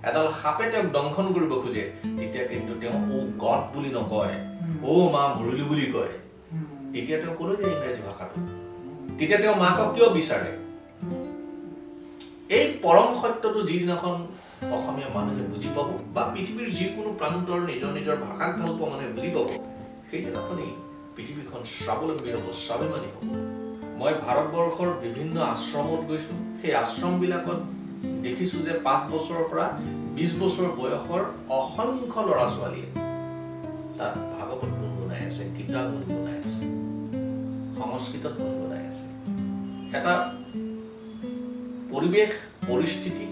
এডাল সাপে তেওঁক দংশন কৰিব খোজে, তেতিয়া কিন্তু তেওঁ ও গড বুলি নকয়, ও মা মৰিলো বুলি কয়। তেতিয়া তেওঁ কলৈ যায় ইংৰাজী ভাষাটো? তেতিয়া তেওঁ মাকক কিয় বিচাৰে? এই পৰম সত্যটো যিদিনাখন অসমীয়া মানুহে বুজি পাব বা পৃথিৱীৰ যিকোনো প্ৰান্তৰ নিজৰ নিজৰ ভাষাক ভাল পোৱা মানুহে বুজি পাব, সেইদিনাখনেই পৃথিৱীখন স্বাৱলম্বী হ'ব, স্বাভিমানী হ'ব। মই ভাৰতবৰ্ষৰ বিভিন্ন আশ্ৰমত গৈছো, সেই আশ্ৰমবিলাকত দেখিছো যে 5 বছৰৰ পৰা 20 বছৰ বয়সৰ অসংখ্য ল'ৰা ছোৱালীয়ে তাত ভাগৱত গুণগুণাই আছে, গীতা গুণগুণাই আছে, সংস্কৃতত গুণগুণাই আছে। এটা পৰিৱেশ পৰিস্থিতি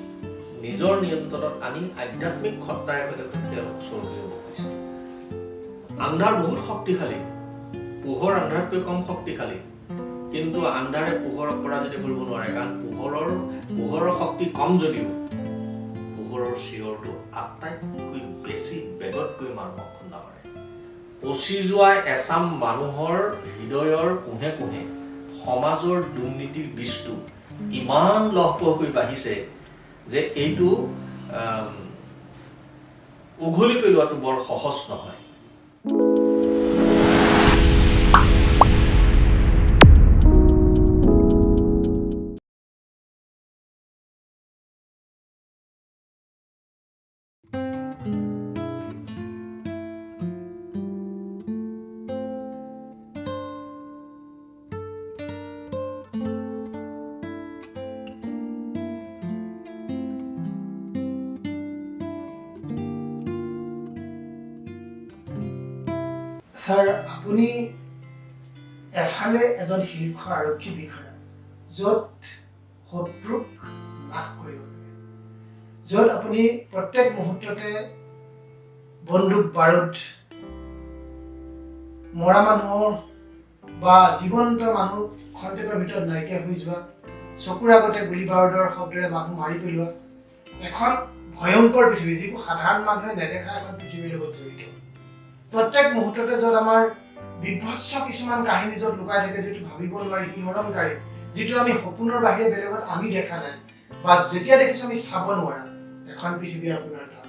নিজৰ নিয়ন্ত্ৰণত আনি আধ্যাত্মিক সত্তাৰে তেওঁলোক স্বৰ্গীয় হ'ব খুজিছে। আন্ধাৰ বহুত শক্তিশালী, পোহৰ আন্ধাৰতকৈ কম শক্তিশালী, কিন্তু আন্ধাৰে পোহৰক পৰাজিত কৰিব নোৱাৰে, কাৰণ পোহৰৰ শক্তি কম যদিও পোহৰৰ চিঞৰটো আটাইতকৈ বেছি বেগতকৈ মানুহক খুন্দা মাৰে। পচি যোৱা এচাম মানুহৰ হৃদয়ৰ কোণে কোণে সমাজৰ দুৰ্নীতিৰ বীজটো ইমান লহপহকৈ বাঢ়িছে যে এইটো উঘলি পেলোৱাটো বৰ সহজ নহয়। স্যাৰ, আপুনি এফালে এজন শীৰ্ষ আৰক্ষী বিষয়া, য'ত শত্ৰুক নাশ কৰিব লাগে, য'ত আপুনি প্ৰত্যেক মুহূৰ্ততে বন্দুক বাৰুদ, মৰা মানুহৰ বা জীৱন্ত মানুহ খন্তেকৰ ভিতৰত নাইকিয়া হৈ যোৱা, চকুৰ আগতে গুলী বাৰুদৰ শব্দৰে মানুহ মাৰি পেলোৱা, এখন ভয়ংকৰ পৃথিৱী, যিবোৰ সাধাৰণ মানুহে নেদেখা এখন পৃথিৱীৰ লগত জড়িত। প্ৰত্যেক মুহূৰ্ততে য'ত আমাৰ বিভৎস কিছুমান কাহিনী য'ত লুকাই থাকে, যিটো ভাবিব নোৱাৰি, শিহৰণকাৰী, যিটো আমি সপোনৰ বাহিৰে বেলেগত আমি দেখা নাই বা যেতিয়া দেখিছো আমি চাব নোৱাৰা এখন পৃথিৱী আপোনাৰ তাত।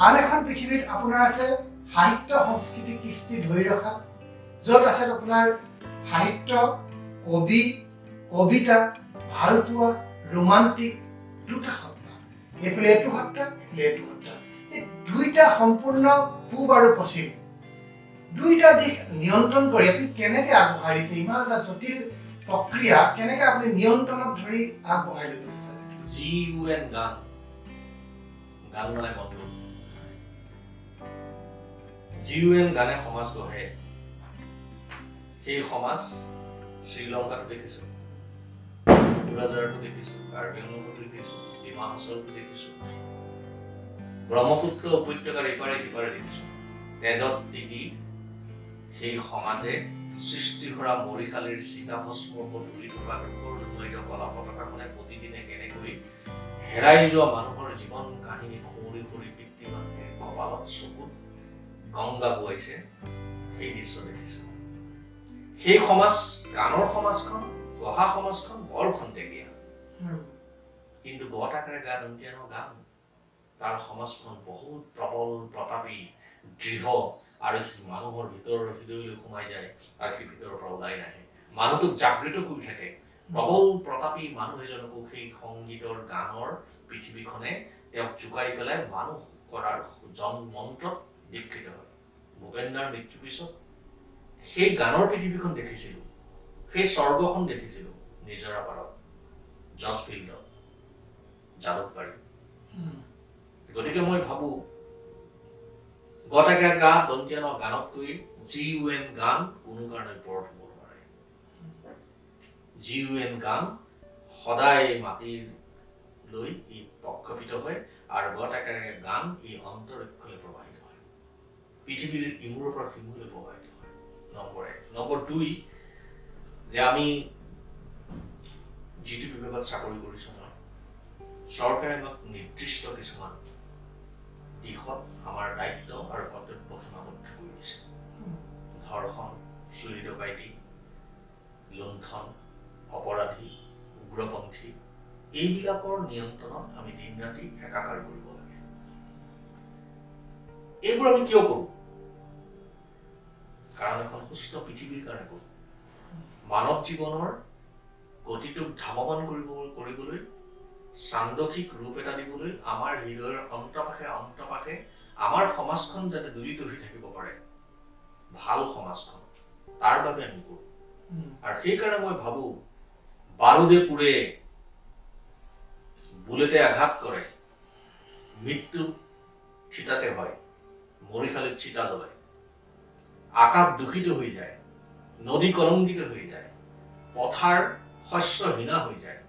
আন এখন পৃথিৱীত আপোনাৰ আছে সাহিত্য, সংস্কৃতি, কৃষ্টি ধৰি ৰখা, য'ত আছে আপোনাৰ সাহিত্য, কবি, কবিতা, ভালপোৱা, ৰোমান্টিক, দুটা সত্তা, এইফালে এইটো সত্তা, এইফালে এইটো সত্তা, এই দুইটা সম্পূৰ্ণ পূব আৰু পশ্চিম, দুইটা দিশ নিয়ন্ত্ৰণ কৰি আপুনি কেনেকৈ আগবঢ়াই দিছে? ইমান এটা জটিল প্ৰক্ৰিয়া কেনেকৈ আপুনি নিয়ন্ত্ৰণত ধৰি আগবঢ়াই লৈ গৈছে? GUN গান, গান মানে বন্ধু। GUN গানে সমাজ গঢ়ে। সেই সমাজ শ্ৰীলংকাতো দেখিছো, কোকৰাঝাৰতো দেখিছো, কাৰ্বি আংলঙতো দেখিছো, ডিমা হাছাওতো দেখিছো, ব্ৰহ্মপুত্ৰ উপত্যকাৰ ইপাৰে সিপাৰে দেখিছো। তেজত তিতি সেই সমাজে সৃষ্টি কৰা মৰিশালীৰ চিতাভস্মৰ ওপৰত তুলি থকা দুখৰ দুৰ্ময়িত কলা পতাকাখনে প্ৰতিদিনে কেনেকৈ হেৰাই যোৱা মানুহৰ জীৱন কাহিনী খুঁৱৰি খুঁৰি পিতৃ মাতৃৰ কপালত চকুত গংগা বোৱাইছে, সেই দৃশ্য দেখিছো। সেই সমাজ, গানৰ সমাজখন, গঢ়া সমাজখন বৰ খন্তেকীয়া, কিন্তু গত আকাৰে গা দন্তীয়ানৰ গান, তাৰ সমাজখন বহুত প্ৰবল, প্ৰতাপী, দৃঢ়, আৰু সি মানুহৰ ভিতৰৰ হৃদয়লৈ সোমাই যায় আৰু সি ভিতৰৰ পৰা ওলাই নাহে, মানুহটোক জাগৃত কৰি থাকে। প্ৰবল প্ৰতাপী মানুহ এজনকো সেই সংগীতৰ গানৰ পৃথিৱীখনে তেওঁক জোকাৰি পেলাই মানুহ কৰাৰ মন্ত্ৰত দীক্ষিত হয়। ভূপেন্দ্ৰৰ মৃত্যুৰ পিছত সেই গানৰ পৃথিৱীখন দেখিছিলো, সেই স্বৰ্গখন দেখিছিলো নিজৰা পাৰত, জজ ফিল্ডত, জালুকবাৰী। গতিকে মই ভাবো গতাকে গা দন্তীয়ানৰ গানতকৈ GUN গান কোনো কাৰণে ওপৰত হ'ব নোৱাৰে। GUN গান সদায় মাটিৰ লৈ ই প্ৰক্ষেপিত হয় আৰু গতাকে গান ই অন্তৰীক্ষলৈ প্ৰবাহিত হয়, পৃথিৱীৰ ইমূৰৰ পৰা সিমূৰলৈ প্ৰবাহিত হয়। নম্বৰ 1। নম্বৰ 2, যে আমি যিটো বিভাগত চাকৰি কৰিছো, মই চৰকাৰে আমাক নিৰ্দিষ্ট কিছুমান দিশত আমাৰ দায়িত্ব আৰু কৰ্তব্য সীমাবদ্ধ কৰি দিছে। ধৰ্ষণ, চুৰি ডকাইতি, লুণ্ঠন, অপৰাধী, উগ্ৰপন্থী, এইবিলাকৰ নিয়ন্ত্ৰণত আমি দিন ৰাতি একাকাৰ কৰিব লাগে। এইবোৰ আমি কিয় কৰোঁ? কাৰণ এখন সুস্থ পৃথিৱীৰ কাৰণে কৰোঁ। মানৱ জীৱনৰ গতিটোক ধাৱমান কৰিবলৈ চান্দসিক ৰূপ এটা দিবলৈ আমাৰ হৃদয়ৰ অন্তপাশে আমাৰ সমাজখন যাতে দূৰিত হৈ থাকিব পাৰে, ভাল সমাজখন, তাৰ বাবে আমি কৰোঁ। আৰু সেইকাৰণে মই ভাবো বাৰুদে পুৰে, বুলেটে আঘাত কৰে, মৃত্যু চিতাতে হয়, মৰিশালীত চিতা জ্বলায়, আকাশ দূষিত হৈ যায়, নদী কলংকিত হৈ যায়, পথাৰ শস্যহীনা হৈ যায়,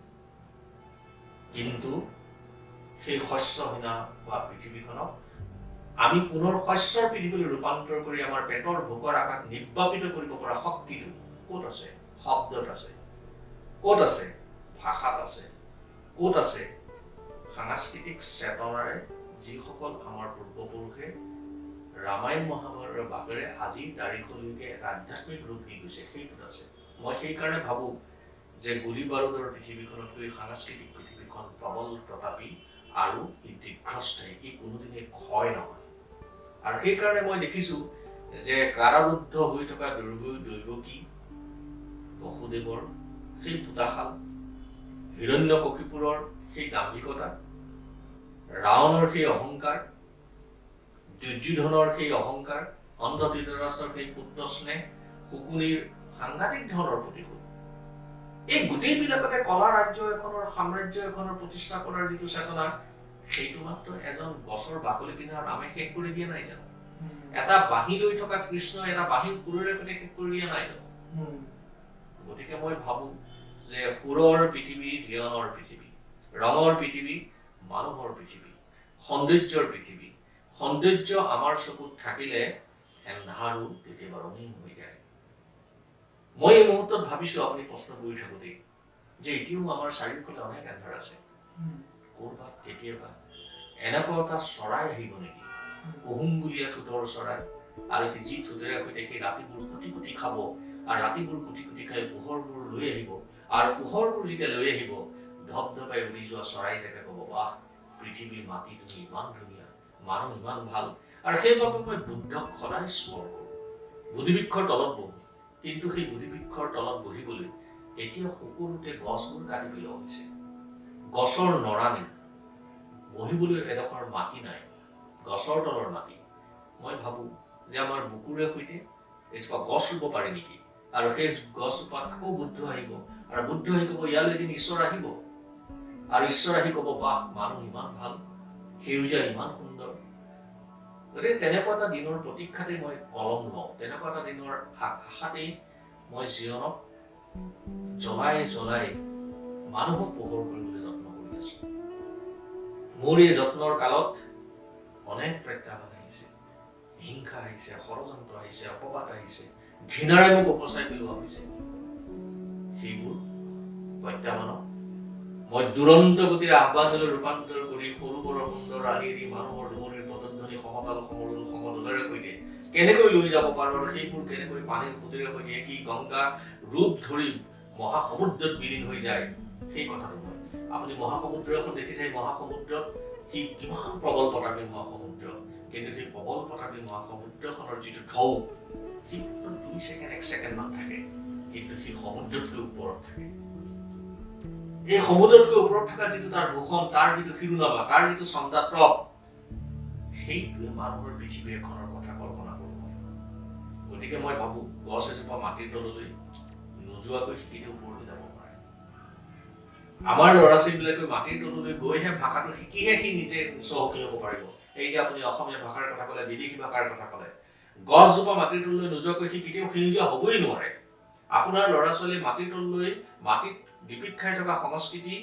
কিন্তু সেই শস্যহীনা হোৱা পৃথিৱীখনক আমি পুনৰ শস্যৰ পৃথিৱীলৈ ৰূপান্তৰ কৰি আমাৰ পেটৰ ভোকৰ আকাশ নিৰ্বাপিত কৰিব পৰা শক্তিটো ক'ত আছে? শব্দত আছে। ক'ত আছে? ভাষাত আছে। ক'ত আছে? সাংস্কৃতিক চেতনাৰে যিসকল আমাৰ পূৰ্বপুৰুষে ৰামায়ণ মহাভাৰতৰ বাবেৰে আজিৰ তাৰিখলৈকে এটা আধ্যাত্মিক ৰূপ দি গৈছে, সেইটোত আছে। মই সেইকাৰণে ভাবো যে গুলী বাৰুদৰ পৃথিৱীখনতকৈ সাংস্কৃতিক পৃথিৱীখন প্ৰবল প্ৰতাপী আৰু ই দীৰ্ঘস্থায়ী, ই কোনোদিনে ক্ষয় নহয়। আৰু সেইকাৰণে মই দেখিছো যে কাৰাৰুদ্ধ হৈ থকা দৈৱকী, বসুদেৱৰ সেই পুতাশাল, হিৰণ্যকশিপুৰৰ সেই দাম্ভিকতা, ৰাৱণৰ সেই অহংকাৰ, দুৰ্যোধনৰ সেই অহংকাৰ, অন্ধ ধৃতৰাষ্ট্ৰৰ সেই পুত্ৰ স্নেহ, শকুনিৰ সাংঘাতিক ধৰণৰ প্ৰতিশোধ, এই গোটেইবিলাকতে কলা ৰাজ্য এখনৰ, সাম্ৰাজ্য এখনৰ প্ৰতিষ্ঠা কৰাৰ যিটো চেতনা, সেইটো মাত্ৰ এজন গছৰ বাকলি পিন্ধা ৰামে শেষ কৰি দিয়া নাই জানো? এটা বাঁহী লৈ থকা কৃষ্ণ এটা বাঁহীৰ সুৰেৰে সৈতে শেষ কৰি দিয়া নাই জানো? গতিকে মই ভাবো যে সুৰৰ পৃথিৱী জীৱনৰ পৃথিৱী, ৰঙৰ পৃথিৱী মানুহৰ পৃথিৱী, সৌন্দৰ্যৰ পৃথিৱী। সৌন্দৰ্য আমাৰ চকুত থাকিলে এন্ধাৰো কেতিয়াবা ৰঙীন হৈ যায়। মই এই মুহূৰ্তত ভাবিছো আপুনি প্ৰশ্ন কৰি থাকোতে যে এতিয়াও আমাৰ চাৰিওফালে অনেক এন্ধাৰ আছে। ক'ৰবাত কেতিয়াবা এনেকুৱা এটা চৰাই আহিব নেকি, কুহুমগুলীয়া ঠোঁটৰ চৰাই, আৰু যি ঠোঁটেৰে সৈতে সেই ৰাতিবোৰ কুটি কুটি খাব, আৰু ৰাতিবোৰ কুটি কুটি খাই পোহৰবোৰ লৈ আহিব, আৰু পোহৰবোৰ যেতিয়া লৈ আহিব ধপধপাই উৰি যোৱা চৰাই জাকে ক'ব, বাহ পৃথিৱীৰ মাটি তুমি ইমান ধুনীয়া, মানুহ ইমান ভাল। আৰু সেইবাবে মই বুদ্ধক সদায় স্মৰণ কৰোঁ। বুদ্ধিবৃক্ষৰ তলত বহো, কিন্তু সেই বুদ্ধিবৃক্ষৰ তলত বহিবলৈ এতিয়া সকলোতে গছবোৰ কাটি পেলোৱা হৈছে, গছৰ নৰা নেই, বহিবলৈ এডোখৰ মাটি নাই, গছৰ তলৰ মাটি। মই ভাবো যে আমাৰ বুকুৰে সৈতে এজোপা গছ ৰুব পাৰি নেকি, আৰু সেই গছজোপাত আকৌ বুদ্ধ আহিব, আৰু বুদ্ধ আহি ক'ব ইয়ালৈ এদিন ঈশ্বৰ আহিব, আৰু ঈশ্বৰ আহি ক'ব বাহ মানুহ ইমান ভাল, সেউজীয়া ইমান সুন্দৰ। গতিকে তেনেকুৱা এটা দিনৰ প্ৰতীক্ষাতেই মই কলম লওঁ, তেনেকুৱা এটা দিনৰ আশাতেই মই জীৱনক জ্বলাই জ্বলাই মানুহক পোহৰ কৰিবলৈ যত্ন কৰি আছো। মোৰ এই যত্নৰ কালত অনেক প্ৰত্যাহ্বান আহিছে, হিংসা আহিছে, ষড়যন্ত্ৰ আহিছে, অপবাদ আহিছে, ঘৃণাৰে মোক উপচাই পেলোৱা হৈছে। সেইবোৰ প্ৰত্যাহ্বানক মই দুৰন্ত গতিৰে আহ্বানলৈ ৰূপান্তৰ কৰি সৰু বৰ সুন্দৰ আলিয়েদি মানুহৰ দুমনিৰ পদধ্বনি সমতাল সমৰুল সমদলেৰে সৈতে কেনেকৈ লৈ যাব পাৰো, আৰু সেইবোৰ কেনেকৈ পানীৰ সুতিৰে সৈতে কি গংগা ৰূপ ধৰি মহাসমুদ্ৰত বিলীন হৈ যায়, সেই কথাটো মই। আপুনি মহাসমুদ্ৰ এখন দেখিছে, মহাসমুদ্ৰত সি কিমান প্ৰবল প্ৰতাপী মহাসমুদ্ৰ, কিন্তু সেই প্ৰবল প্ৰতাপী মহাসমুদ্ৰখনৰ যিটো ঢৌ, সি 2 ছেকেণ্ড 1 ছেকেণ্ড মান থাকে, কিন্তু সেই সমুদ্ৰতকৈ ওপৰত থাকে। এই সমুদ্ৰতকৈ ওপৰত থকা যিটো তাৰ ভূষণ, তাৰ যিটো শিৰোনামা, তাৰ যিটো চন্দাত্ৰক, সেইটোৱে মানুহৰ পৃথিৱী এখনৰ কথা কল্পনা কৰোঁ মই। গতিকে মই ভাবো গছ এজোপা মাটিৰ তললৈ নোযোৱাকৈ সি কেতিয়াও ওপৰলৈ যাব নোৱাৰে। আমাৰ ল'ৰা ছোৱালীবিলাকে মাটিৰ তললৈ গৈহে ভাষাটো শিকিহে সি নিজে চহকী হ'ব পাৰিব। এই যে আপুনি অসমীয়া ভাষাৰ কথা ক'লে, বিদেশী ভাষাৰ কথা ক'লে, গছজোপা মাটিৰ তললৈ নোযোৱাকৈ সি কেতিয়াও সেউজীয়া হ'বই নোৱাৰে। আপোনাৰ ল'ৰা ছোৱালীয়ে মাটিৰ তললৈ, মাটিত ডিপিত খাই থকা সংস্কৃতি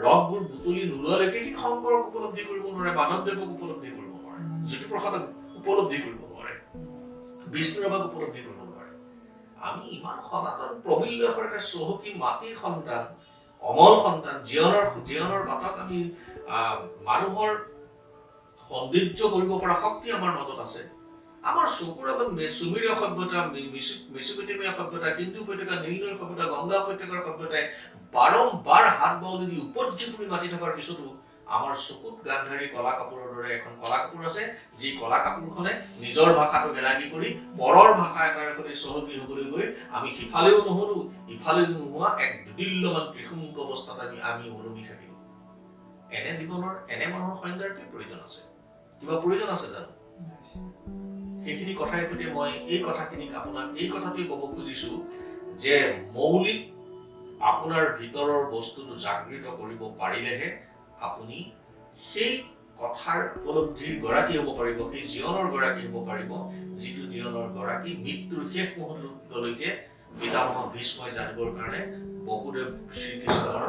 ৰসবোৰ বুটলি নোলোৱালৈকে সি শংকৰক উপলব্ধি কৰিব নোৱাৰে, মাধৱদেৱক উপলব্ধি কৰিব নোৱাৰে, জ্যোতিপ্ৰসাদক উপলব্ধি কৰিব নোৱাৰে, বিষ্ণুৰাভাক উপলব্ধি কৰিব নোৱাৰে। আমি ইমান সনাতন প্ৰমূল্যকৰ এটা চহকী মাটিৰ সন্তান, অমল সন্তান, জীৱনৰ বাটক আমি মানুহৰ সৌন্দৰ্য কৰিব পৰা শক্তি আমাৰ মাজত আছে। আমাৰ চকুৰ আগত চুমেৰীয় সভ্যতা, মেচুপটেমিয়া সভ্যতা, সিন্ধু উপত্যকা, নীলনৈৰ সভ্যতা, গংগা উপত্যকাৰ সভ্যতাই বাৰম্বাৰ হাত বাউলি দি উপৰ্যুপুৰি মাতি থকাৰ পিছতো আমাৰ চকুত গান্ধাৰী কলা কাপোৰৰ দৰে এখন কলা কাপোৰ আছে, যি কলা কাপোৰখনে নিজৰ ভাষাটো গেলাগি কৰি পৰৰ ভাষা এটাৰ সৈতে চহকী হ'বলৈ গৈ আমি সিফালেও নহলো ইফালেও নোহোৱা এক দুদিল্যমান ত্ৰিসংগ অৱস্থাত আমি ওলমি থাকিলো। এনে জীৱনৰ এনে মানুহৰ সংজ্ঞাৰ কি প্ৰয়োজন আছে? কিবা প্ৰয়োজন আছে জানো? সেইখিনি কথাই সৈতে মই এই কথাখিনিক আপোনাক এই কথাটোৱে ক'ব খুজিছো যে মৌলিক আপোনাৰ ভিতৰৰ বস্তুটো জাগৃত কৰিব পাৰিলেহে আপুনি সেই কথাৰ উপলব্ধিৰ গৰাকী হ'ব পাৰিব, সেই জীৱনৰ গৰাকী হ'ব পাৰিব, যিটো জীৱনৰ গৰাকী মৃত্যুৰ শেষ মুহূৰ্তলৈকে পিতামহ ভীষ্মই জানিবৰ কাৰণে বহুদেৱ শ্ৰীকৃষ্ণৰ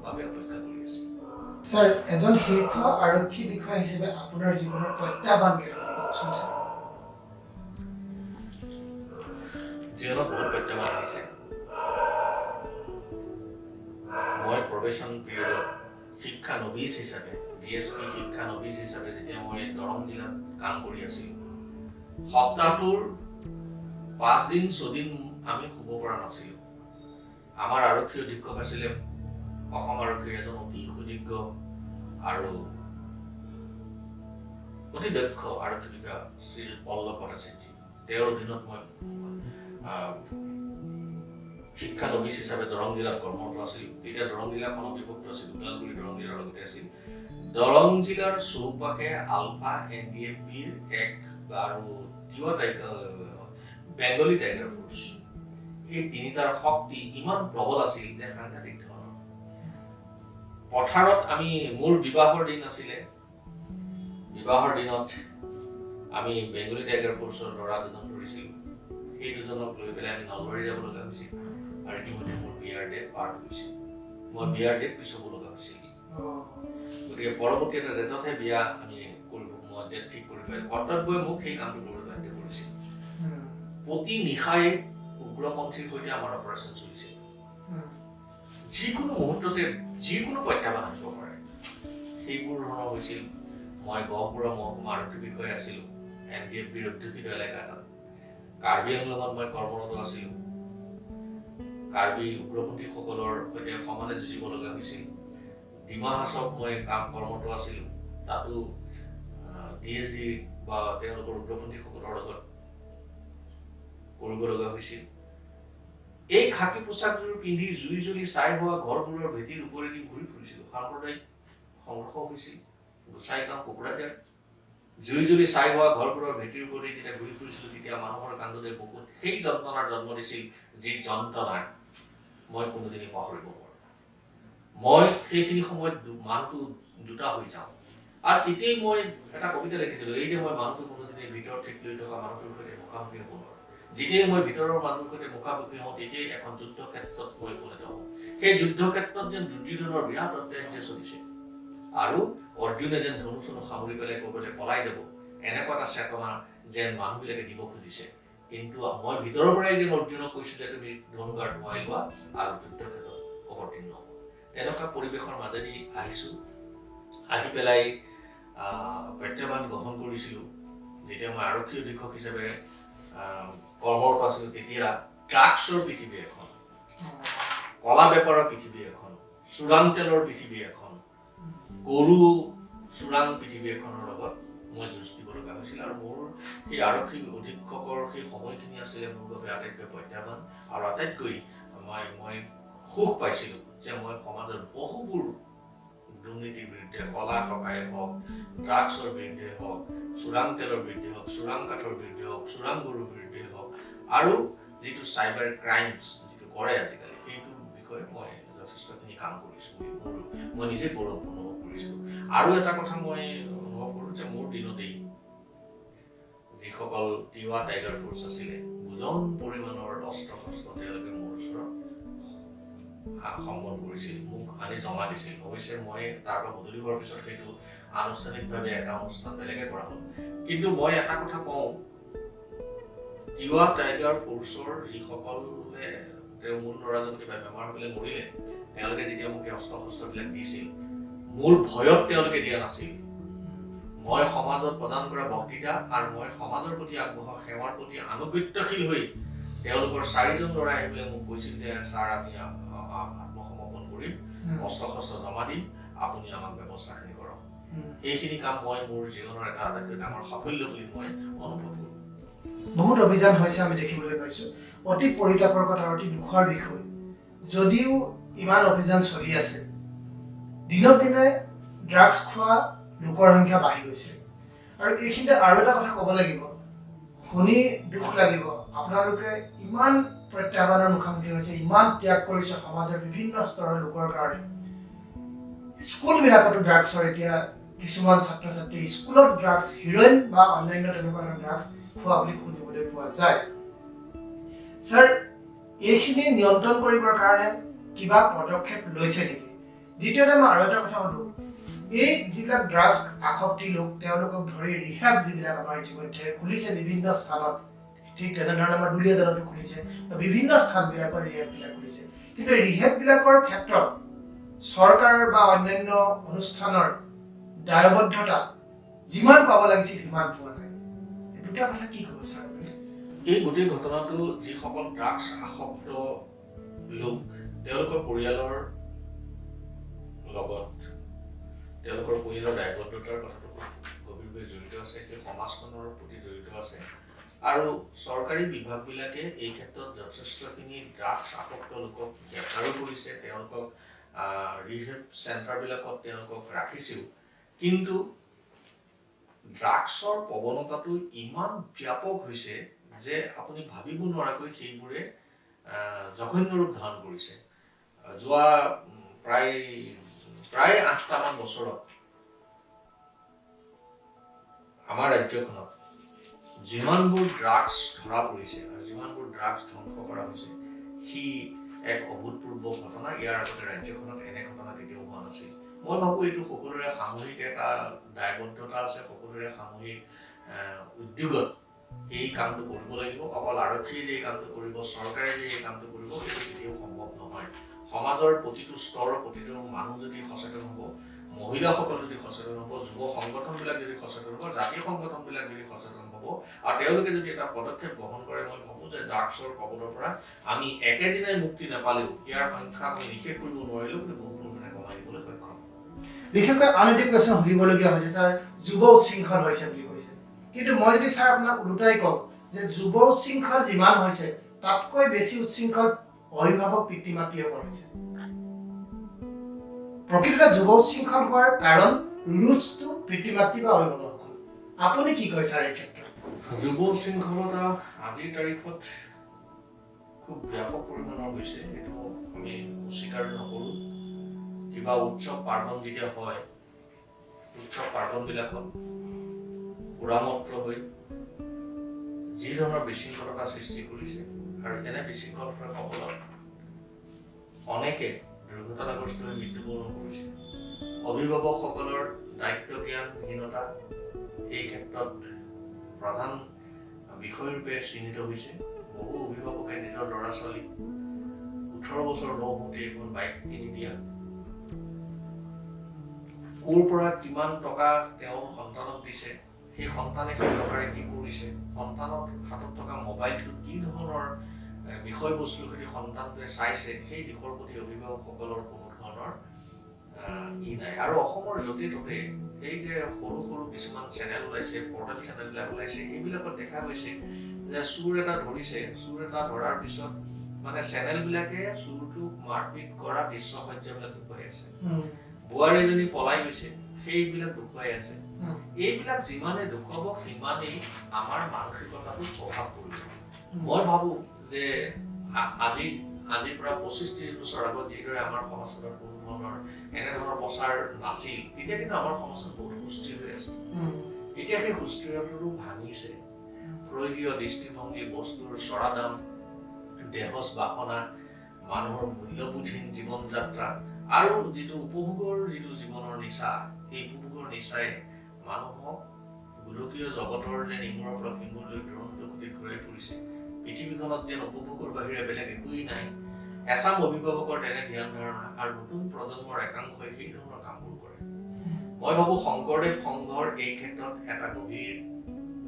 বাবে অপেক্ষা কৰি আছে। স্যাৰ, এজন শীৰ্ষ আৰক্ষী বিষয়া হিচাপে আপোনাৰ জীৱনৰ প্ৰত্যাহ্বান কেনেকুৱা কওকচোন স্যাৰ? জীৱনত বহুত প্ৰত্যাহ্বান আহিছে। মই প্ৰবেশন পিৰিয়ডত শিক্ষানবিশ হিচাপে DSP শিক্ষানবিশ হিচাপে যেতিয়া মই দৰং জিলাত কাম কৰি আছিলোঁ, সপ্তাহটোৰ 5 দিন 6 দিন আমি শুব পৰা নাছিলোঁ। আমাৰ আৰক্ষী অধীক্ষক আছিলে অসম আৰক্ষীৰ এজন অতি সুযোগ্য আৰু অতি দক্ষ আৰক্ষী বিষয়া শ্ৰী পল্লৱ ভট্টাচাৰ্য। তেওঁৰ অধীনত মই শিক্ষানবিশ হিচাপে দৰং জিলাত কৰ্মৰত আছিলোঁ। তেতিয়া দৰং জিলাখন অবিভক্ত আছিল, ওদালগুৰি দৰং জিলাৰ লগতে আছিল। দৰং জিলাৰ চৌপাশে আলফা NDFBৰ এক আৰু বেংগলী টাইগাৰ ফোৰ্চ, এই তিনিটাৰ শক্তি ইমান প্ৰবল আছিল যে সাংঘাতিক ধৰণৰ। পথাৰত আমি মোৰ বিবাহৰ দিন আছিলে, বিবাহৰ দিনত আমি বেংগলী টাইগাৰ ফোৰ্চৰ ল'ৰা দুজন ধৰিছিলোঁ। সেই দুজনক লৈ পেলাই আমি নলবাৰী যাব লগা হৈছিল আৰু ইতিমধ্যে মোৰ বিয়াৰ ডেট পাৰ হৈছিল। মই বিয়াৰ ডেট পিছাব লগা হৈছিল। গতিকে পৰৱৰ্তী এটা ডেটতহে বিয়া আমি কৰিব, মই ডেট ঠিক কৰি পাই কৰ্তব্যই মোক সেই কামটো কৰিবলৈ বাধ্য কৰিছিল। প্ৰতি নিশাই উগ্ৰপন্থীৰ সৈতে আমাৰ অপাৰেশ্যন চলিছিল। যিকোনো মুহূৰ্ততে যিকোনো প্ৰত্যাহ্বান আহিব পাৰে, সেইবোৰ ধৰণৰ হৈছিল। মই গহপুৰৰ মহকুমা আৰক্ষী বিষয়া আছিলোঁ NDFBৰ অধ্যুষিত এলেকা এটাত। কাৰ্বি আংলঙত মই কৰ্মৰত আছিলোঁ। কাৰ্বি উগ্ৰপন্থীসকলৰ সৈতে সমানে যুঁজিব লগা হৈছিল। ডিমা হাছাওত মই কৰ্মৰত আছিলোঁ, তাতো DSD বা তেওঁলোকৰ উগ্ৰপন্থীসকলৰ লগত কৰিব লগা হৈছিল। এই খাকী পোচাকযোৰ পিন্ধি জুই জ্বলি ছাই হোৱা ঘৰবোৰৰ ভেটিৰ ওপৰেদি ঘূৰি ফুৰিছিলোঁ। সাম্প্ৰদায়িক সংঘৰ্ষ হৈছিল গোচাইগাঁও কোকৰাঝাৰ। জুই জ্বলি ছাই হোৱা ঘৰবোৰৰ ভেটিৰ ওপৰেদি যেতিয়া ঘূৰি ফুৰিছিলোঁ, তেতিয়া মানুহৰ কান্দোলে বহুত সেই যন্ত্ৰণাৰ জন্ম দিছিল, যি যন্ত্ৰণাই মই কোনোদিনেই পাহৰিব নোৱাৰোঁ। মই সেইখিনি সময়ত মানুহটো দুটা হৈ যাওঁ। আৰু তেতিয়াই মই এটা কবিতা লিখিছিলোঁ, এই যে মই মানুহটো কোনোদিনেই ভিতৰত ঠিক লৈ থকা মানুহটোৰ সৈতে মুখামুখি হ'ব নোৱাৰোঁ। যেতিয়াই মই ভিতৰৰ মানুহৰ সৈতে মুখামুখি হওঁ, তেতিয়াই এখন যুদ্ধ ক্ষেত্ৰত মই উপনীত হওঁ। সেই যুদ্ধ ক্ষেত্ৰত যেন দুৰ্যোধনৰ বিৰাট অধ্যায় চলিছে আৰু অৰ্জুনে যেন ধনু চনু সামৰি পেলাই ক'ৰবালৈ পলাই যাব, এনেকুৱা এটা চেতনা যেন মানুহবিলাকে দিব খুজিছে। কিন্তু মই ভিতৰৰ পৰাই যেন অৰ্জুনক কৈছোঁ যে তুমি ধনুকাঁড় ধোৱাই লোৱা আৰু যুদ্ধ ক্ষেত্ৰত অৱতীৰ্ণ হ'ব। তেনেকুৱা পৰিৱেশৰ মাজেদি আহিছোঁ। আহি পেলাই প্ৰত্যাহ্বান গ্ৰহণ কৰিছিলোঁ। যেতিয়া মই আৰক্ষী অধীক্ষক হিচাপে কৰ্মৰত আছিলোঁ, তেতিয়া ড্ৰাগছৰ পৃথিৱী এখন, কলা বেপাৰৰ পৃথিৱী এখন, চোৰাং তেলৰ পৃথিৱী এখন, গৰু চোৰাং পৃথিৱী এখনৰ লগত মই যুঁজ দিব লগা হৈছিল। আৰু মোৰ সেই আৰক্ষী অধীক্ষকৰ সেই সময়খিনি আছিলে মোৰ বাবে আটাইতকৈ প্ৰত্যাহ্বান। আৰু আটাইতকৈ মই সুখ পাইছিলোঁ যে মই সমাজৰ বহুবোৰ দুৰ্নীতিৰ বিৰুদ্ধে, কলা টকাই হওক, ড্ৰাগছৰ বিৰুদ্ধে হওক, চোৰাং তেলৰ বিৰুদ্ধে হওক, চোৰাং কাঠৰ বিৰুদ্ধে হওক, চোৰাং গৰুৰ বিৰুদ্ধে হওক, আৰু যিটো চাইবাৰ ক্ৰাইমছ যিটো কৰে আজিকালি, সেইটোৰ বিষয়ে মই যথেষ্টখিনি কাম কৰিছোঁ বুলি মই নিজে গৌৰৱ অনুভৱ কৰিছোঁ। আৰু এটা কথা মই অনুভৱ কৰোঁ যে মোৰ দিনতেই যিসকল তিৱা টাইগাৰ ফোৰ্চ আছিলে, ওজন পৰিমাণৰ অস্ত্ৰ শস্ত্ৰ তেওঁলোকে মোৰ ওচৰত সম্বন কৰিছিল, মোক আনি জমা দিছিল। অৱশ্যে মই তাৰ পৰা বদলি হোৱাৰ পিছত সেইটো আনুষ্ঠানিকভাৱে এটা অনুষ্ঠান বেলেগে কৰা হ'ল। কিন্তু মই এটা কথা কওঁ, তিৱা টাইগাৰ ফোৰ্চৰ যিসকলে তেওঁ মোৰ ল'ৰাজন কিবা বেমাৰ হৈ পেলাই মৰিলে, তেওঁলোকে যেতিয়া মোক এই অস্ত্ৰ শস্ত্ৰবিলাক দিছিল, মোৰ ভয়ত তেওঁলোকে দিয়া নাছিল। মই সমাজত প্ৰদান কৰা বক্তৃতা আৰু মই সমাজৰ প্ৰতি আগবঢ়োৱা সেৱাৰ প্ৰতি আনুগত্যশীল হৈ তেওঁলোকৰ 4জন ল'ৰাই আহি পেলাই মোক কৈছিল যে ছাৰ, আমি আত্মসমৰ্পণ কৰিম, অস্ত্ৰ শস্ত্ৰ জমা দিম, আপুনি আমাক ব্যৱস্থাখিনি কৰক। এইখিনি কাম মই মোৰ জীৱনৰ এটা আটাইতকৈ ডাঙৰ সাফল্য বুলি মই অনুভৱ কৰোঁ। বহুত অভিযান হৈছে আমি দেখিবলৈ পাইছোঁ, অতি পৰিতাপৰ কথা, অতি দুখৰ বিষয়। যদিও ইমান অভিযান চলি আছে, দিনক দিনে ড্ৰাগছ খোৱা লোকৰ সংখ্যা বাঢ়ি গৈছে। আৰু এইখিনিতে আৰু এটা কথা ক'ব লাগিব, শুনি দুখ লাগিব, আপোনালোকে ইমান প্ৰত্যাহ্বানৰ মুখামুখি হৈছে, ইমান ত্যাগ কৰিছে সমাজৰ বিভিন্ন স্তৰৰ লোকৰ কাৰণে। স্কুলবিলাকতো ড্ৰাগছৰ এতিয়া কিছুমান ছাত্ৰ ছাত্ৰী স্কুলত ড্ৰাগছ, হিৰইন বা অন্যান্য তেনেকুৱা ড্ৰাগছ খোৱা বুলি শুনিবলৈ পোৱা যায়। ছাৰ, এইখিনি নিয়ন্ত্ৰণ কৰিবৰ কাৰণে কিবা পদক্ষেপ লৈছে নেকি? দ্বিতীয়তে মই আৰু এটা কথা সুধোঁ, এই যিবিলাক ড্ৰাগছ আসক্তি লোক, তেওঁলোকক ধৰি ৰিহেব যিবিলাক আমাৰ ইতিমধ্যে খুলিছে বিভিন্ন স্থানত, ঠিক তেনেধৰণে আমাৰ দুলীয়াজানতো খুলিছে, বিভিন্ন স্থানবিলাকৰ ৰিহেববিলাক খুলিছে, কিন্তু ৰিহেববিলাকৰ ক্ষেত্ৰত চৰকাৰ বা অন্যান্য অনুষ্ঠানৰ দায়বদ্ধতা যিমান পাব লাগিছিল সিমান পোৱা নাই। এই দুটা কথা কি ক'ব ছাৰ? এই গোটেই ঘটনাটো যিসকল ড্ৰাগছ আসক্ত লোক, তেওঁলোকৰ পৰিয়ালৰ লগত তেওঁলোকৰ পৰিয়ালৰ দায়বদ্ধতাৰ কথাটো গভীৰভাৱে জড়িত আছে, সেই সমাজখনৰ প্ৰতি জড়িত আছে। আৰু চৰকাৰী বিভাগবিলাকে এই ক্ষেত্ৰত যথেষ্টখিনি ড্ৰাগছ আসক্ত লোকক গ্ৰেপ্তাৰো কৰিছে, তেওঁলোকক ৰিহেব চেণ্টাৰবিলাকত তেওঁলোকক ৰাখিছেও। কিন্তু ড্ৰাগছৰ প্ৰৱণতাটো ইমান ব্যাপক হৈছে যে আপুনি ভাবিব নোৱাৰাকৈ সেইবোৰে জঘন্য ৰূপ ধাৰণ কৰিছে। যোৱা প্ৰায় 8টামান বছৰত আমাৰ ৰাজ্যখনত যিমানবোৰ ড্ৰাগছ ধৰা পৰিছে আৰু যিমানবোৰ ড্ৰাগছ ধ্বংস কৰা হৈছে, সি এক অভূতপূৰ্ব ঘটনা। ইয়াৰ আগতে ৰাজ্যখনত এনে ঘটনা কেতিয়াও হোৱা নাছিল। মই ভাবোঁ এইটো সকলোৰে সামূহিক এটা দায়বদ্ধতা আছে, সকলোৰে সামূহিক উদ্যোগত এই কামটো কৰিব লাগিব। অকল আৰক্ষীয়ে যে এই কামটো কৰিব, চৰকাৰে যে এই কামটো কৰিব, সেইটো কেতিয়াও সম্ভৱ নহয়। সমাজৰ প্ৰতিটো স্তৰ, প্ৰতিটো মানুহ যদি সচেতন হ'ব, মহিলাসকল যদি সচেতন হ'ব, যুৱ সংগঠনবিলাক যদি সচেতন হ'ব, জাতীয় সংগঠনবিলাক যদি সচেতন হ'ব আৰু তেওঁলোকে যদি এটা পদক্ষেপ গ্ৰহণ কৰে, মই ভাবোঁ যে ড্ৰাগছৰ কবলৰ পৰা আমি একেদিনাই মুক্তি নাপালেও, ইয়াৰ সংখ্যা আমি নিষেধ কৰিব নোৱাৰিলেও কিন্তু বহু পৰিমাণে কমাই দিবলৈ সক্ষম। বিশেষকৈ আন এটি প্ৰশ্ন সুধিবলগীয়া হৈছে ছাৰ, যুৱ উচ্ছৃংখল হৈছে বুলি কৈছে, কিন্তু মই যদি ছাৰ আপোনাক ওলোটাই কওঁ যে যুৱ উচ্ছৃংখল যিমান হৈছে তাতকৈ বেছি উচ্ছৃংখল অভিভাৱক পিতৃ মাতৃসকল হৈছে। প্ৰকৃততে যুৱ উচ্ছৃংখল হোৱাৰ কাৰণ ৰুটছটো পিতৃ মাতৃ বা অভিভাৱকসকল। আপুনি কি কয় ছাৰ এই ক্ষেত্ৰত? যুৱ উচ্ছৃংখলতা আজিৰ তাৰিখত খুব ব্যাপক পৰিমাণৰ হৈছে, এইটো আমি অস্বীকাৰ নকৰোঁ। কিবা উৎসৱ পাৰ্বণ যেতিয়া হয়, উৎসৱ পাৰ্বণবিলাকত সুৰামত্ৰ হৈ যি ধৰণৰ বিশৃংখলতা সৃষ্টি কৰিছে, আৰু এনে বিশৃংখলতাৰ কবলত অনেকে দুৰ্ঘটনাগ্ৰস্ত হৈ মৃত্যুবৰণ কৰিছে। অভিভাৱকসকলৰ দায়িত্ব জ্ঞানহীনতা এই ক্ষেত্ৰত প্ৰধান বিষয়ৰূপে চিহ্নিত হৈছে। বহু অভিভাৱকে নিজৰ ল'ৰা ছোৱালীক 18 বছৰ নহওঁতে এখন বাইক কিনি দিয়া, ক'ৰ পৰা কিমান টকা তেওঁৰ সন্তানক দিছে, সেই সন্তানে সেই টকাৰে কি কৰিছে, সন্তানৰ হাতত থকা মোবাইলটোত কি ধৰণৰ বিষয়বস্তুৰ সৈতে সন্তানটোৱে চাইছে, সেই দিশৰ প্ৰতি অভিভাৱকসকলৰ কোনো ধৰণৰ নাই। আৰু অসমৰ য'তে ত'তে এই যে সৰু সৰু কিছুমান চেনেল ওলাইছে, পৰ্টেল চেনেলবিলাক ওলাইছে, এইবিলাকত দেখা গৈছে যে চুৰ এটা ধৰিছে, চুৰ এটা ধৰাৰ পিছত মানে চেনেলবিলাকে চুৰটোক মাৰপিট কৰা দৃশ্যসজ্জাবিলাক দেখুৱাই আছে। বোৱাৰী এজনী পলাই গৈছে, সেইবিলাক দেখুৱাই আছে। এইবিলাক যিমানে দেখুৱাব সিমানেই আমাৰ মানসিকতাটো প্ৰভাৱ পৰিব। মই ভাবোঁ যে আজিৰ পৰা 25-30 বছৰ আগত যিদৰে আমাৰ সমাজখনত কোনো ধৰণৰ এনেধৰণৰ প্ৰচাৰ নাছিল, তেতিয়া কিন্তু আমাৰ সমাজখন বহুত সুস্থিৰ হৈ আছে। এতিয়া সেই সুস্থিৰতাটো ভাঙিছে। প্ৰয়োগীয় দৃষ্টিভংগী, বস্তুৰ চৰা দাম, দেহজ বাসনা, মানুহৰ মূল্যবোধহীন জীৱন যাত্ৰা আৰু যিটো উপভোগৰ যিটো জীৱনৰ নিচা, এই উপভোগৰ নিচাই মানুহক গোলকীয় জগতৰ যেন ইমূৰৰ পৰা সিমূৰলৈ দুৰন্ত গতিত ঘূৰাই ফুৰিছে। পৃথিৱীখনত যেন উপভোগৰ বাহিৰে বেলেগ একোৱেই নাই। এচাম অভিভাৱকৰ তেনে ধ্যান ধাৰণা আৰু নতুন প্ৰজন্মৰ একাংশই সেই ধৰণৰ কামবোৰ কৰে। মই ভাবোঁ শংকৰদেৱ সংঘৰ এই ক্ষেত্ৰত এটা গভীৰ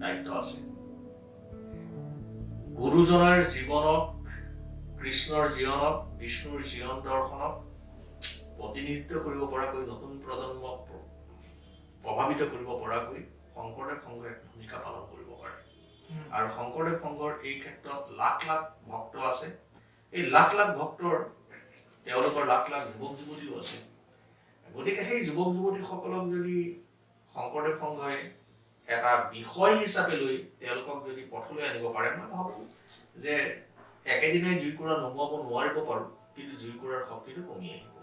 দায়িত্ব আছে। গুৰুজনাৰ জীৱনক, কৃষ্ণৰ জীৱনক, বিষ্ণুৰ জীৱন দৰ্শনক প্ৰতিনিধিত্ব কৰিব পৰাকৈ নতুন প্ৰজন্মক প্ৰভাৱিত কৰিব পৰাকৈ শংকৰদেৱ সংঘই এক ভূমিকা পালন কৰিব পাৰে আৰু শংকৰদেৱ সংঘৰ এই ক্ষেত্ৰত লাখ লাখ ভক্ত আছে এই লাখ লাখ ভক্তৰ তেওঁলোকৰ লাখ লাখ যুৱক যুৱতীও আছে গতিকে সেই যুৱক যুৱতীসকলক যদি শংকৰদেৱ সংঘই এটা বিষয় হিচাপে লৈ তেওঁলোকক যদি পথলৈ আনিব পাৰে মই ভাবোঁ যে একেদিনাই জুইকুৰা নুমুৱাব নোৱাৰিব পাৰোঁ কিন্তু জুইকুৰাৰ শক্তিটো কমি আহিব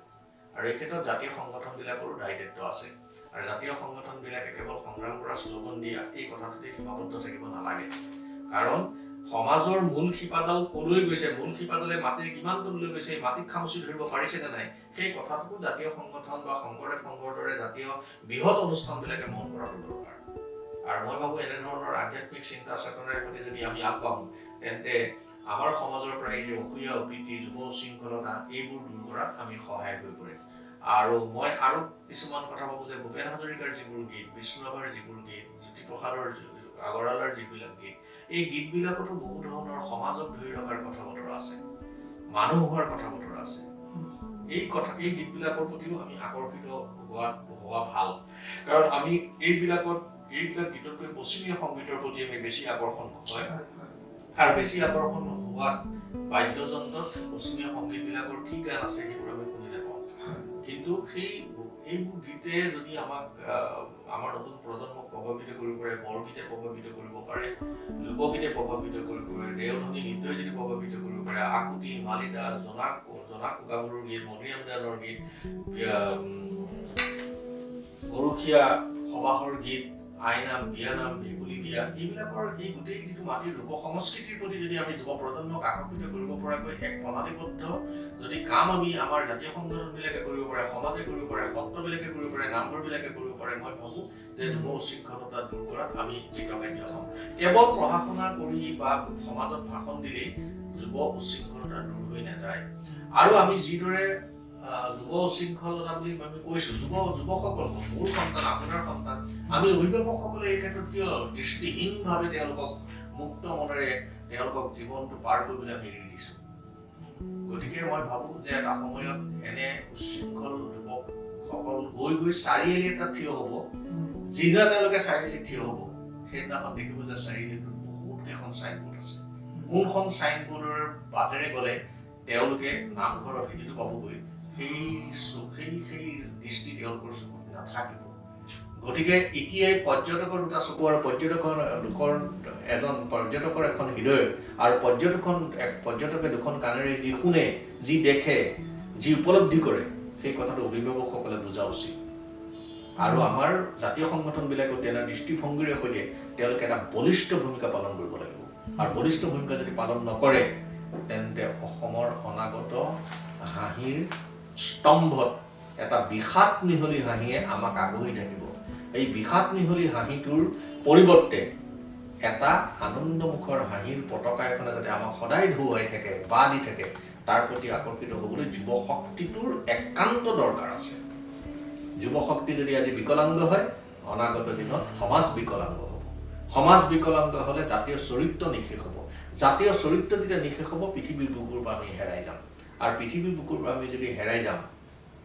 আৰু এই ক্ষেত্ৰত জাতীয় সংগঠনবিলাকৰো দায়িত্ব আছে আৰু জাতীয় সংগঠনবিলাকে কেৱল সংগ্ৰাম কৰা শ্লোগান দিয়া এই কথাটোতে সীমাবদ্ধ থাকিব নালাগে কাৰণ সমাজৰ মূল শিপাডাল কলৈ গৈছে মূল শিপাডালে মাটিৰ কিমান তললৈ গৈছে এই মাটিত খামুচি ধৰিব পাৰিছে নে নাই সেই কথাটোকো জাতীয় সংগঠন বা শংকৰদেৱ সংঘৰ দৰে জাতীয় বৃহৎ অনুষ্ঠানবিলাকে মন কৰাটো দৰকাৰ আৰু মই ভাবোঁ এনেধৰণৰ আধ্যাত্মিক চিন্তা চেতনাৰে সৈতে যদি আমি আগবাঢ়ো তেন্তে আমাৰ সমাজৰ পৰা এই যে অসূয়া অপ্ৰীতি যুৱ শৃংখলতা এইবোৰ দূৰ কৰাত আমি সহায় হৈ পৰিম আৰু মই আৰু কিছুমান কথা ভাবোঁ যে ভূপেন হাজৰিকাৰ যিবোৰ গীত বিষ্ণুৰাভাৰ যিবোৰ গীত জ্যোতিপ্ৰসাদৰ আগৰৱালাৰ যিবিলাক গীত এই গীতবিলাকতো বহু ধৰণৰ সমাজক ধৰি ৰখাৰ কথা বতৰা আছে মানুহ হোৱাৰ কথা বতৰা আছে এই গীতবিলাকৰ প্ৰতিও আমি আকৰ্ষিত হোৱা ভাল কাৰণ আমি এইবিলাক গীততকৈ পশ্চিমীয়া সংগীতৰ প্ৰতি আমি বেছি আকৰ্ষণ হয় আৰু বেছি আকৰ্ষণ হোৱাত বাদ্যযন্ত্ৰত পশ্চিমীয়া সংগীতবিলাকৰ কি গান আছে সেইবোৰ আমি শুনি নাপাওঁ কিন্তু এইবোৰ গীতে যদি আমাক আমাৰ নতুন প্ৰজন্মক প্ৰভাৱিত কৰিব পাৰে বৰগীতে প্ৰভাৱিত কৰিব পাৰে লোকগীতে প্ৰভাৱিত কৰিব পাৰে দেওধনী নৃত্যই যদি প্ৰভাৱিত কৰিব পাৰে আকুতি মালিতা জনাক গাভৰুৰ গীত মণিৰাম দেৱানৰ গীত গৰখীয়া সবাহৰ গীত আইনাম বিয়ানাম ভেকুলী বিয়া এইবিলাকৰ এই গোটেই যিটো মাটিৰ লোক সংস্কৃতিৰ প্ৰতি যদি আমি যুৱ প্ৰজন্মক আকৰ্ষিত কৰিব পৰাকৈ এক প্ৰণালীবদ্ধ যদি কাম আমি আমাৰ জাতীয় সংগঠনবিলাকে কৰিব পাৰে সমাজে কৰিব পাৰে সত্ৰবিলাকে কৰিব পাৰে নামঘৰবিলাকে কৰিব পাৰে মই ভাবোঁ যে যুৱ উশৃংখলতা দূৰ কৰাত আমি কৃতকাৰ্য হ'ম কেৱল পঢ়া শুনা কৰি বা সমাজত ভাষণ দিলেই যুৱ উশৃংখলতা দূৰ হৈ নাযায় আৰু আমি যিদৰে যুৱ উশৃংখলতা বুলি আমি কৈছোঁ যুৱকসকল মোৰ সন্তান আপোনাৰ সন্তান আমি অভিভাৱকসকলে এই ক্ষেত্ৰত কিয় দৃষ্টিহীনভাৱে তেওঁলোকক মুক্ত মনেৰে তেওঁলোকক জীৱনটো পাৰ কৰিবলৈ আমি এৰি দিছোঁ গতিকে মই ভাবোঁ যে এটা সময়ত এনে উশৃংখল যুৱকসকল গৈ চাৰিআলি এটা থিয় হ'ব যিদিনা তেওঁলোকে চাৰিআলিত থিয় হ'ব সেইদিনাখন দেখিব যে চাৰিআলিটোত বহুত কেইখন চাইনবোৰ্ড আছে কোনখন চাইনবোৰ্ডৰ বাটেৰে গ'লে তেওঁলোকে নামঘৰৰ ভেটিটো পাবগৈ সেই দৃষ্টি তেওঁলোকৰ চকুত নাথাকিব গতিকে এতিয়াই পৰ্যটকৰ দুটা চকু আৰু পৰ্যটকৰ এখন হৃদয় আৰু পৰ্যটকে দুখন কাণেৰে যি শুনে যি দেখে যি উপলব্ধি কৰে সেই কথাটো অভিভাৱকসকলে বুজা উচিত আৰু আমাৰ জাতীয় সংগঠনবিলাকেও তেনে দৃষ্টিভংগীৰে সৈতে তেওঁলোকে এটা বলিষ্ঠ ভূমিকা পালন কৰিব লাগিব আৰু বলিষ্ঠ ভূমিকা যদি পালন নকৰে তেন্তে অসমৰ অনাগত হাঁহিৰ স্তম্ভত এটা বিষাদ মিহলি হাঁহিয়ে আমাক আগুৰি থাকিব এই বিষাদ মিহলি হাঁহিটোৰ পৰিৱৰ্তে এটা আনন্দমুখৰ হাঁহিৰ পতাকা এখনে যাতে আমাক সদায় ধুৱাই থাকে বা দি থাকে তাৰ প্ৰতি আকৰ্ষিত হ'বলৈ যুৱ শক্তিটোৰ একান্ত দৰকাৰ আছে যুৱ শক্তি যদি আজি বিকলাংগ হয় অনাগত দিনত সমাজ বিকলাংগ হ'ব সমাজ বিকলাংগ হ'লে জাতীয় চৰিত্ৰ নিশেষ হ'ব জাতীয় চৰিত্ৰ যেতিয়া নিশেষ হ'ব পৃথিৱীৰ বুকুৰ পৰা আমি হেৰাই যাম আৰু পৃথিৱীৰ বুকুৰ পৰা আমি যদি হেৰাই যাম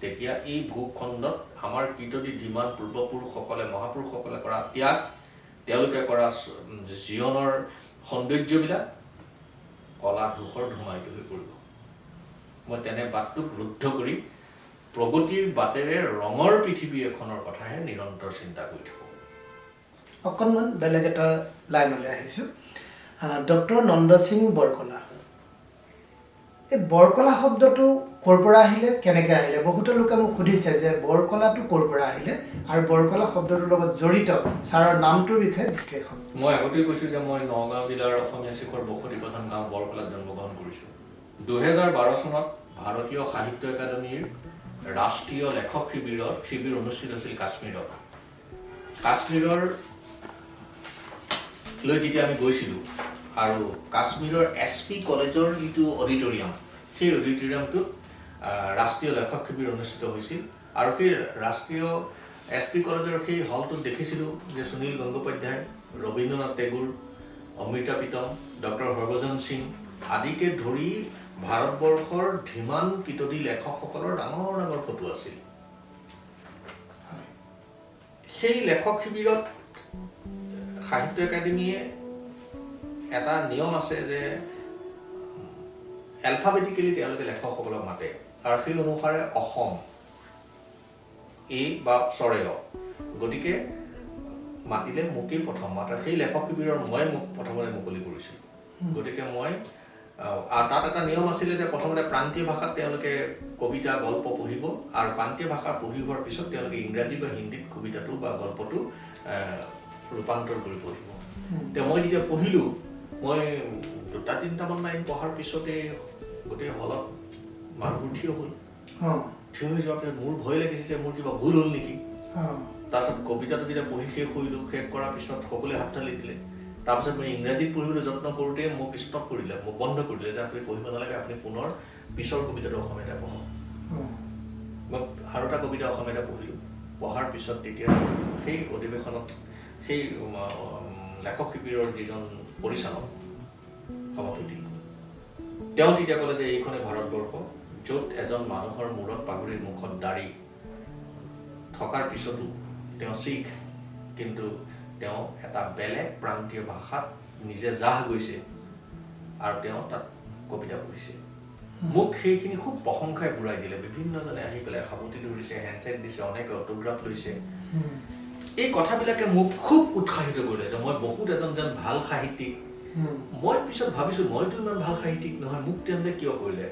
তেতিয়া এই ভূখণ্ডত আমাৰ কীৰ্তনী ধীমান পূৰ্বপুৰুষসকলে মহাপুৰুষসকলে কৰা ত্যাগ তেওঁলোকে কৰা জীৱনৰ সৌন্দৰ্যবিলাক কলা ধূসৰ ধুমায়িত হৈ পৰিব মই তেনে বাটটোক ৰুদ্ধ কৰি প্ৰগতিৰ বাটেৰে ৰঙৰ পৃথিৱী এখনৰ কথাহে নিৰন্তৰ চিন্তা কৰি থাকোঁ অকণমান বেলেগ এটা লাইনলৈ আহিছোঁ ডক্টৰ নন্দ সিং বৰকলা এই বৰকলা শব্দটো ক'ৰ পৰা আহিলে কেনেকৈ আহিলে বহুতো লোকে মোক সুধিছে যে বৰকলাটো ক'ৰ পৰা আহিলে আৰু বৰকলা শব্দটোৰ লগত জড়িত ছাৰৰ নামটোৰ বিষয়ে বিশ্লেষণ মই আগতেই কৈছোঁ যে মই নগাঁও জিলাৰ অসমীয়া শিখৰ বসতি প্ৰধান গাঁও বৰকলাত জন্মগ্ৰহণ কৰিছোঁ 2012 চনত ভাৰতীয় সাহিত্য একাডেমীৰ ৰাষ্ট্ৰীয় লেখক শিবিৰ অনুষ্ঠিত হৈছিল কাশ্মীৰৰ লৈ যেতিয়া আমি গৈছিলোঁ আৰু কাশ্মীৰৰ SP কলেজৰ যিটো অডিটৰিয়াম সেই অডিটৰিয়ামটোত ৰাষ্ট্ৰীয় লেখক শিবিৰ অনুষ্ঠিত হৈছিল আৰু সেই ৰাষ্ট্ৰীয় SP কলেজৰ সেই হলটোত দেখিছিলোঁ যে সুনীল গংগোপাধ্যায় ৰবীন্দ্ৰনাথ টেগোৰ অমৃতা প্ৰীতম ডক্টৰ হৰভজন সিং আদিকে ধৰি ভাৰতবৰ্ষৰ ধীমান কীৰ্তনী লেখকসকলৰ ডাঙৰ ডাঙৰ ফটো আছিল সেই লেখক শিবিৰত সাহিত্য একাডেমীয়ে এটা নিয়ম আছে যে এলফাবেটিকেলি তেওঁলোকে লেখকসকলক মাতে আৰু সেই অনুসাৰে অসম এ বা স্বৰেয় গতিকে মাতিলে মোকেই প্ৰথম মাতে সেই লেখক শিবিৰৰ মই মোক প্ৰথমতে মুকলি কৰিছিলোঁ গতিকে মই তাত এটা নিয়ম আছিলে যে প্ৰথমতে প্ৰান্তীয় ভাষাত তেওঁলোকে কবিতা গল্প পঢ়িব আৰু প্ৰান্তীয় ভাষা পঢ়ি হোৱাৰ পিছত তেওঁলোকে ইংৰাজী বা হিন্দীত কবিতাটো বা গল্পটো ৰূপান্তৰ কৰি পঢ়িব এতিয়া মই যেতিয়া পঢ়িলোঁ মই 2-3টামান লাইন পঢ়াৰ পিছতে গোটেই হলত মানুহবোৰ থিয় হ'ল থিয় হৈ যোৱাৰ পিছত মোৰ ভয় লাগিছে যে মোৰ কিবা ভুল হ'ল নেকি তাৰপিছত কবিতাটো যেতিয়া পঢ়ি শেষ কৰিলোঁ শেষ কৰাৰ পিছত সকলোৱে হাত তালি দিলে তাৰপিছত মই ইংৰাজীত পঢ়িবলৈ যত্ন কৰোঁতে মোক ষ্টপ কৰিলে মোক বন্ধ কৰিলে যে আপুনি পঢ়িব নালাগে আপুনি পুনৰ পিছৰ কবিতাটো অসমীয়াতে পঢ়ক মই আৰু এটা কবিতা অসমীয়াতে পঢ়িলোঁ পঢ়াৰ পিছত তেতিয়া সেই অধিৱেশনত সেই লেখক শিবিৰৰ যিজন পৰিচালক সভাপতি তেওঁ তেতিয়া ক'লে যে এইখনে ভাৰতবৰ্ষ য'ত এজন মানুহৰ মূৰত পাগুৰিৰ মুখত দাড়ি থকাৰ পিছতো তেওঁ শিখ কিন্তু তেওঁ এটা বেলেগ প্ৰান্তীয় ভাষাত নিজে জাহ গৈছে আৰু তেওঁ তাত কবিতা পঢ়িছে মোক সেইখিনি খুব প্ৰশংসাই ঘূৰাই দিলে বিভিন্নজনে আহি পেলাই সাৱটি ধৰিছে হেণ্ডছেক দিছে অনেকে অটোগ্ৰাফ লৈছে এই কথাবিলাকে মোক খুব উৎসাহিত কৰিলে যে মই বহুত এজন যেন ভাল সাহিত্যিক মই পিছত ভাবিছোঁ মইতো ইমান ভাল সাহিত্যিক নহয় মোক তেওঁলোকে কিয় কৰিলে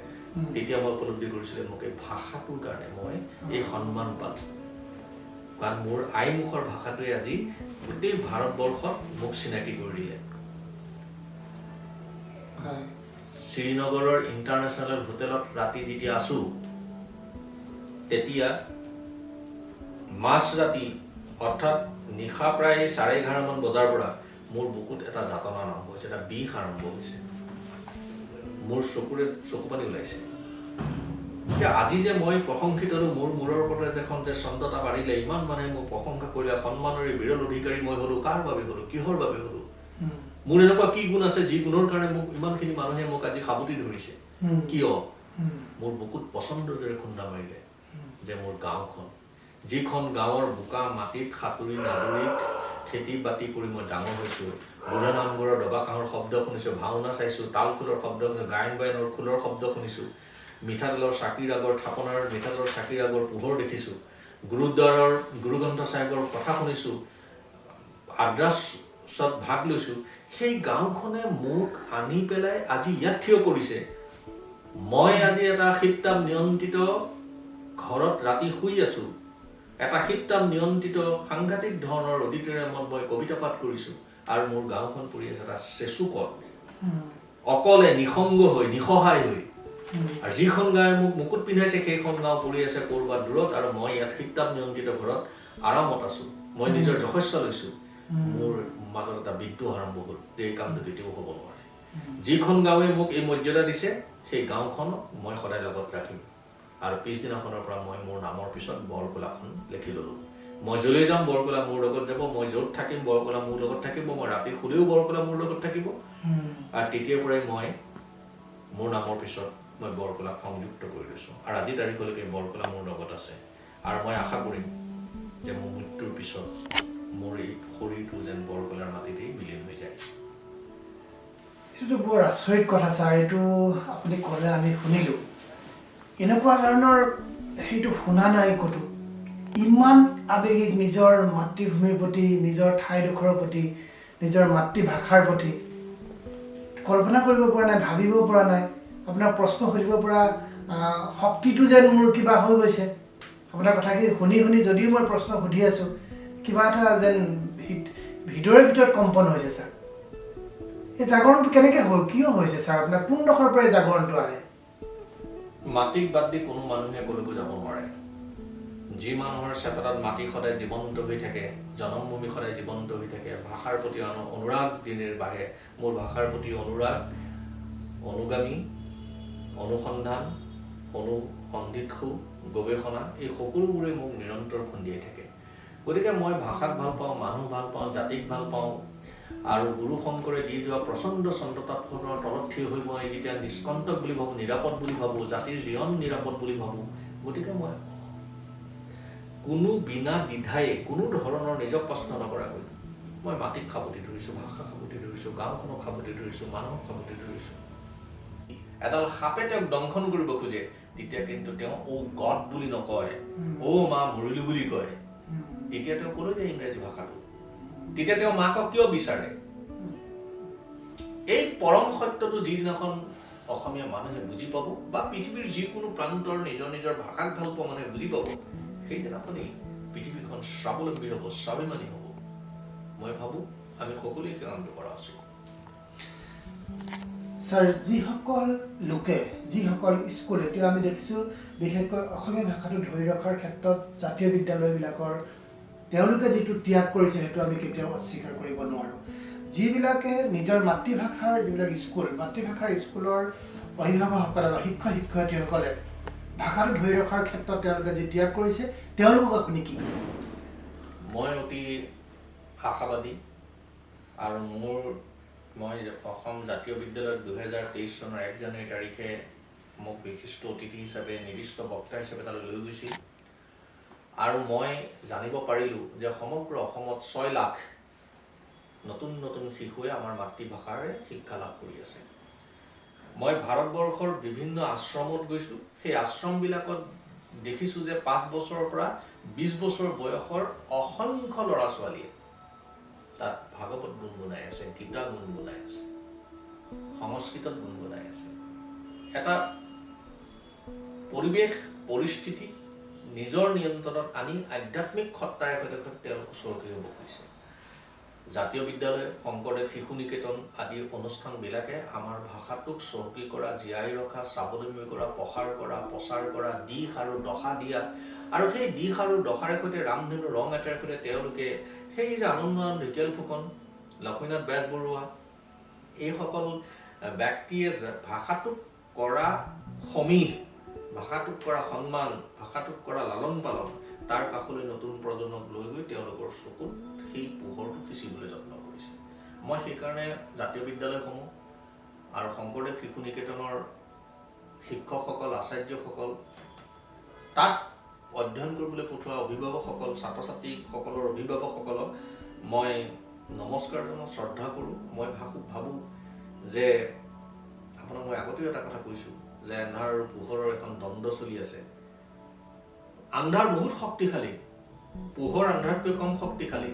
তেতিয়া মই উপলব্ধি কৰিছিলোঁ মোক এই ভাষাটোৰ কাৰণে মই এই সন্মান পালোঁ কাৰণ মোৰ আইমুখৰ ভাষাটোৱে আজি গোটেই ভাৰতবৰ্ষত মোক চিনাকি কৰি দিলে শ্ৰীনগৰৰ ইণ্টাৰনেশ্যনেল হোটেলত ৰাতি যেতিয়া আছোঁ তেতিয়া মাঝৰাতি অৰ্থাৎ নিশা প্ৰায় 11:30মান বজাৰ পৰা মোৰ বুকুত এটা যাতনা আৰম্ভ হৈছে এটা বিষ আৰম্ভ হৈছে মোৰ চকু পানী ওলাইছে এতিয়া আজি যে মই প্ৰশংসিত হ'লোঁ মোৰ মূৰৰ ওপৰত এখন যে চন্দতা বাঢ়িলে ইমান মানুহে মোক প্ৰশংসা কৰিলে সন্মানৰে বিৰল অধিকাৰী মই হ'লোঁ কাৰ বাবে হ'লোঁ কিহৰ বাবে হ'লোঁ মোৰ এনেকুৱা কি গুণ আছে যি গুণৰ কাৰণে মোক ইমানখিনি মানুহে মোক আজি সাৱটি ধৰিছে কিয় মোৰ বুকুত পচন্দৰ দৰে খুন্দা মাৰিলে যে মোৰ গাঁওখন যিখন গাঁৱৰ বোকা মাটিত সাঁতুৰি নাদুৰি খেতি বাতি কৰি মই ডাঙৰ হৈছোঁ বুঢ়া নামঘৰৰ দবা কাঁহৰ শব্দ শুনিছোঁ ভাওনা চাইছোঁ তাল খোলৰ শব্দ শুনিছোঁ গায়ন বায়নৰ খোলৰ শব্দ শুনিছোঁ মিঠাতেলৰ চাকিৰ আগৰ থাপনাৰ মিঠাতেলৰ চাকিৰ আগৰ পোহৰ দেখিছোঁ গুৰুদ্বাৰৰ গুৰুগ্ৰন্থ চাহেবৰ কথা শুনিছোঁ আদ্ৰাছত ভাগ লৈছোঁ সেই গাঁওখনে মোক আনি পেলাই আজি ইয়াত থিয় কৰিছে মই আজি এটা শীততাপ নিয়ন্ত্ৰিত ঘৰত ৰাতি শুই আছোঁ এটা শীততাপ নিয়ন্ত্ৰিত সাংঘাতিক ধৰণৰ অডিটৰিয়ামত মই কবিতা পাঠ কৰিছোঁ আৰু মোৰ গাঁওখন পৰি আছে এটা চেচুকত অকলে নিসংগ হৈ নিসহায় হৈ আৰু যিখন গাঁৱে মোক মুকুট পিন্ধাইছে সেইখন গাঁও পৰি আছে ক'ৰবাত দূৰত আৰু মই ইয়াত শীততাপ নিয়ন্ত্ৰিত ঘৰত আৰামত আছোঁ মই নিজৰ যশস্য লৈছোঁ মোৰ মাজত এটা বিদ্ৰোহ আৰম্ভ হ'ল এই কামটো কেতিয়াও হ'ব নোৱাৰে যিখন গাঁৱে মোক এই মৰ্যাদা দিছে সেই গাঁওখনক মই সদায় লগত ৰাখিম আৰু পিছদিনাখনৰ পৰা মই মোৰ নামৰ পিছত বৰকলাখন লিখি ল'লোঁ মই য'লৈ যাম বৰকলা মোৰ লগত যাব মই য'ত থাকিম বৰকলা মোৰ লগত থাকিব মই ৰাতি শুলেও বৰকলা মোৰ লগত থাকিব আৰু তেতিয়াৰ পৰাই মই মোৰ নামৰ পিছত মই বৰকলাক সংযুক্ত কৰি লৈছোঁ আৰু আজি তাৰিখলৈকে বৰকলা মোৰ লগত আছে আৰু মই আশা কৰিম যে মোৰ মৃত্যুৰ পিছত মোৰ এই শৰীৰটো যেন বৰকলাৰ মাটিতেই বিলীন হৈ যায় এইটো বৰ আচৰিত কথা ছাৰ এইটো আপুনি ক'লে আমি শুনিলোঁ এনেকুৱা ধৰণৰ সেইটো শুনা নাই ক'তো ইমান আৱেগিক নিজৰ মাতৃভূমিৰ প্ৰতি নিজৰ ঠাইডোখৰৰ প্ৰতি নিজৰ মাতৃভাষাৰ প্ৰতি কল্পনা কৰিব পৰা নাই ভাবিব পৰা নাই আপোনাৰ প্ৰশ্ন সুধিব পৰা শক্তিটো যেন মোৰ কিবা হৈ গৈছে আপোনাৰ কথাখিনি শুনি শুনি যদিও মই প্ৰশ্ন সুধি আছোঁ কিবা এটা যেন ভিতৰে ভিতৰত কম্পন হৈছে ছাৰ এই জাগৰণটো কেনেকৈ হ'ল কিয় হৈছে ছাৰ আপোনাৰ কোনডোখৰ পৰা এই জাগৰণটো আহে মাটিক বাদ দি কোনো মানুহে ক'লৈকো যাব নোৱাৰে যি মানুহৰ চেতনাত মাটি সদায় জীৱন্ত হৈ থাকে জনমভূমি সদায় জীৱন্ত হৈ থাকে ভাষাৰ প্ৰতি অনুৰাগ দিনেৰ বাঢ়ে মোৰ ভাষাৰ প্ৰতি অনুৰাগ অনুগামী অনুসন্ধান অনুসন্ধিৎসু গৱেষণা এই সকলোবোৰে মোক নিৰন্তৰ খুন্দিয়াই থাকে গতিকে মই ভাষাক ভাল পাওঁ মানুহ ভাল পাওঁ জাতিক ভাল পাওঁ আৰু গুৰু শংকৰে দি যোৱা প্ৰচণ্ড চন্দ্ৰতাপখনৰ তলত থিয় হৈ মই যেতিয়া নিষ্কণ্টক বুলি ভাবোঁ নিৰাপদ বুলি ভাবোঁ জাতিৰ জীৱন নিৰাপদ বুলি ভাবোঁ গতিকে মই কোনো বিনা দ্বিধায়ে কোনো ধৰণৰ নিজক প্ৰশ্ন নকৰাকৈ মই মাটিক খাবতি ধৰিছোঁ, ভাষা খাবতি ধৰিছোঁ, গাঁওখনক খাবতি ধৰিছোঁ, মানুহক খাবতি ধৰিছোঁ। এডাল সাপে তেওঁক দংশন কৰিব খোজে, তেতিয়া কিন্তু তেওঁ অ' গড বুলি নকয়, অ' মা মৰিলো বুলি কয়। তেতিয়া তেওঁ ক'লৈ যায় ইংৰাজী ভাষাটো? তেতিয়া তেওঁ মাকক কিয় বিচাৰে? এই পৰম সত্যটো যিদিনাখন অসমীয়া মানুহে বুজি পাব বা পৃথিৱীৰ যিকোনো প্ৰান্তৰ নিজৰ নিজৰ ভাষাক ভাল পোৱা মানুহে বুজি পাব, সেইদিনাখনেই পৃথিৱীখন স্বাৱলম্বী হ'ব, স্বাভিমানী হ'ব। মই ভাবোঁ আমি সকলোৱে সেই কামটো কৰা উচিত। ছাৰ, যিসকল লোকে, যিসকল স্কুল, এতিয়া আমি দেখিছোঁ বিশেষকৈ অসমীয়া ভাষাটো ধৰি ৰখাৰ ক্ষেত্ৰত জাতীয় বিদ্যালয়বিলাকৰ তেওঁলোকে যিটো ত্যাগ কৰিছে সেইটো আমি কেতিয়াও অস্বীকাৰ কৰিব নোৱাৰোঁ। যিবিলাকে নিজৰ মাতৃভাষাৰ যিবিলাক স্কুল, মাতৃভাষাৰ স্কুলৰ অভিভাৱকসকলে বা শিক্ষক শিক্ষয়িত্ৰীসকলে ভাষাটো ধৰি ৰখাৰ ক্ষেত্ৰত তেওঁলোকে যি ত্যাগ কৰিছে, তেওঁলোকক আপুনি কি ক'ব? মই অতি আশাবাদী আৰু মই অসম জাতীয় বিদ্যালয়ত 2023 চনৰ 1 জানুৱাৰী তাৰিখে মোক বিশিষ্ট অতিথি হিচাপে, নিৰ্দিষ্ট বক্তা হিচাপে তালৈ লৈ গৈছিল আৰু মই জানিব পাৰিলোঁ যে সমগ্ৰ অসমত 6 লাখ নতুন নতুন শিশুৱে আমাৰ মাতৃভাষাৰে শিক্ষা লাভ কৰি আছে। মই ভাৰতবৰ্ষৰ বিভিন্ন আশ্ৰমত গৈছোঁ, সেই আশ্ৰমবিলাকত দেখিছোঁ যে 5 বছৰৰ পৰা 20 বছৰ বয়সৰ অসংখ্য ল'ৰা ছোৱালীয়ে তাত ভাগৱত গুণগুণাই আছে, গীতা গুণগুণাই আছে, সংস্কৃতত গুণগুণাই আছে। এটা পৰিৱেশ পৰিস্থিতি নিজৰ নিয়ন্ত্ৰণত আনি আধ্যাত্মিক সত্তাৰে সৈতে তেওঁলোক চহকী হ'ব খুজিছে। জাতীয় বিদ্যালয়, শংকৰদেৱ শিশু নিকেতন আদি অনুষ্ঠানবিলাকে আমাৰ ভাষাটোক চহকী কৰা, জীয়াই ৰখা, স্বাৱলম্বী কৰা, প্ৰচাৰ কৰা, দিশ আৰু দশা দিয়া, আৰু সেই দিশ আৰু দশাৰে সৈতে ৰামধেনু ৰং এটাৰ সৈতে তেওঁলোকে সেই যে আনন্দৰাম ঢেকীয়াল ফুকন, লক্ষ্মীনাথ বেজবৰুৱা এইসকল ব্যক্তিয়ে ভাষাটোক কৰা সমীহ, ভাষাটোক কৰা সন্মান, ভাষাটোক কৰা লালন পালন, তাৰ কাষলৈ নতুন প্ৰজন্মক লৈ গৈ তেওঁলোকৰ চকুত সেই পোহৰটো সিঁচিবলৈ যত্ন কৰিছে। মই সেইকাৰণে জাতীয় বিদ্যালয়সমূহ আৰু শংকৰদেৱ শিশু নিকেতনৰ শিক্ষকসকল, আচাৰ্যসকল, তাত অধ্যয়ন কৰিবলৈ পঠোৱা অভিভাৱকসকল, ছাত্ৰ ছাত্ৰীসকলৰ অভিভাৱকসকলক মই নমস্কাৰ জনাওঁ, শ্ৰদ্ধা কৰোঁ। মই ভাবোঁ যে আপোনাক মই আগতেও এটা কথা কৈছোঁ যে আন্ধাৰ আৰু পোহৰৰ এখন দ্বন্দ্ব চলি আছে। আন্ধাৰ বহুত শক্তিশালী, পোহৰ আন্ধাৰতকৈ কম শক্তিশালী,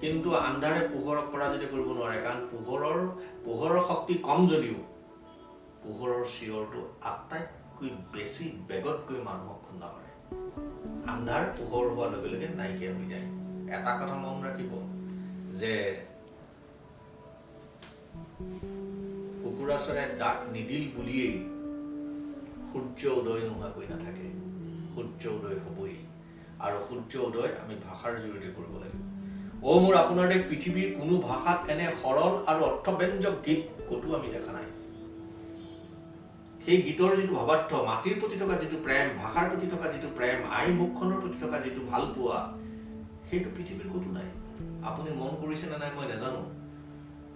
কিন্তু আন্ধাৰে পোহৰক পৰাজিত কৰিব নোৱাৰে, কাৰণ পোহৰৰ শক্তি কম যদিও পোহৰৰ চিঞৰটো আটাইতকৈ বেছি বেগত গৈ মানুহক খুন্দা মাৰে। আন্ধাৰ পোহৰ হোৱাৰ লগে লগে নাইকিয়া হৈ যায়। এটা কথা মন ৰাখিব যে কুকুৰা চৰাই ডাক নিদিল বুলিয়েই সূৰ্য উদয় নোহোৱাকৈ নাথাকে। সূৰ্য উদয় হ'বই, আৰু সূৰ্য উদয় আমি ভাষাৰ জৰিয়তে কৰিব লাগিব। অ' মোৰ আপোনাৰ দেশ পৃথিৱীৰ কোনো ভাষাত এনে সৰল আৰু অৰ্থব্যঞ্জক গীত ক'তো আমি দেখা নাই। সেই গীতৰ যিটো ভাৱাৰ্থ, মাটিৰ প্ৰতি থকা যিটো প্ৰেম, ভাষাৰ প্ৰতি থকা যিটো প্ৰেম, আই মুখখনৰ প্ৰতি থকা যিটো ভাল পোৱা, সেইটো পৃথিৱীৰ ক'তো নাই। আপুনি মন কৰিছে নে নাই মই নাজানো,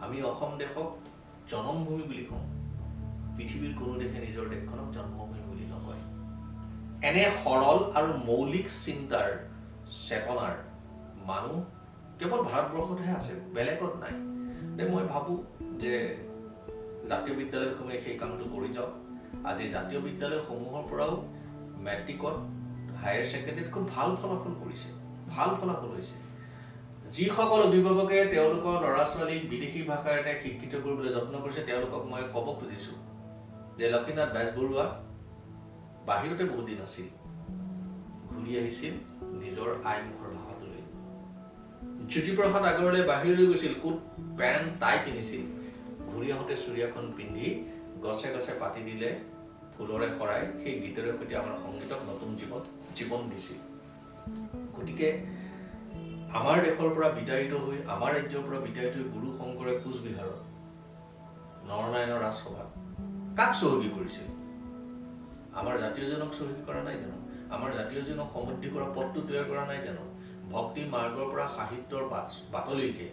আমি অসম দেশক জন্মভূমি বুলি কওঁ, পৃথিৱীৰ কোনো দেশে নিজৰ দেশখনক জন্মভূমি বুলি নকয়। এনে সৰল আৰু মৌলিক চিন্তাৰ, চেতনাৰ মানুহ কেৱল ভাৰতবৰ্ষতহে আছে, বেলেগত নাই। মই ভাবোঁ যে জাতীয় বিদ্যালয়সমূহে সেই কামটো কৰি যাওক। আজি জাতীয় বিদ্যালয়সমূহৰ পৰাও মেট্ৰিকত, হায়াৰ ছেকেণ্ডেৰীত খুব ভাল ফলাফল কৰিছে, ভাল ফলাফল হৈছে। যিসকল অভিভাৱকে তেওঁলোকৰ ল'ৰা ছোৱালীক বিদেশী ভাষাৰে শিক্ষিত কৰিবলৈ যত্ন কৰিছে, তেওঁলোকক মই ক'ব খুজিছোঁ যে লক্ষ্মীনাথ বেজবৰুৱা বাহিৰতে বহুত দিন আছিল, ঘূৰি আহিছিল নিজৰ আইমুখৰ ভাষাটোলৈ। জ্যোতিপ্ৰসাদ আগৰৱালাই বাহিৰলৈ গৈছিল, কোট পেণ্ট টাই পিন্ধিছিল, ঘূৰি আহোঁতে চুৰিয়াখন পিন্ধি গছে গছে পাতি দিলে ফুলৰে শৰাই, সেই গীতৰে সৈতে আমাৰ সংগীতক নতুন জীৱন দিছিল। গতিকে আমাৰ দেশৰ পৰা বিতাড়িত হৈ, আমাৰ ৰাজ্যৰ পৰা বিতাড়িত হৈ গুৰু শংকৰে কোচবিহাৰত নৰনাৰায়ণৰ ৰাজসভাত কাক চহকী কৰিছিল? আমাৰ জাতীয়জনক চহকী কৰা নাই জানো? আমাৰ জাতীয়জনক সমৃদ্ধি কৰা পথটো তৈয়াৰ কৰা নাই জানো? ভক্তি মাৰ্গৰ পৰা সাহিত্যৰ বাটলৈকে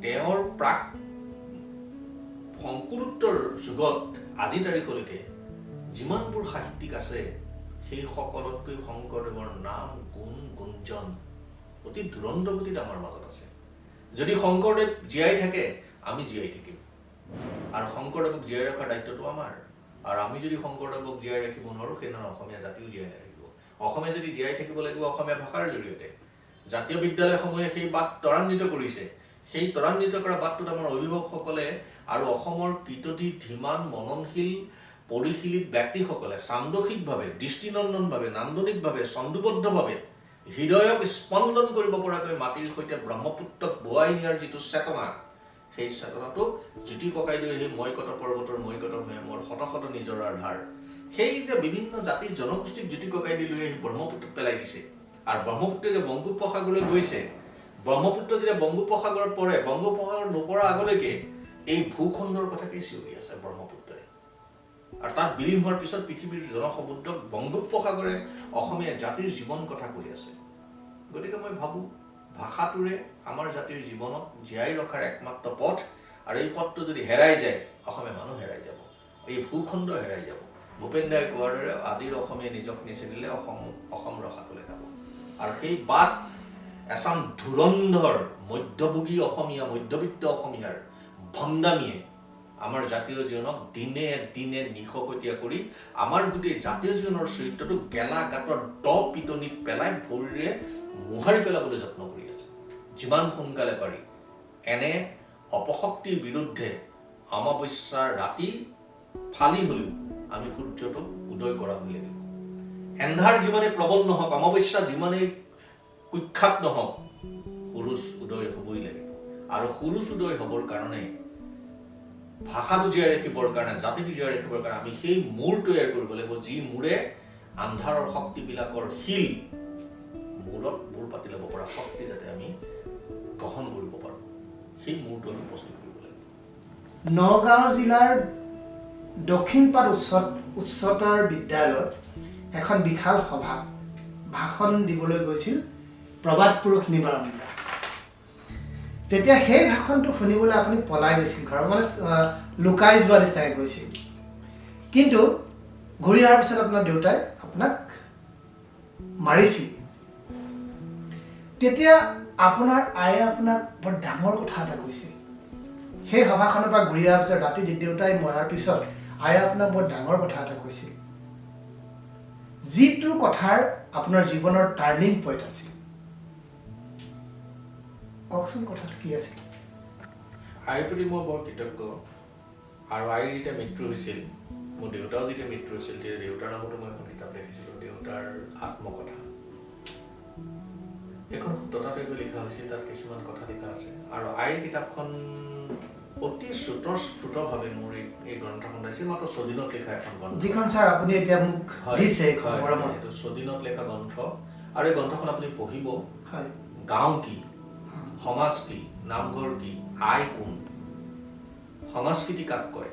তেওঁৰ প্ৰাক শংকৰোত্তৰ যুগত আজি তাৰিখলৈকে যিমানবোৰ সাহিত্যিক আছে, সেই সকলোতকৈ শংকৰদেৱৰ নাম গুণ গুঞ্জন অতি দুৰন্ত গতিত আমাৰ মাজত আছে। যদি শংকৰদেৱ জীয়াই থাকে আমি জীয়াই থাকিম, আৰু শংকৰদেৱক জীয়াই ৰখাৰ দায়িত্বটো আমাৰ। আৰু আমি যদি শংকৰদেৱক জীয়াই ৰাখিব নোৱাৰোঁ, সেইদিনা অসমীয়া জাতিও জীয়াই নাথাকিব। অসমীয়া যদি জীয়াই থাকিব লাগিব অসমীয়া ভাষাৰ জৰিয়তে। জাতীয় বিদ্যালয়সমূহে সেই বাট ত্বৰান্বিত কৰিছে। সেই ত্বৰান্বিত কৰা বাটটোত আমাৰ অভিভাৱকসকলে আৰু অসমৰ কৃতধী ধীমান মননশীল পৰিশীলিত ব্যক্তিসকলে ছান্দসিকভাৱে, দৃষ্টিনন্দনভাৱে, নান্দনিকভাৱে, ছন্দোবদ্ধভাৱে হৃদয়ক স্পন্দন কৰিব পৰাকৈ মাটিৰ সৈতে ব্ৰহ্মপুত্ৰক বোৱাই নিয়াৰ যিটো চেতনা, সেই চেতনাটো জ্যোতি ককাইদেৱে সেই মইকত পৰ্বতৰ মইকত মোৰ শত শত নিজৰাৰ ধাৰ, সেই যে বিভিন্ন জাতি জনগোষ্ঠীক জ্যোতি ককাইদেৱে সেই ব্ৰহ্মপুত্ৰক পেলাই দিছে। আৰু ব্ৰহ্মপুত্ৰে যে বংগোপসাগৰলৈ গৈছে, ব্ৰহ্মপুত্ৰ যেতিয়া বংগোপসাগৰত পৰে, বংগোপসাগৰ নপৰা আগলৈকে এই ভূখণ্ডৰ কথাকেই চিঞৰি আছে ব্ৰহ্মপুত্ৰই। আৰু তাত বিলীন হোৱাৰ পিছত পৃথিৱীৰ জনসমুদ্ৰক বংগোপসাগৰে অসমীয়া জাতিৰ জীৱন কথা কৈ আছে। গতিকে মই ভাবোঁ ভাষাটোৰে আমাৰ জাতিৰ জীৱনক জীয়াই ৰখাৰ একমাত্ৰ পথ, আৰু এই পথটো যদি হেৰাই যায় অসমীয়া মানুহ হেৰাই যাব, এই ভূখণ্ড হেৰাই যাব। ভূপেন দাই কোৱাৰ দৰে আদিৰ অসমীয়া নিজক নিচিনিলে অসম ৰসাতলে যাব। আৰু সেই বাট এচাম ধুৰন্ধৰ মধ্যভোগী অসমীয়া, মধ্যবিত্ত অসমীয়াৰ ভণ্ডামীয়ে আমাৰ জাতীয় জীৱনক দিনে দিনে নিশকতীয়া কৰি আমাৰ গোটেই জাতীয় জীৱনৰ চৰিত্ৰটো গেলা গাঁতৰ দ পিটনিত পেলাই ভৰিৰে মোহাৰি পেলাবলৈ যত্ন কৰি আছে। যিমান সোনকালে পাৰি এনে অপশক্তিৰ বিৰুদ্ধে অমাৱস্যাৰ ৰাতি ফালি হ'লেও আমি সূৰ্যটো উদয় কৰাবই লাগিব। এন্ধাৰ যিমানে প্ৰবল নহওক, অমাৱস্যা যিমানেই কুখ্যাত নহওক, সূৰুজ উদয় হ'বই লাগিব। আৰু সূৰুজ উদয় হ'বৰ কাৰণে, ভাষাটো জীয়াই ৰাখিবৰ কাৰণে, জাতিটো জীয়াই ৰাখিবৰ কাৰণে আমি সেই মূৰ তৈয়াৰ কৰিব লাগিব, যি মূৰে আন্ধাৰৰ শক্তিবিলাকৰ শিল মূৰত মূৰ পাতি ল'ব পৰা শক্তি যাতে আমি গ্ৰহণ কৰিব পাৰোঁ, সেই মূৰটো আমি প্ৰস্তুত কৰিব লাগিব। নগাঁও জিলাৰ দক্ষিণপাট উচ্চতৰ বিদ্যালয়ত এখন বিশাল সভাত ভাষণ দিবলৈ গৈছিল প্ৰবাদ পুৰুষ নিবাৰণ বৰা। তেতিয়া সেই ভাষণটো শুনিবলৈ আপুনি পলাই গৈছিল, ঘৰৰ মানে লুকাই যোৱা নিচিনাকৈ গৈছিল। কিন্তু ঘূৰি অহাৰ পিছত আপোনাৰ দেউতাই আপোনাক মাৰিছিল। তেতিয়া আপোনাৰ আয়ে আপোনাক বৰ ডাঙৰ কথা এটা কৈছিল। সেই সভাখনৰ পৰা ঘূৰি অহাৰ পিছত ৰাতি দেউতাই মৰাৰ পিছত আয়ে আপোনাক বৰ ডাঙৰ কথা এটা কৈছিল, যিটো কথাৰ আপোনাৰ জীৱনৰ টাৰ্ণিং পইণ্ট আছিল। কওকচোন কথাটো কি আছিল? আইৰ প্ৰতি মই বৰ কৃতজ্ঞ। আৰু আইৰ যেতিয়া মৃত্যু হৈছিল, মোৰ দেউতাও যেতিয়া মৃত্যু হৈছিল, তেতিয়া দেউতাৰ নামতো মই এখন কিতাপ লিখিছিলোঁ, দেউতাৰ আত্মকথা। এইখন শুদ্ধতাকৈ লিখা হৈছিল, তাত কিছুমান কথা লিখা আছে। আৰু আইৰ কিতাপখন অতি স্বতঃস্ফূৰ্তভাৱে মোৰ এই গ্ৰন্থখন আহিছিল, মাত্ৰ 6 দিনত লিখা এখন গ্ৰন্থ, যিখন ছাৰ আপুনি এতিয়া মোক দিছে। এইটো 6 দিনত লিখা গ্ৰন্থ। আৰু এই গ্ৰন্থখন আপুনি পঢ়িব, হয়, গাঁও কি, সমাজ কি, নামঘৰ কি, আই কোন, সংস্কৃতি কাক কয়,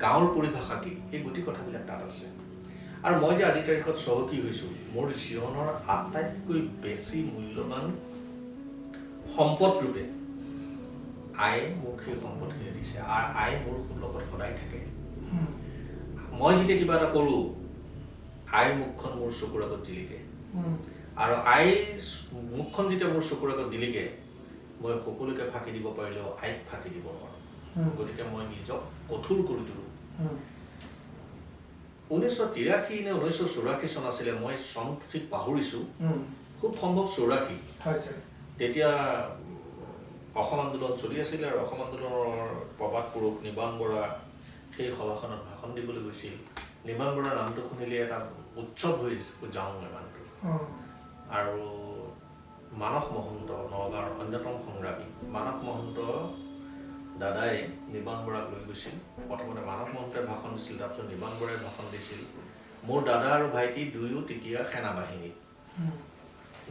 গাঁৱৰ পৰিভাষা কি, এই গোটেই কথাবিলাক তাত আছে। আৰু মই যে আজিৰ তাৰিখত চহকী হৈছোঁ, মোৰ জীৱনৰ আটাইতকৈ বেছি মূল্যৱান সম্পদ ৰূপে আয়ে মোক সেই সম্পদখিনি দিছে। আৰু আই মোৰ লগত সদায় থাকে। মই যেতিয়া কিবা এটা কৰোঁ, আইৰ মুখখন মোৰ চকুৰ আগত জিলিকে। আৰু আইৰ মুখখন যেতিয়া মোৰ চকুৰ আগত জিলিকে, মই সকলোকে ফাঁকি দিব পাৰিলেও আইক ফাঁকি দিব নোৱাৰোঁ। গতিকে মই নিজক কঠোৰ কৰি তোলোঁ। 1983 নে 1984 চন আছিলে, মই চন ঠিক পাহৰিছোঁ, খুব সম্ভৱ 84। তেতিয়া অসম আন্দোলন চলি আছিলে, আৰু অসম আন্দোলনৰ প্ৰবাদ পুৰুষ নিবাৰণ বৰা সেই সভাখনত ভাষণ দিবলৈ গৈছিল। নিবাৰণ বৰাৰ নামটো শুনিলে এটা উৎসৱ হৈ যাওঁ মই মানুহটো। আৰু মানস মহন্ত, নগাঁৱৰ অন্যতম সংগ্ৰামী মানস মহন্ত দাদাই নিবাৰণ বৰাক লৈ গৈছিল। প্ৰথমতে মানস মহন্তই ভাষণ দিছিল, তাৰপিছত নিবাৰণ বৰাই ভাষণ দিছিল। মোৰ দাদা আৰু ভাইটি দুয়ো তেতিয়া সেনাবাহিনীত।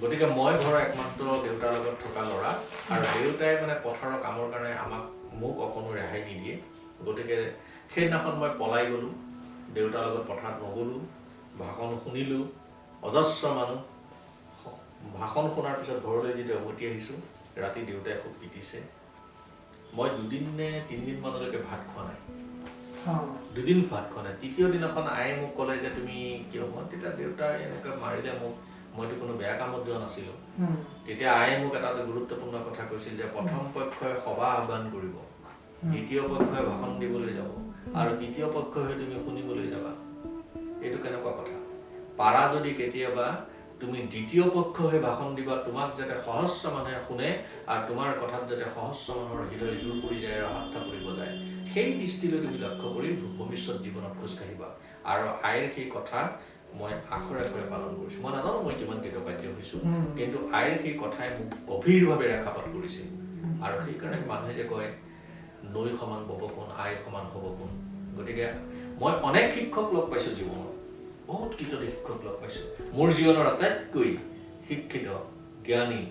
গতিকে মই ঘৰৰ একমাত্ৰ দেউতাৰ লগত থকা ল'ৰা, আৰু দেউতাই মানে পথাৰৰ কামৰ কাৰণে মোক অকণো ৰেহাই নিদিয়ে। গতিকে সেইদিনাখন মই পলাই গ'লোঁ, দেউতাৰ লগত পথাৰত নগ'লোঁ, ভাষণ শুনিলোঁ। অজস্ৰ মানুহ। ভাষণ শুনাৰ পিছত ঘৰলৈ যেতিয়া উভতি আহিছোঁ, ৰাতি দেউতাই খুব পিটিছে। মই 2 দিন নে 3 দিন মানলৈকে ভাত খোৱা নাই। দুদিন ভাত খোৱা নাই। তৃতীয় দিনাখন আয়ে মোক ক'লে যে তুমি কিয়, মই তেতিয়া দেউতাই এনেকৈ মাৰিলে মোক, মইতো কোনো বেয়া কামত যোৱা নাছিলোঁ। তেতিয়া আয়ে মোক এটা গুৰুত্বপূৰ্ণ কথা কৈছিল যে প্ৰথম পক্ষই সভা আহ্বান কৰিব, দ্বিতীয় পক্ষই ভাষণ দিবলৈ যাব, আৰু তৃতীয় পক্ষই তুমি শুনিবলৈ যাবা। এইটো কেনেকুৱা কথা? পাৰা যদি কেতিয়াবা তুমি দ্বিতীয় পক্ষ হৈ ভাষণ দিবা, তোমাক যাতে সহস্ৰ মানুহে শুনে আৰু তোমাৰ কথাত যাতে সহস্ৰ মানুহৰ হৃদয় জোৰ পৰি যায় আৰু হাত থাপৰি বজায়, সেই দৃষ্টিলৈ তুমি লক্ষ্য কৰি ভৱিষ্যত জীৱনত খোজকাঢ়িবা। আৰু আইৰ সেই কথা মই আখৰে আখৰে পালন কৰিছোঁ। মই নাজানো মই কিমান কৃতকাৰ্য হৈছোঁ, কিন্তু আইৰ সেই কথাই মোক গভীৰভাৱে ৰেখাপাত কৰিছিল। আৰু সেইকাৰণে মানুহে যে কয় নৈ সমান বব কোন, আইৰ সমান হ'ব কোন। গতিকে মই অনেক শিক্ষক লগ পাইছোঁ জীৱনত, বহুত কৃতজ্ঞ শিক্ষক লগ পাইছোঁ। মোৰ জীৱনৰ আটাইতকৈ শিক্ষিত, জ্ঞানী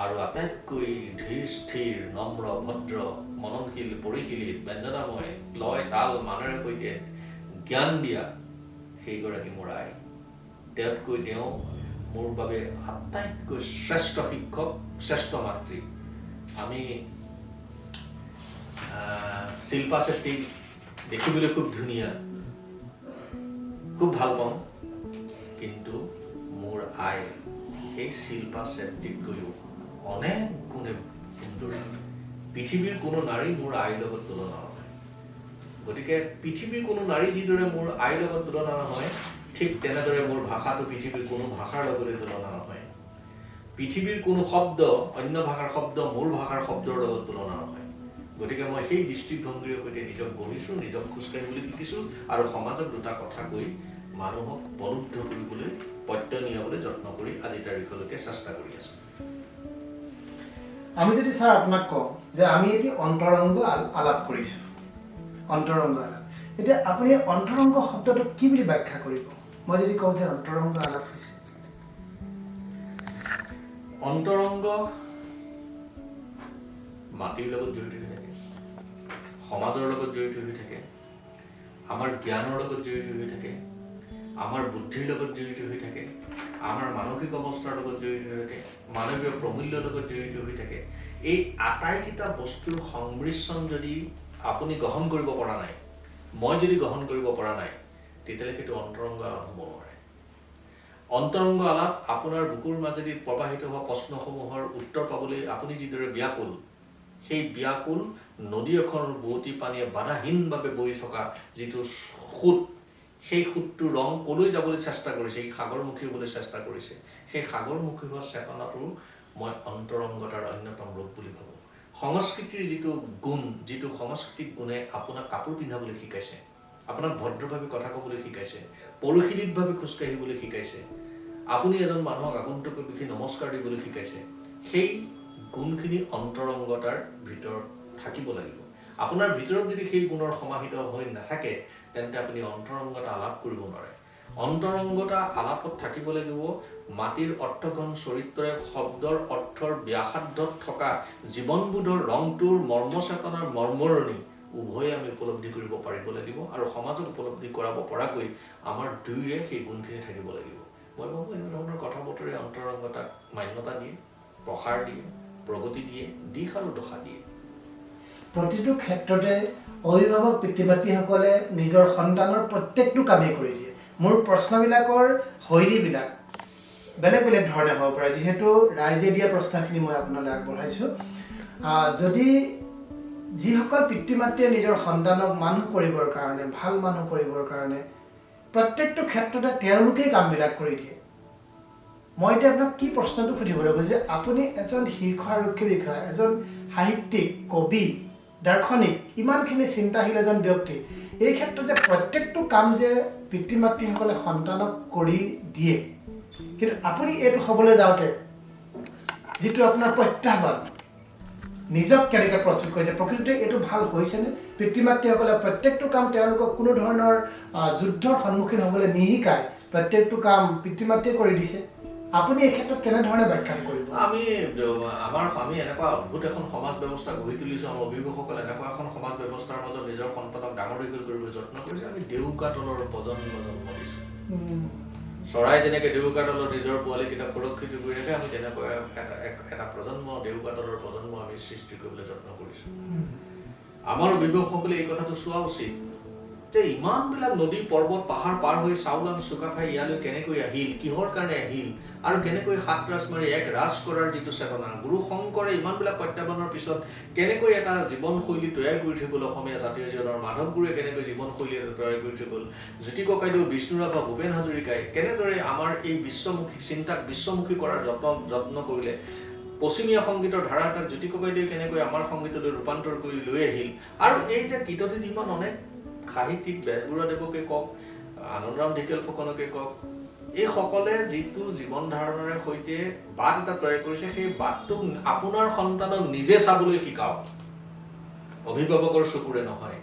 আৰু আটাইতকৈ ধীৰ স্থিৰ, নম্ৰ, ভদ্ৰ, মননশীল, পৰিশীলী, ব্যঞ্জনাময়, লয় তাল মানেৰে সৈতে জ্ঞান দিয়া সেইগৰাকী মোৰ আই। তেওঁ মোৰ বাবে আটাইতকৈ শ্ৰেষ্ঠ শিক্ষক, শ্ৰেষ্ঠ মাতৃ। আমি শিল্পা শেট্টিক দেখিবলৈ খুব ধুনীয়া, খুব ভাল পাওঁ, কিন্তু মোৰ আই সেই শিল্পা শেট্টিতকৈও অনেক গুণে সুন্দৰী। পৃথিৱীৰ কোনো নাৰী মোৰ আইৰ লগত তুলনা নহয়। গতিকে পৃথিৱীৰ কোনো নাৰী যিদৰে মোৰ আইৰ লগত তুলনা নহয়, ঠিক তেনেদৰে মোৰ ভাষাটো পৃথিৱীৰ কোনো ভাষাৰ লগতে তুলনা নহয়। পৃথিৱীৰ কোনো শব্দ, অন্য ভাষাৰ শব্দ মোৰ ভাষাৰ শব্দৰ লগত তুলনা নহয়। গতিকে মই সেই দৃষ্টিভংগীৰ সৈতে নিজক গঢ়িছোঁ, নিজক খোজকাঢ়িবলৈ শিকিছোঁ, আৰু সমাজক দুটা কথা কৈ মানুহক বলুদ্ধ কৰিবলৈ, প্ৰত্যয় নিয়াবলৈ যত্ন কৰি আজি তাৰিখলৈকে চেষ্টা কৰি আছোঁ। আমি যদি ছাৰ আপোনাক কওঁ যে আমি এটি অন্তৰংগ আলাপ কৰিছোঁ, অন্তৰংগ আলাপ, এতিয়া আপুনি অন্তৰংগ শব্দটো কি বুলি ব্যাখ্যা কৰিব? মই যদি কওঁ যে অন্তৰংগ আলাপ হৈছে, অন্তৰংগ মাটিৰ লগত জড়িত হৈ থাকে, সমাজৰ লগত জড়িত হৈ থাকে, আমাৰ জ্ঞানৰ লগত জড়িত হৈ থাকে, আমাৰ বুদ্ধিৰ লগত জড়িত হৈ থাকে, আমাৰ মানসিক অৱস্থাৰ লগত জড়িত হৈ থাকে, মানৱীয় প্ৰমূল্যৰ লগত জড়িত হৈ থাকে। এই আটাইকেইটা বস্তুৰ সংমিশ্ৰণ যদি আপুনি গ্ৰহণ কৰিব পৰা নাই, মই যদি গ্ৰহণ কৰিব পৰা নাই, তেতিয়াহ'লে সেইটো অন্তৰংগ আলাপ হ'ব নোৱাৰে। অন্তৰংগ আলাপ আপোনাৰ বুকুৰ মাজেদি প্ৰবাহিত হোৱা প্ৰশ্নসমূহৰ উত্তৰ পাবলৈ আপুনি যিদৰে ব্যাকুল, সেই ব্যাকুল নদী এখনৰ বুৱতী পানীয়ে বাধাহীনভাৱে বৈ থকা যিটো সোঁত, সেই সোঁতটোৰ ৰং কলৈ যাবলৈ চেষ্টা কৰিছে, এই সাগৰমুখী হ'বলৈ চেষ্টা কৰিছে, সেই সাগৰমুখী হোৱা চেতনাটো মই অন্তৰংগতাৰ অন্যতম ৰূপ বুলি ভাবোঁ। সংস্কৃতিৰ যিটো গুণ, যিটো সাংস্কৃতিক গুণে আপোনাক কাপোৰ পিন্ধাবলৈ শিকাইছে, আপোনাক ভদ্ৰভাৱে কথা ক'বলৈ শিকাইছে, পৰিশীলিতভাৱে খোজকাঢ়িবলৈ শিকাইছে, আপুনি এজন মানুহক আগন্তুকক দেখি নমস্কাৰ দিবলৈ শিকাইছে, সেই গুণখিনি অন্তৰংগতাৰ ভিতৰত থাকিব লাগিব। আপোনাৰ ভিতৰত যদি সেই গুণৰ সমাহিত হৈ নাথাকে, তেন্তে আপুনি অন্তৰংগতা আলাপ কৰিব নোৱাৰে। অন্তৰংগতা আলাপত থাকিব লাগিব মাটিৰ অৰ্থঘন চৰিত্ৰৰে শব্দৰ অৰ্থৰ ব্যাসাৰ্ধত থকা জীৱনবোধৰ ৰংটোৰ মৰ্মচেতনাৰ মৰ্মৰণি উভয়ে আমি উপলব্ধি কৰিব পাৰিব লাগিব, আৰু সমাজক উপলব্ধি কৰাব পৰাকৈ আমাৰ দুয়োৰে সেই গুণখিনি থাকিব লাগিব। মই ভাবোঁ এনে ধৰণৰ কথা বতৰাই অন্তৰংগতাক মান্যতা দিয়ে, প্ৰসাৰ দিয়ে, প্ৰগতি দিয়ে, দিশ আৰু দশা দিয়ে। প্ৰতিটো ক্ষেত্ৰতে অভিভাৱক পিতৃ মাতৃসকলে নিজৰ সন্তানৰ প্ৰত্যেকটো কামেই কৰি দিয়ে। মোৰ প্ৰশ্নবিলাকৰ শৈলীবিলাক বেলেগ বেলেগ ধৰণে হ'ব পাৰে, যিহেতু ৰাইজে দিয়া প্ৰশ্নখিনি মই আপোনালৈ আগবঢ়াইছোঁ। যদি যিসকল পিতৃ মাতৃয়ে নিজৰ সন্তানক মানুহ কৰিবৰ কাৰণে, ভাল মানুহ কৰিবৰ কাৰণে প্ৰত্যেকটো ক্ষেত্ৰতে তেওঁলোকেই কামবিলাক কৰি দিয়ে, মই এতিয়া আপোনাক কি প্ৰশ্নটো সুধিব লাগিব যে আপুনি এজন শীৰ্ষ আৰক্ষী বিষয়া, এজন সাহিত্যিক, কবি, দাৰ্শনিক, ইমানখিনি চিন্তাশীল এজন ব্যক্তি, এই ক্ষেত্ৰত যে প্ৰত্যেকটো কাম যে পিতৃ মাতৃসকলে সন্তানক কৰি দিয়ে, কিন্তু আপুনি এইটো হ'বলৈ যাওঁতে যিটো আপোনাৰ প্ৰত্যাহ্বান, নিজক কেনেকৈ প্ৰস্তুত কৰিছে, প্ৰকৃততে এইটো ভাল হৈছেনে? পিতৃ মাতৃসকলে প্ৰত্যেকটো কাম তেওঁলোকক কোনো ধৰণৰ যুদ্ধৰ সন্মুখীন হ'বলৈ নিশিকায়, প্ৰত্যেকটো কাম পিতৃ মাতৃয়ে কৰি দিছে, আপুনি এই ক্ষেত্ৰত কেনেধৰণে ব্যাখ্যা কৰিব? আমি এনেকুৱা অদ্ভুত এখন সমাজ ব্যৱস্থা গঢ়ি তুলিছোঁ, আমাৰ অভিভাৱকসকলে এনেকুৱা এখন সমাজ ব্যৱস্থাৰ মাজত নিজৰ সন্তানক ডাঙৰ দীঘল কৰিবলৈ যত্ন কৰিছে। আমি ডেউকা তলৰ প্ৰজন্ম দিছোঁ। চৰাই যেনেকৈ ডেউকা তলৰ নিজৰ পোৱালীকেইটাক সুৰক্ষিত কৰি ৰাখে, আমি তেনেকৈ এটা প্ৰজন্ম, ডেউকা তলৰ প্ৰজন্ম আমি সৃষ্টি কৰিবলৈ যত্ন কৰিছোঁ। আমাৰ অভিভাৱকসকলে এই কথাটো চোৱা উচিত যে ইমানবিলাক নদী পৰ্বত পাহাৰ পাৰ হৈ চাউলাম চুকাফাই ইয়ালৈ কেনেকৈ আহিল, কিহৰ কাৰণে আহিল, আৰু কেনেকৈ সাত ৰাজ মাৰি এক ৰাজ কৰাৰ যিটো চেতনা, গুৰু শংকৰে ইমানবিলাক প্ৰত্যাহ্বানৰ পিছত কেনেকৈ এটা জীৱনশৈলী তৈয়াৰ কৰি থৈ গ'ল অসমীয়া জাতীয় জীৱনৰ, মাধৱগুৰুৱে কেনেকৈ জীৱনশৈলী এটা তৈয়াৰ কৰি থৈ গ'ল, জ্যোতি ককাইদেউ, বিষ্ণুৰাভা, ভূপেন হাজৰিকাই কেনেদৰে আমাৰ এই বিশ্বমুখী চিন্তাক বিশ্বমুখী কৰাৰ যত্ন কৰিলে, পশ্চিমীয়া সংগীতৰ ধাৰা এটাক জ্যোতি ককাইদেৱে কেনেকৈ আমাৰ সংগীতলৈ ৰূপান্তৰ কৰি লৈ আহিল, আৰু এই যে কীৰ্তনীত ইমান অনেক সাহিত্যিক, বেজবৰুৱাদেৱকে কওক, আনন্দৰাম ঢেকীয়াল ফুকনকে কওক, এই সকলে যিটো জীৱন ধাৰণৰে সৈতে বাট এটা তৈয়াৰ কৰিছে, সেই বাটটোক আপোনাৰ সন্তানক নিজে চাবলৈ শিকাওক, অভিভাৱকৰ চকুৰে নহয়।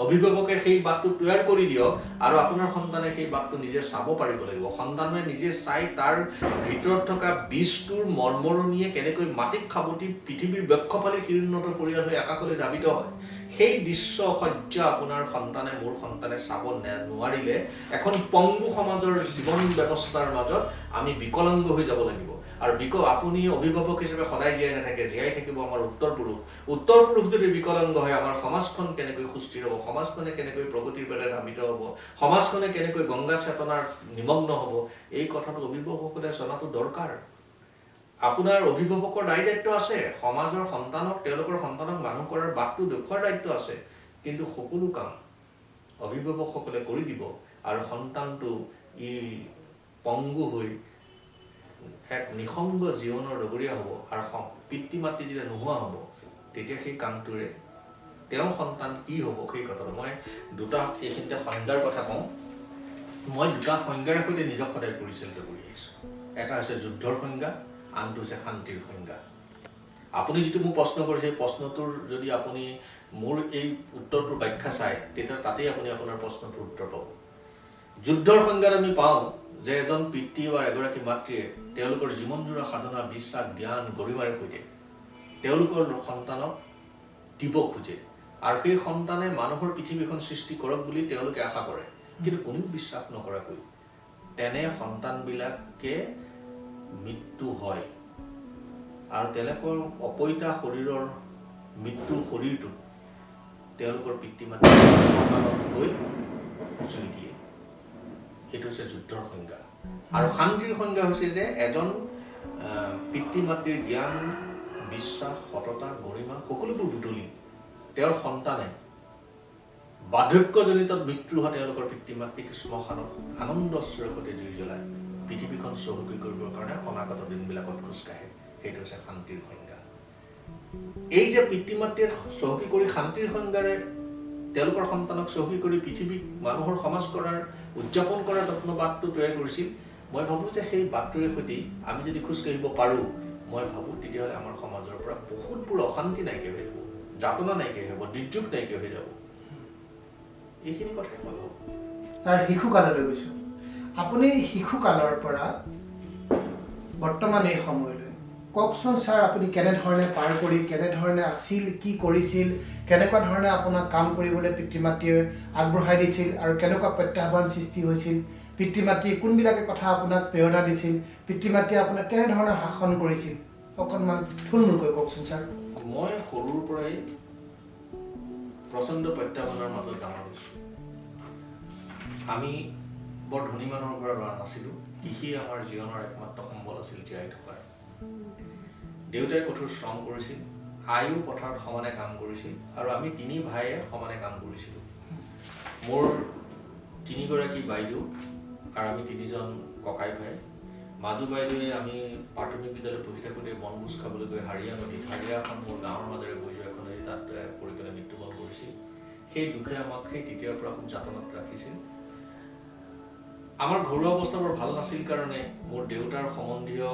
অভিভাৱকে সেই বাটটো তৈয়াৰ কৰি দিয়ক আৰু আপোনাৰ সন্তানে সেই বাটটো নিজে চাব পাৰিব লাগিব। সন্তানে নিজে চাই তাৰ ভিতৰত থকা বীজটোৰ মৰ্মৰণীয়ে কেনেকৈ মাটিক খাবতি পৃথিৱীৰ বক্ষফালে শিৰোন্নত পৰিয়াল হৈ আকাশলৈ ধাবিত হয়, সেই দৃশ্য সজ্জা আপোনাৰ সন্তানে, মোৰ সন্তানে চাব নোৱাৰিলে এখন পংগু সমাজৰ জীৱন ব্যৱস্থাৰ মাজত আমি বিকলাংগ হৈ যাব লাগিব। আৰু আপুনি অভিভাৱক হিচাপে সদায় জীয়াই নাথাকে, জীয়াই থাকিব আমাৰ উত্তৰ পুৰুষ যদি বিকলাংগ হয়, আমাৰ সমাজখন কেনেকৈ সুস্থিৰ হ'ব, সমাজখনে কেনেকৈ প্ৰগতিৰ বাবে ধাবিত হ'ব, সমাজখনে কেনেকৈ গংগা চেতনাৰ নিমগ্ন হ'ব, এই কথাটো অভিভাৱকসকলে জনাটো দৰকাৰ। আপোনাৰ অভিভাৱকৰ দায়িত্ব আছে, সমাজৰ সন্তানক, তেওঁলোকৰ সন্তানক মানুহ কৰাৰ বাটটো দেখুৱাৰ দায়িত্ব আছে, কিন্তু সকলো কাম অভিভাৱকসকলে কৰি দিব আৰু সন্তানটো ই পংগু হৈ এক নিসংগ জীৱনৰ লগৰীয়া হ'ব আৰু পিতৃ মাতৃ যেতিয়া নোহোৱা হ'ব, তেতিয়া সেই কামটোৰে তেওঁৰ সন্তান কি হ'ব সেই কথাটো। মই দুটা এইখিনিতে সংজ্ঞাৰ কথা কওঁ। মই দুটা সংজ্ঞাৰে সৈতে নিজক সদায় পৰিচালিত কৰি আহিছোঁ। এটা হৈছে যুদ্ধৰ সংজ্ঞা, আনটো হৈছে শান্তিৰ সংজ্ঞা। আপুনি যিটো মোক প্ৰশ্ন কৰিছে, সেই প্ৰশ্নটোৰ যদি আপুনি মোৰ এই উত্তৰটোৰ ব্যাখ্যা চায়, তেতিয়া তাতেই আপুনি আপোনাৰ প্ৰশ্নটোৰ উত্তৰ পাব। যুদ্ধৰ সংজ্ঞাত আমি পাওঁ যে এজন পিতৃ বা এগৰাকী মাতৃয়ে তেওঁলোকৰ জীৱনজোৰা সাধনা, বিশ্বাস, জ্ঞান, গৰিমাৰে সৈতে তেওঁলোকৰ সন্তানক দিব খোজে, আৰু সেই সন্তানে মানুহৰ পৃথিৱীখন সৃষ্টি কৰক বুলি তেওঁলোকে আশা কৰে, কিন্তু কোনেও বিশ্বাস নকৰাকৈ তেনে সন্তানবিলাকে মৃত্যু হয়, আৰু তেওঁলোকৰ অপৈতা শৰীৰৰ মৃত্যুৰ শৰীৰটোত তেওঁলোকৰ পিতৃ মাতৃ গৈ জুই দিয়ে। এইটো হৈছে যুদ্ধৰ সংজ্ঞা। আৰু শান্তিৰ সংজ্ঞা হৈছে যে এজন পিতৃ মাতৃৰ জ্ঞান, বিশ্বাস, সততা, গৰিমা সকলোবোৰ বুটলি তেওঁৰ সন্তানে বাৰ্ধক্যজনিত মৃত্যু হোৱা তেওঁলোকৰ পিতৃ মাতৃক শ্মশানত আনন্দ সৈতে জুই জ্বলাই পৃথিৱীখন চহকী কৰিবৰ কাৰণে অনাগত দিনবিলাকত খোজকাঢ়ে। সেইটো হৈছে শান্তিৰ সংজ্ঞা। এই যে পিতৃ মাতৃয়ে চহকী কৰি শান্তিৰ সংজ্ঞাৰে তেওঁলোকৰ সন্তানক চহকী কৰি পৃথিৱীক মানুহৰ সমাজ কৰাৰ, উদযাপন কৰাৰ যত্ন বাটটো তৈয়াৰ কৰিছিল, মই ভাবোঁ যে সেই বাটটোৰে সৈতে আমি যদি খোজকাঢ়িব পাৰোঁ, মই ভাবোঁ তেতিয়াহ'লে আমাৰ সমাজৰ পৰা বহুতবোৰ অশান্তি নাইকিয়া হৈ যাব, যাতনা নাইকিয়া হ'ব, দুৰ্যোগ নাইকিয়া হৈ যাব। এইখিনি কথাই মই ভাবোঁ। ছাৰ, শিশুকাললৈ গৈছোঁ। আপুনি শিশুকালৰ পৰা বৰ্তমান এই সময়লৈ কওকচোন ছাৰ, আপুনি কেনেধৰণে পাৰ কৰি, কেনেধৰণে আছিল, কি কৰিছিল, কেনেকুৱা ধৰণে আপোনাক কাম কৰিবলৈ পিতৃ মাতৃয়ে আগবঢ়াই দিছিল, আৰু কেনেকুৱা প্ৰত্যাহ্বান সৃষ্টি হৈছিল, পিতৃ মাতৃয়ে কোনবিলাকে কথা আপোনাক প্ৰেৰণা দিছিল, পিতৃ মাতৃয়ে আপোনাক কেনেধৰণে শাসন কৰিছিল, অকণমান থুলমূলকৈ কওকচোন ছাৰ। মই সৰুৰ পৰাই প্ৰচণ্ড প্ৰত্যাহ্বানৰ মাজত ডাঙৰ হৈছোঁ। আমি বৰ ধনী মানুহৰ পৰা ল'ৰা নাছিলোঁ। কৃষি আমাৰ জীৱনৰ একমাত্ৰ সম্বল আছিল জীয়াই থকাৰ। দেউতাই কঠোৰ শ্ৰম কৰিছিল, আইও পথাৰত সমানে কাম কৰিছিল, আৰু আমি তিনি ভাইয়ে সমানে কাম কৰিছিলোঁ। মোৰ তিনিগৰাকী বাইদেউ আৰু আমি তিনিজন ককাই ভাই। মাজু বাইদেৱে আমি প্ৰাথমিক বিদ্যালয়ত পঢ়ি থাকোঁতে বনভোজ খাবলৈ গৈ হাৰিয়া নদীত, হাৰিয়াখন মোৰ গাঁৱৰ মাজেৰে বৈ যোৱা এখন নদী, তাত পৰি পেলাই মৃত্যুবৰণ কৰিছিল। সেই দুখে আমাক সেই তেতিয়াৰ পৰা খুব যাতনাত ৰাখিছিল। আমাৰ ঘৰুৱা অৱস্থা বৰ ভাল নাছিল কাৰণে মোৰ দেউতাৰ সম্বন্ধীয়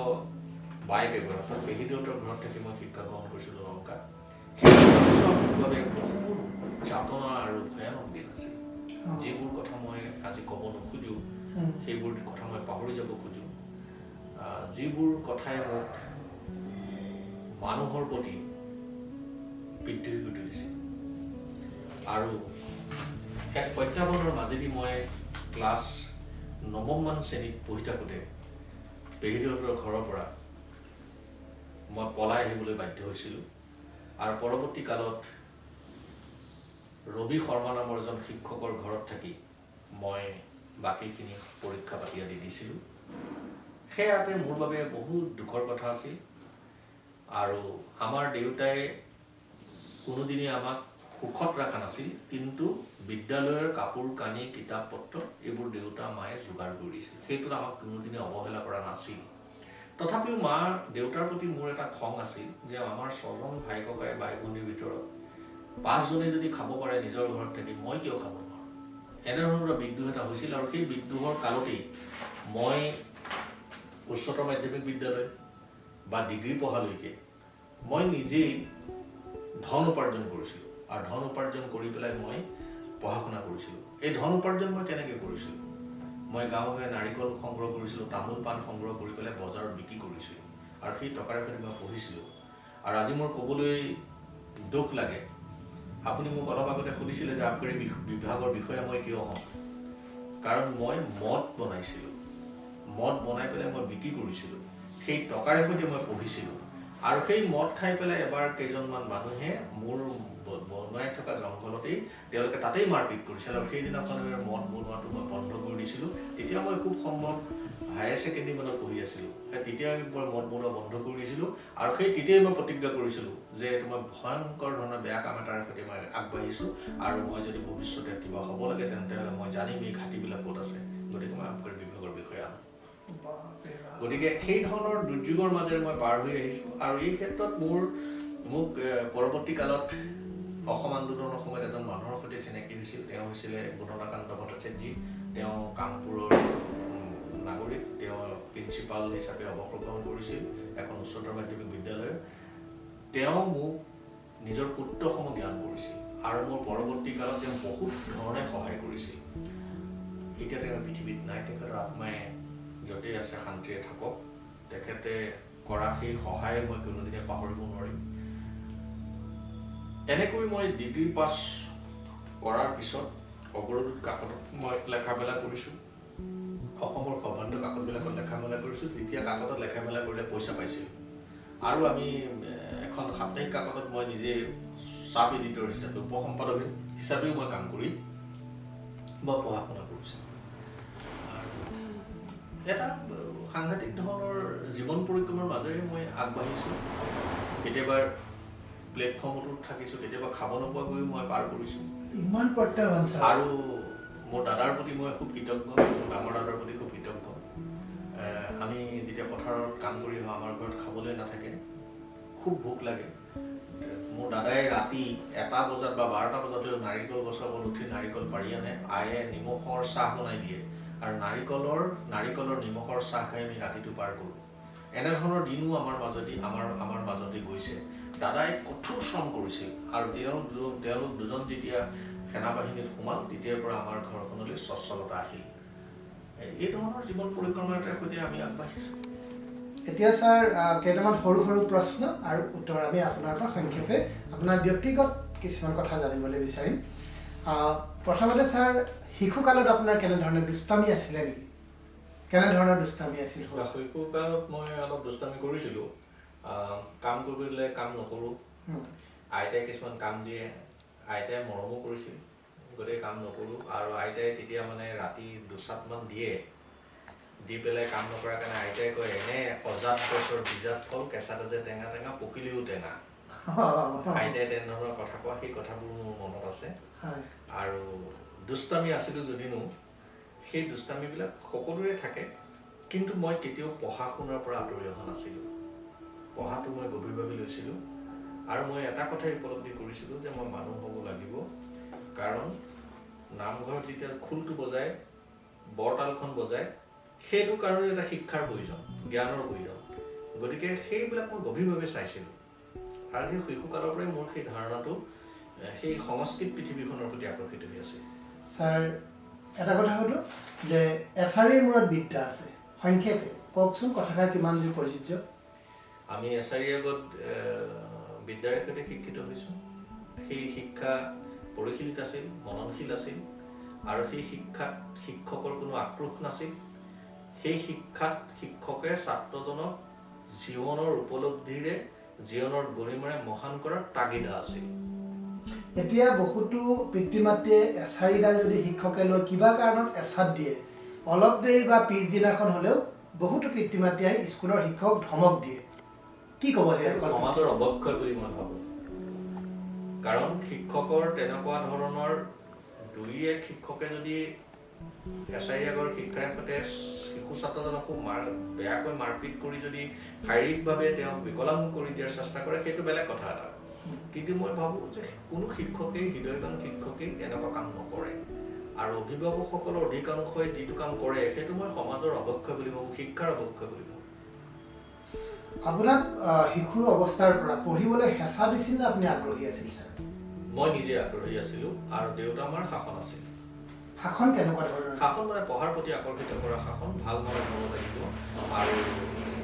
বাইক এগৰাকী, অৰ্থাৎ পেহী দেউতাৰ ঘৰত থাকি মই শিক্ষা গ্ৰহণ কৰিছিলোঁ নমকাত। সেই বাবে বহুত যাতনা আৰু ভয়ানক দিন আছিল, যিবোৰ কথা মই আজি ক'ব নোখোজোঁ, সেইবোৰ কথা মই পাহৰি যাব খোজোঁ। যিবোৰ কথাই মোক মানুহৰ প্ৰতি বিদ্ৰোহী কৰি তুলিছিল। আৰু এক প্ৰত্যাহ্বানৰ মাজেদি মই ক্লাছ 9মান শ্ৰেণীত পঢ়ি থাকোঁতে পেহীদেউহঁতৰ ঘৰৰ পৰা মই পলাই আহিবলৈ বাধ্য হৈছিলোঁ। আৰু পৰৱৰ্তী কালত ৰবি শৰ্মা নামৰ এজন শিক্ষকৰ ঘৰত থাকি মই বাকীখিনি পৰীক্ষা পাতি আদি দিছিলোঁ। সেয়াতে মোৰ বাবে বহুত দুখৰ কথা আছিল। আৰু আমাৰ দেউতাই কোনোদিনে আমাক সুখত ৰখা নাছিল, কিন্তু বিদ্যালয়ৰ কাপোৰ কানি কিতাপ পত্ৰ এইবোৰ দেউতা মায়ে যোগাৰ কৰি দিছিল। সেইটোত আমাক কোনোদিনে অৱহেলা কৰা নাছিল। তথাপিও দেউতাৰ প্ৰতি মোৰ এটা খং আছিল যে আমাৰ 6জন ভাই ককাই বাই ভনীৰ ভিতৰত 5জনে যদি খাব পাৰে নিজৰ ঘৰত থাকি, মই কিয় খাব নোৱাৰোঁ? এনেধৰণৰ বিদ্ৰোহ এটা হৈছিল। আৰু সেই বিদ্ৰোহৰ কালতেই মই উচ্চতৰ মাধ্যমিক বিদ্যালয় বা ডিগ্ৰী পঢ়ালৈকে মই নিজেই ধন উপাৰ্জন কৰিছিলোঁ। আৰু ধন উপাৰ্জন কৰি পেলাই মই পঢ়া শুনা কৰিছিলোঁ। এই ধন উপাৰ্জন মই কেনেকৈ কৰিছিলোঁ? মই গাঁৱে নাৰিকল সংগ্ৰহ কৰিছিলোঁ, তামোল পাণ সংগ্ৰহ কৰি পেলাই বজাৰত বিক্ৰী কৰিছিলোঁ। আৰু সেই টকাৰে সৈতে মই পঢ়িছিলোঁ। আৰু আজি মোৰ ক'বলৈ দুখ লাগে, আপুনি মোক অলপ আগতে সুধিছিলে যে আবকাৰী বিভাগৰ বিষয়ে মই কিয় হওঁ। কাৰণ মই মদ বনাইছিলোঁ। মদ বনাই পেলাই মই বিক্ৰী কৰিছিলোঁ। সেই টকাৰে সৈতে মই পঢ়িছিলোঁ। আৰু সেই মদ খাই পেলাই এবাৰ কেইজনমান মানুহে মোৰ বনাই থকা জংঘলতেই তেওঁলোকে তাতেই মাৰপিট কৰিছিল। আৰু সেইদিনাখন মদ বনোৱাটো মই বন্ধ কৰি দিছিলোঁ। তেতিয়া মই খুব সম্ভৱ হায়াৰ ছেকেণ্ডেৰী মানত পঢ়ি আছিলোঁ। তেতিয়াই মই মদ বনোৱা বন্ধ কৰি দিছিলোঁ। আৰু সেই তেতিয়াই মই প্ৰতিজ্ঞা কৰিছিলোঁ যে মই ভয়ংকৰ ধৰণৰ বেয়া কাম এটাৰ সৈতে মই আগবাঢ়িছোঁ। আৰু মই যদি ভৱিষ্যতে কিবা হ'ব লাগে তেন্তেহ'লে মই জানিম এই ঘাটিবিলাক ক'ত আছে। গতিকে মই আবকাৰী বিভাগৰ বিষয়ে আনো। গতিকে সেই ধৰণৰ দুৰ্যোগৰ মাজেৰে মই পাৰ হৈ আহিছোঁ। আৰু এই ক্ষেত্ৰত মোক পৰৱৰ্তী কালত অসম আন্দোলনৰ সময়ত এজন মানুহৰ সৈতে চিনাকি হৈছিল। তেওঁ হৈছিলে গুণনাকান্ত ভট্টাচাৰ্যী। তেওঁ কামপুৰৰ নাগৰিক। তেওঁ প্ৰিন্সিপাল হিচাপে অৱসৰ গ্ৰহণ কৰিছিল এখন উচ্চতৰ মাধ্যমিক বিদ্যালয়ৰ। তেওঁ মোক নিজৰ পুত্ৰসম জ্ঞান কৰিছিল। আৰু মোৰ পৰৱৰ্তী কালত তেওঁ বহুত ধৰণে সহায় কৰিছিল। এতিয়া তেওঁ পৃথিৱীত নাই। তেখেতৰ আত্মাই য'তেই আছে শান্তিৰে থাকক। তেখেতে কৰা সেই সহায় মই কোনোদিনে পাহৰিব নোৱাৰিম। এনেকৈ মই ডিগ্ৰী পাছ কৰাৰ পিছত অগ্ৰদূত কাকতত মই লেখা মেলা কৰিছোঁ। অসমৰ সৰ্বান্ধ কাকতবিলাকত লেখা মেলা কৰিছোঁ। তেতিয়া কাকতত লেখা মেলা কৰিলে পইচা পাইছিলোঁ। আৰু আমি এখন সাপ্তাহিক কাকতত মই নিজে চাব এডিটৰ হিচাপে, উপসম্পাদক হিচাপেও মই কাম কৰি মই পঢ়া শুনা কৰিছিলোঁ। আৰু এটা সাংঘাতিক ধৰণৰ জীৱন পৰিক্ৰমাৰ মাজেৰে মই আগবাঢ়িছোঁ। কেতিয়াবা প্লেটফৰ্মতো থাকিছোঁ, কেতিয়াবা খাব নোপোৱাকৈও মই পাৰ কৰিছোঁ। ইমান প্ৰত্যাহ্বান। আৰু মোৰ দাদাৰ প্ৰতি মই খুব কৃতজ্ঞ। মোৰ ডাঙৰ দাদাৰ প্ৰতি খুব কৃতজ্ঞ। আমি যেতিয়া পথাৰত কাম কৰি অহা, আমাৰ ঘৰত খাবলৈ নাথাকে, খুব ভোক লাগে। মোৰ দাদাই ৰাতি 1টা বজাত বা 12টা বজাত নাৰিকল গছৰ ওপৰত উঠি নাৰিকল পাৰি আনে। আয়ে নিমখৰ চাহ বনাই দিয়ে। আৰু নাৰিকলৰ নিমখৰ চাহ খাই আমি ৰাতিটো পাৰ কৰোঁ। এনেধৰণৰ দিনো আমাৰ মাজতে গৈছে। দাদাই কঠোৰ শ্ৰম কৰিছিল। আৰু তেওঁলোক দুজন যেতিয়া সেনাবাহিনীত সোমাল, তেতিয়াৰ পৰা আমাৰ ঘৰখনলৈ স্বচ্ছলতা আহিল। এই ধৰণৰ জীৱন পৰিক্ৰমাৰ সৈতে আমি আগবাঢ়িছোঁ। এতিয়া ছাৰ কেইটামান সৰু সৰু প্ৰশ্ন আৰু উত্তৰ আমি আপোনাৰ পৰা সংক্ষেপে আপোনাৰ ব্যক্তিগত কিছুমান কথা জানিবলৈ বিচাৰিম। প্ৰথমতে ছাৰ, শিশুকালত আপোনাৰ কেনেধৰণৰ দুষ্টামি আছিলে নেকি? কেনেধৰণৰ দুষ্টামি আছিল? শিশুকালত মই অলপ দুষ্টামি কৰিছিলোঁ। কাম কৰিবলৈ কাম নকৰোঁ। আইতাই কিছুমান কাম দিয়ে। আইতাই মৰমো কৰিছিল, গতিকে কাম নকৰোঁ। আৰু আইতাই তেতিয়া মানে ৰাতি 2 চাটমান দিয়ে। দি পেলাই কাম নকৰাৰ কাৰণে আইতাই কয়, এনে অজাত গছৰ বিজাত ফল, কেঁচাতে যে টেঙা টেঙা, পকিলেও টেঙা। আইতাই তেনেধৰণৰ কথা কোৱা সেই কথাবোৰ মোৰ মনত আছে। আৰু দুষ্টামি আছিলোঁ যদিনো সেই দুষ্টামিবিলাক সকলোৰে থাকে। কিন্তু মই কেতিয়াও পঢ়া শুনাৰ পৰা আঁতৰি অহা নাছিলোঁ। পঢ়াটো মই গভীৰভাৱে লৈছিলোঁ। আৰু মই এটা কথাই উপলব্ধি কৰিছিলোঁ যে মই মানুহ হ'ব লাগিব। কাৰণ নামঘৰত যেতিয়া খোলটো বজায়, বৰতালখন বজায়, সেইটো কাৰণে এটা শিক্ষাৰ প্ৰয়োজন, জ্ঞানৰ প্ৰয়োজন। গতিকে সেইবিলাক মই গভীৰভাৱে চাইছিলোঁ। আৰু সেই শিশুকালৰ পৰাই মোৰ সেই ধাৰণাটো সেই সংস্কৃত পৃথিৱীখনৰ প্ৰতি আকৰ্ষিত হৈ আছে। ছাৰ, এটা কথা সুধো যে এছাৰিৰ মূৰত বিদ্যা আছে, সংক্ষেপে কওকচোন কথাষাৰ কিমান দূৰ প্ৰযোজ্য? আমি এছাৰিৰ আগত বিদ্যাৰে সৈতে শিক্ষিত হৈছোঁ। সেই শিক্ষা পৰিশীলিত আছিল, মননশীল আছিল। আৰু সেই শিক্ষাত শিক্ষকৰ কোনো আক্ৰোশ নাছিল। সেই শিক্ষাত শিক্ষকে ছাত্ৰজনক জীৱনৰ উপলব্ধিৰে, জীৱনৰ গৰিমাৰে মহান কৰাৰ তাগিদা আছিল। এতিয়া বহুতো পিতৃ মাতৃয়ে এছাৰিডাল যদি শিক্ষকে লৈ কিবা কাৰণত এছাত দিয়ে, অলপ দেৰি বা পিছদিনাখন হ'লেও বহুতো পিতৃ মাতৃয়ে আহি স্কুলৰ শিক্ষক ধমক দিয়ে। কি ক'ব সেইসকল? সমাজৰ অৱক্ষয় বুলি মই ভাবোঁ। কাৰণ শিক্ষকৰ তেনেকুৱা ধৰণৰ দুই এক শিক্ষকে যদি এছাৰি আগৰ শিক্ষাৰ সৈতে শিশু ছাত্ৰজনক খুব বেয়াকৈ মাৰপিট কৰি যদি শাৰীৰিকভাৱে তেওঁক বিকলাংগ কৰি দিয়াৰ চেষ্টা কৰে, সেইটো বেলেগ কথা এটা। কিন্তু মই ভাবোঁ যে কোনো শিক্ষকেই, হৃদয়বান শিক্ষকেই এনেকুৱা কাম নকৰে। আৰু অভিভাৱকসকলৰ অধিকাংশই যিটো কাম কৰে সেইটো মই সমাজৰ অৱক্ষয় বুলি ভাবোঁ, শিক্ষাৰ অৱক্ষয় বুলি ভাবোঁ। আপোনাক শিশুৰ অৱস্থাৰ পৰা পঢ়িবলৈ হেঁচা দিছিল নে আপুনি আগ্ৰহী আছিল ছাৰ? মই নিজে আগ্ৰহী আছিলোঁ আৰু দেউতা আমাৰ শাসন আছিল। শাসন কেনেকুৱা ধৰণৰ? শাসন মানে পঢ়াৰ প্ৰতি আকৰ্ষিত কৰা শাসন, ভাল মনত হ'ব লাগিব। আৰু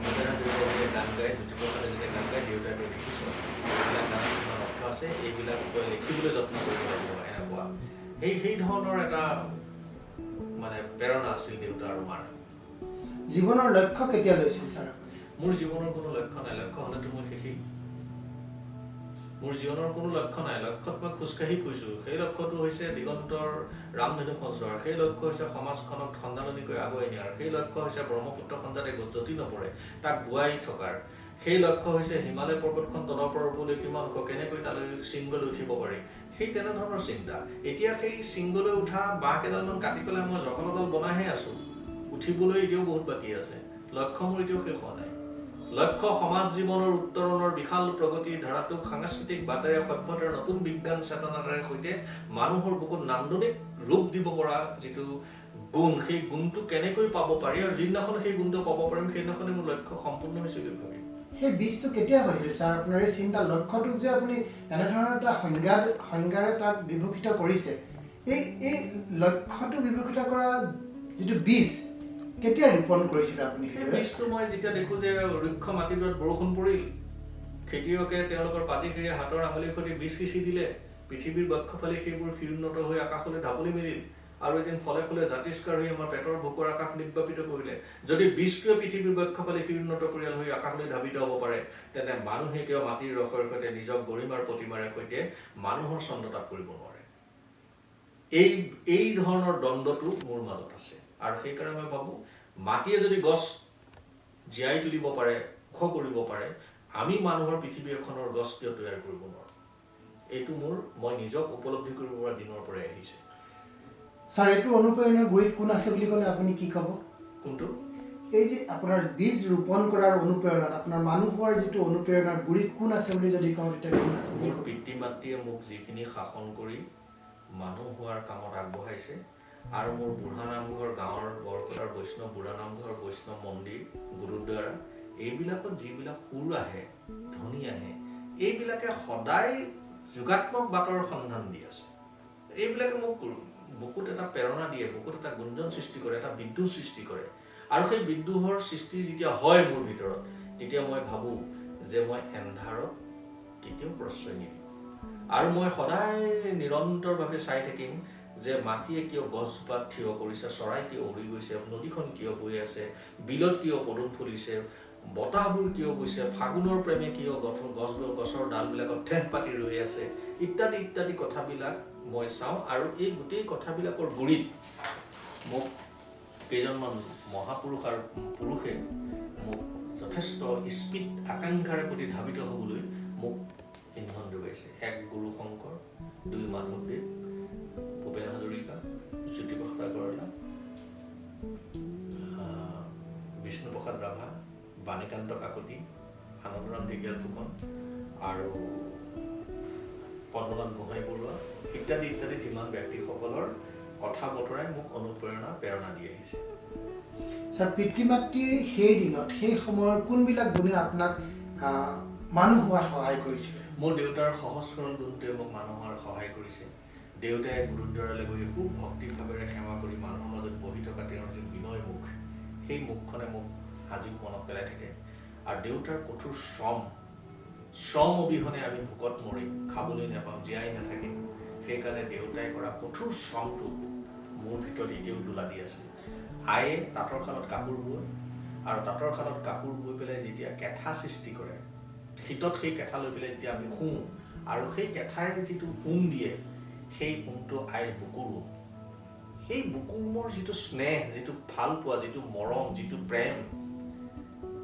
যেতিয়া গান গায়, জ্যোতিপ্ৰসাদে যেতিয়া গান গায়, দেউতাই তই দেখিছ এইবিলাক গানত কিমান অৰ্থ আছে, এইবিলাক তই লিখিবলৈ যত্ন কৰিব লাগিব, এনেকুৱা সেই ধৰণৰ এটা মানে প্ৰেৰণা আছিল দেউতা আৰু মাৰ। জীৱনৰ লক্ষ্য কেতিয়া লৈছিল ছাৰ? মোৰ জীৱনৰ কোনো লক্ষ্য নাই। লক্ষ্য হ'লেতো মই শেষেই। মোৰ জীৱনৰ কোনো লক্ষ্য নাই। লক্ষ্যত মই খোজকাঢ়ি ফুৰিছোঁ। সেই লক্ষ্যটো হৈছে দিগন্তৰ ৰামধেনু সঞ্চোৱাৰ। সেই লক্ষ্য হৈছে সমাজখনক সন্ধাননিকৈ আগুৱাই নিয়াৰ। সেই লক্ষ্য হৈছে ব্ৰহ্মপুত্ৰ সন্ধানে যতি নপৰে তাক বোৱাই থকাৰ। সেই লক্ষ্য হৈছে হিমালয় পৰ্বতখন তলৰ পৰা ওপৰলৈ কিমান ওখ, কেনেকৈ তালৈ শৃংগলৈ উঠিব পাৰি, সেই তেনেধৰণৰ চিন্তা। এতিয়া সেই শৃংগলৈ উঠা বাঁহ কেইডালমান কাটি পেলাই মই জখলাডাল বনাইহে আছোঁ। উঠিবলৈ এতিয়াও বহুত বাকী আছে। লক্ষ্য মোৰ এতিয়াও শেষ হোৱা নাই। লক্ষ্য সমাজ জীৱনৰ উত্তৰণৰ বিশাল প্ৰগতিৰ ধাৰাটোক সাংস্কৃতিক বাটেৰে, সভ্যতাৰ নতুন বিজ্ঞান চেতনাৰে সৈতে মানুহৰ বুকুত নান্দনিক ৰূপ দিব পৰা যিটো গুণ, সেই গুণটো কেনেকৈ পাব পাৰি আৰু যিদিনাখন সেই গুণটো পাব পাৰিম সেইদিনাখনে মোৰ লক্ষ্য সম্পূৰ্ণ হৈছে বুলি ভাবিম। সেই বীজটো কেতিয়া হৈছিল ছাৰ আপোনাৰ এই চিন্তা? লক্ষ্যটোক যে আপুনি এনেধৰণৰ এটা সংজ্ঞাৰে তাক বিভূষিত কৰিছে, এই লক্ষ্যটো বিভূষিত কৰা যিটো বীজ কেতিয়া ৰোপণ কৰিছিলে আপুনি? সেই বীজটো মই যেতিয়া দেখোঁ যে ৰুক্ষ মাটিবোৰত বৰষুণ পৰিল, খেতিয়কে তেওঁলোকৰ পাতিখিৰি হাতৰ আঙুলিৰ সৈতে বীজ সিঁচি দিলে, পৃথিৱীৰ বক্ষফালে সেইবোৰ শিৰোন্নত হৈ আকাশলৈ ঢাপলি মেলিল আৰু এদিন ফলে ফলে জাতিষ্কাৰ হৈ আমাৰ পেটৰ ভোকৰ আকাশ নিৰ্বাপিত কৰিলে। যদি বীজটোৱে পৃথিৱীৰ বক্ষফালে শিৰোন্নত পৰিয়াল হৈ আকাশলৈ ধাবিত হ'ব পাৰে, তেনে মানুহে কিয় মাটিৰ ৰসৰ সৈতে নিজক গৰিমাৰ প্ৰতিমাৰে সৈতে মানুহৰ চন্দ্ৰতাপ কৰিব নোৱাৰে? এই ধৰণৰ দ্বন্দ্বটো মোৰ মাজত আছে। আৰু সেইকাৰণে মই ভাবোঁ মাটিয়ে যদি গছ জীয়াই তুলিব পাৰে, ওখ কৰিব পাৰে, আমি মানুহৰ পৃথিৱী এখনৰ গছ কিয় তৈয়াৰ কৰিব নোৱাৰোঁ? এইটো মই নিজক উপলব্ধি কৰিব পৰা দিনৰ পৰাই আহিছে। ছাৰ, এইটো অনুপ্ৰেৰণাৰ গুৰিত কোন আছে বুলি ক'লে আপুনি কি ক'ব? কোনটো? এই যে আপোনাৰ বীজ ৰোপণ কৰাৰ অনুপ্ৰেৰণাত, আপোনাৰ মানুহ হোৱাৰ যিটো অনুপ্ৰেৰণাৰ গুৰিত কোন আছে বুলি যদি কওঁ, তেতিয়া কোন আছে? মোৰ পিতৃ মাতৃয়ে মোক যিখিনি শাসন কৰি মানুহ হোৱাৰ কামত আগবঢ়াইছে, আৰু মোৰ বুঢ়া নামঘৰ, গাঁৱৰ বৰপেটাৰ বৈষ্ণৱ বুঢ়া নামঘৰ, বৈষ্ণৱ মন্দিৰ, গুৰুদ্বাৰা, এইবিলাকত যিবিলাক সুৰ আহে, ধ্বনি আহে, এইবিলাকে সদায় যোগাত্মক বাটৰ সন্ধান দি আছে। এইবিলাকে মোক বুকুত এটা প্ৰেৰণা দিয়ে, বুকুত এটা গুঞ্জন সৃষ্টি কৰে, এটা বিদ্ৰোহ সৃষ্টি কৰে। আৰু সেই বিদ্ৰোহৰ সৃষ্টি যেতিয়া হয় মোৰ ভিতৰত, তেতিয়া মই ভাবোঁ যে মই এন্ধাৰত কেতিয়াও প্ৰশ্ৰয় নিদিম। আৰু মই সদায় নিৰন্তৰভাৱে চাই থাকিম যে মাটিয়ে কিয় গছজোপাত থিয় কৰিছে, চৰাই কিয় উৰি গৈছে, নদীখন কিয় বৈ আছে, বিলত কিয় পদুম ফুলিছে, বতাহবোৰ কিয় বৈছে, ফাগুনৰ প্ৰেমে কিয় গছৰ ডালবিলাকত ঠেহ পাতি ৰৈ আছে, ইত্যাদি ইত্যাদি কথাবিলাক মই চাওঁ। আৰু এই গোটেই কথাবিলাকৰ গুৰিত মোক কেইজনমান মহাপুৰুষ আৰু পুৰুষে মোক যথেষ্ট স্পীড আকাংক্ষাৰে প্ৰতি ধাবিত হ'বলৈ মোক ইন্ধন যোগাইছে। এক গুৰু শংকৰ, দুই মাধৱদেৱ, ভূপেন হাজৰিকা, জ্যোতিপ্ৰসাদ আগৰৱালা, বিষ্ণুপ্ৰসাদ ৰাভা, বাণীকান্ত কাকতি, আনন্দৰাম ঢেকীয়াল ফুকন আৰু পদ্মনাথ গোহাঁই বৰুৱা ইত্যাদি ইত্যাদি ধীমান ব্যক্তিসকলৰ কথা বতৰাই মোক প্ৰেৰণা দি আহিছে। ছাৰ, পিতৃ মাতৃৰ সেই দিনত, সেই সময়ৰ কোনবিলাক গুণে আপোনাক মানুহ হোৱাত সহায় কৰিছিলে? মোৰ দেউতাৰ সহজ সৰল গুণটোৱে মোক মানুহ হোৱাৰ সহায় কৰিছে। দেউতাই গুৰুদ্বাৰলৈ গৈ খুব ভক্তিভাৱেৰে সেৱা কৰি মানুহৰ মাজত বহি থকা তেওঁৰ যি বিনয় মুখ, সেই মুখখনে মোক আজিও মনত পেলাই থাকে। আৰু দেউতাৰ কঠোৰ শ্ৰম অবিহনে আমি ভোকত মৰিম, খাবলৈ নাপাম, জীয়াই নাথাকিম। সেইকাৰণে দেউতাই কৰা কঠোৰ শ্ৰমটো মোৰ ভিতৰত এতিয়াও দোলা দি আছে। আয়ে তাঁতৰ শালত কাপোৰ বয়, আৰু তাঁতৰ শালত কাপোৰ বৈ পেলাই যেতিয়া কেঁথা সৃষ্টি কৰে, শীতত সেই কেঁথা লৈ পেলাই যেতিয়া আমি শুওঁ আৰু সেই কেঁঠাৰে যিটো উম দিয়ে সেই উমটো আইৰ বুকুৰ উম। সেই বুকুমৰ যিটো স্নেহ, যিটো ভাল পোৱা, যিটো মৰম, যিটো প্ৰেম,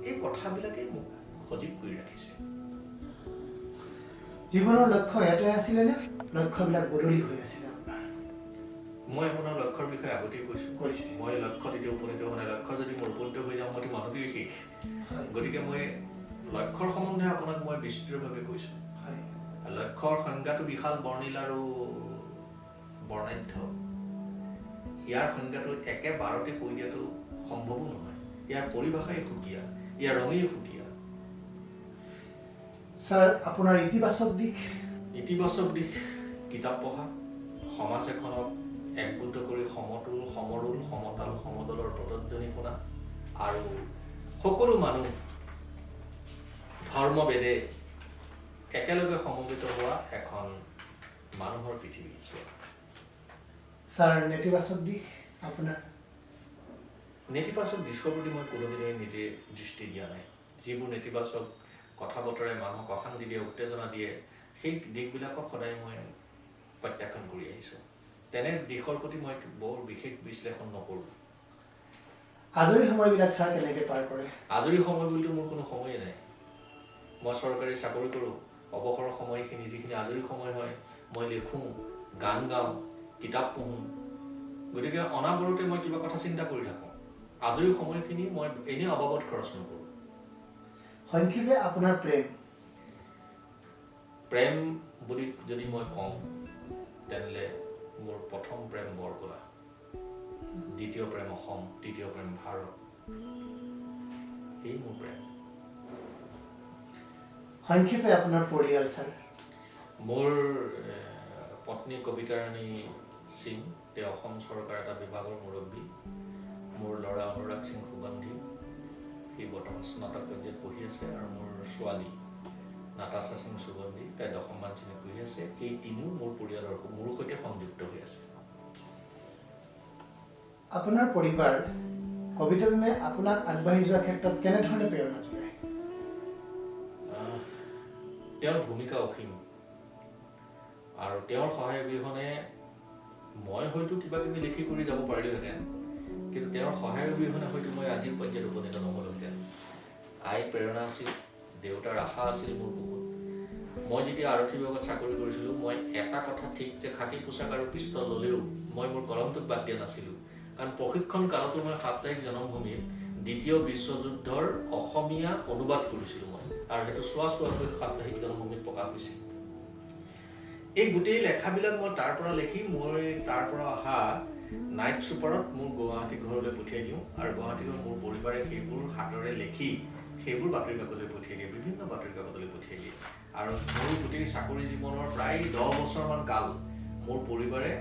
এই কথাবিলাকে মোক সজীৱ কৰি ৰাখিছে। জীৱনৰ লক্ষ্য এটাই আছিলে নে লক্ষ্যবিলাক বদলি হৈ আছিলে আপোনাৰ? মই আপোনাৰ লক্ষ্যৰ বিষয়ে আগতেই কৈছোঁ। কৈছে। মই লক্ষ্যত এতিয়া উপনীত হোৱা নাই। লক্ষ্য যদি মোৰ উপনীত হৈ যাওঁ মইতো মানুহটোৱেই শেষ। হয়। গতিকে মই লক্ষ্যৰ সম্বন্ধে আপোনাক মই বিস্তৃতভাৱে কৈছোঁ। হয়। লক্ষ্যৰ সংজ্ঞাটো বিশাল বৰ্ণিল আৰু বৰ্ণাঢ্য। ইয়াৰ সংজ্ঞাটো একেবাৰতে কৈ দিয়াটো সম্ভৱো নহয়। ইয়াৰ পৰিভাষাই সুকীয়া, ইয়াৰ ৰঙেই সুকীয়া। ছাৰ, আপোনাৰ ইতিবাচক দিশ? ইতিবাচক দিশ কিতাপ পঢ়া, সমাজ এখনক একগোট কৰি সমতল, সমৰুল, সমতাল, সমদলৰ পদধ্বনি শুনা, আৰু সকলো মানুহ ধৰ্মভেদে একেলগে সমবেত হোৱা এখন মানুহৰ পৃথিৱী চোৱা। ছাৰ, নেতিবাচক দিশ আপোনাৰ? নেতিবাচক দিশৰ প্ৰতি মই কোনোদিনেই নিজে দৃষ্টি দিয়া নাই। যিবোৰ নেতিবাচক কথা বতৰাই মানুহক অশান্তি দিয়ে, উত্তেজনা দিয়ে, সেই দিশবিলাকক সদায় মই প্ৰত্যাখ্যান কৰি আহিছোঁ। তেনে দিশৰ প্ৰতি মই বৰ বিশেষ বিশ্লেষণ নকৰোঁ। আজৰি সময়বিলাক ছাৰ কেনেকৈ পাৰ কৰে? আজৰি সময় বুলিতো মোৰ কোনো সময়ে নাই। মই চৰকাৰী চাকৰি কৰোঁ। অৱসৰৰ সময়খিনি যিখিনি আজৰি সময় হয়, মই লিখোঁ, গান গাওঁ, কিতাপ পঢ়োঁ। গতিকে অনাবৰতে মই কিবা কথা চিন্তা কৰি থাকোঁ। আজৰি সময়খিনি মই এনেই অবাবত খৰচ নকৰোঁ। সংক্ষেপে আপোনাৰ প্ৰেম? প্ৰেম বুলি যদি মই কওঁ, তেনেহ'লে মোৰ প্ৰথম প্ৰেম বৰকলা, দ্বিতীয় প্ৰেম অসম, তৃতীয় প্ৰেম ভাৰত। এই মোৰ প্ৰেম। সংক্ষেপে আপোনাৰ পৰিয়াল ছাৰ? মোৰ পত্নী কবিতাৰাণী সিং, তেওঁ অসম চৰকাৰ এটা বিভাগৰ মুৰব্বী। মোৰ ল'ৰা অনুৰাগ সিং সুগন্ধি, সি বৰ্তমান স্নাতক পৰ্যায়ত পঢ়ি আছে, আৰু মোৰ ছোৱালী নাতাশা সিং সুগন্ধি, তাই 10মান শ্ৰেণীত পঢ়ি আছে। এই তিনিও মোৰ পৰিয়ালৰ মোৰ সৈতে সংযুক্ত হৈ আছে। আপোনাৰ পৰিবাৰ কবিতা প্ৰেমে আপোনাক আগবাঢ়ি যোৱাৰ ক্ষেত্ৰত কেনেধৰণে প্ৰেৰণা যোগায়? তেওঁৰ ভূমিকা অসীম, আৰু তেওঁৰ সহায় অবিহনে মই হয়তো কিবা কিবি লিখি কৰি যাব পাৰিলোহেঁতেন, কিন্তু তেওঁৰ সহায়ৰ অবিহনে হয়তো মই আজিৰ পৰ্যায়ত উপনীত নহ'লোহেঁতেন। আইৰ প্ৰেৰণা আছিল, দেউতাৰ আশা আছিল মোৰ বহুত। মই যেতিয়া আৰক্ষী বিভাগত চাকৰি কৰিছিলোঁ, মই এটা কথা ঠিক যে খাকী পোছাক আৰু পিষ্টল ল'লেও মই মোৰ কলমটোক বাদ দিয়া নাছিলোঁ। কাৰণ প্ৰশিক্ষণ কালতো মই সাপ্তাহিক জনমভূমিত দ্বিতীয় বিশ্বযুদ্ধৰ অসমীয়া অনুবাদ কৰিছিলোঁ মই, আৰু সেইটো চোৱাকৈ সাপ্তাহিক জনমভূমিত প্ৰকাশ হৈছিল। এই গোটেই লেখাবিলাক মই তাৰ পৰা লিখি মই তাৰ পৰা অহা নাইট ছুপাৰত মোৰ গুৱাহাটী ঘৰলৈ পঠিয়াই দিওঁ, আৰু গুৱাহাটী ঘৰ মোৰ পৰিবাৰে সেইবোৰ হাতেৰে লিখি সেইবোৰ বাতৰি কাকতলৈ পঠিয়াই দিয়ে, বিভিন্ন বাতৰি কাকতলৈ পঠিয়াই দিয়ে। আৰু মোৰ গোটেই চাকৰি জীৱনৰ প্ৰায় 10 বছৰমান কাল মোৰ পৰিবাৰে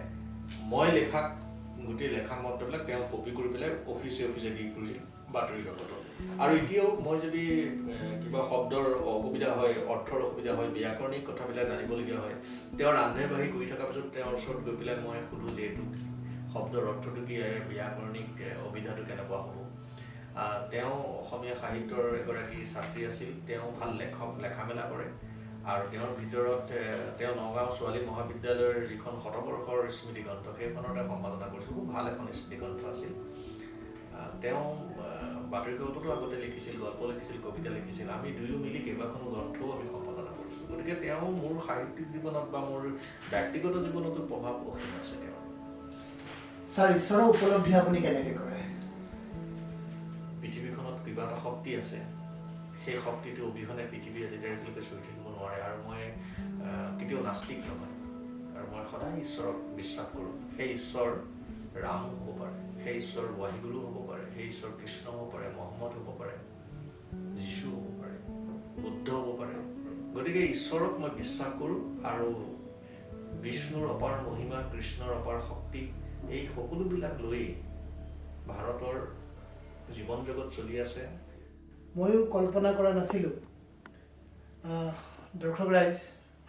মই লেখা গোটেই লেখা মন্তবিলাক তেওঁ কপি কৰি পেলাই অফিচে দি ফুৰিছিল বাতৰি কাকতত। আৰু এতিয়াও মই যদি কিবা শব্দৰ অসুবিধা হয়, অৰ্থৰ অসুবিধা হয়, ব্যাকৰণিক কথাবিলাক জানিবলগীয়া হয়, তেওঁ ৰান্ধে বাঢ়ি কৰি থকাৰ পিছত তেওঁৰ ওচৰত গৈ পেলাই মই সুধোঁ যে এইটো শব্দৰ অৰ্থটো কি, ইয়াৰ ব্যাকৰণিক অভিধাটো কেনেকুৱা হ'ব। তেওঁ অসমীয়া সাহিত্যৰ এগৰাকী ছাত্ৰী আছিল। তেওঁ ভাল লেখা মেলা কৰে, আৰু তেওঁৰ ভিতৰত তেওঁ নগাঁও ছোৱালী মহাবিদ্যালয়ৰ যিখন শতবৰ্ষৰ স্মৃতিগ্ৰন্থ, সেইখনৰ এটা সম্পাদনা কৰিছিল। খুব ভাল এখন স্মৃতিগ্ৰন্থ আছিল। তেওঁ বাতৰি কাকততো আগতে লিখিছিল, গল্প লিখিছিল, কবিতা লিখিছিল। আমি দুয়ো মিলি কেইবাখনো গ্ৰন্থও আমি সম্পাদনা কৰিছোঁ। গতিকে তেওঁ মোৰ সাহিত্যিক জীৱনত বা মোৰ ব্যক্তিগত জীৱনতো প্ৰভাৱ অসীম আছে তেওঁৰ। ছাৰ, ঈশ্বৰৰ উপলব্ধি আপুনি কেনেকৈ কৰে? পৃথিৱীখনত কিবা এটা শক্তি আছে, সেই শক্তিটো অবিহনে পৃথিৱী আজি তাৰিখলৈকে চলি থাকিব নোৱাৰে। আৰু মই কেতিয়াও নাস্তিক নহয়, আৰু মই সদায় ঈশ্বৰক বিশ্বাস কৰোঁ। সেই ঈশ্বৰ ৰাম হ'ব পাৰে, সেই ঈশ্বৰ ৱাহিগুৰু হ'ব পাৰে, সেই ঈশ্বৰ কৃষ্ণ হ'ব পাৰে, মহম্মদ হ'ব পাৰে, যীশু হ'ব পাৰে, বুদ্ধ হ'ব পাৰে। গতিকে ঈশ্বৰক মই বিশ্বাস কৰোঁ, আৰু বিষ্ণুৰ অপাৰ মহিমা, কৃষ্ণৰ অপাৰ শক্তি, এই সকলোবিলাক লৈয়ে ভাৰতৰ জীৱন জগত চলি আছে। ময়ো কল্পনা কৰা নাছিলোঁ। দৰ্শক ৰাইজ,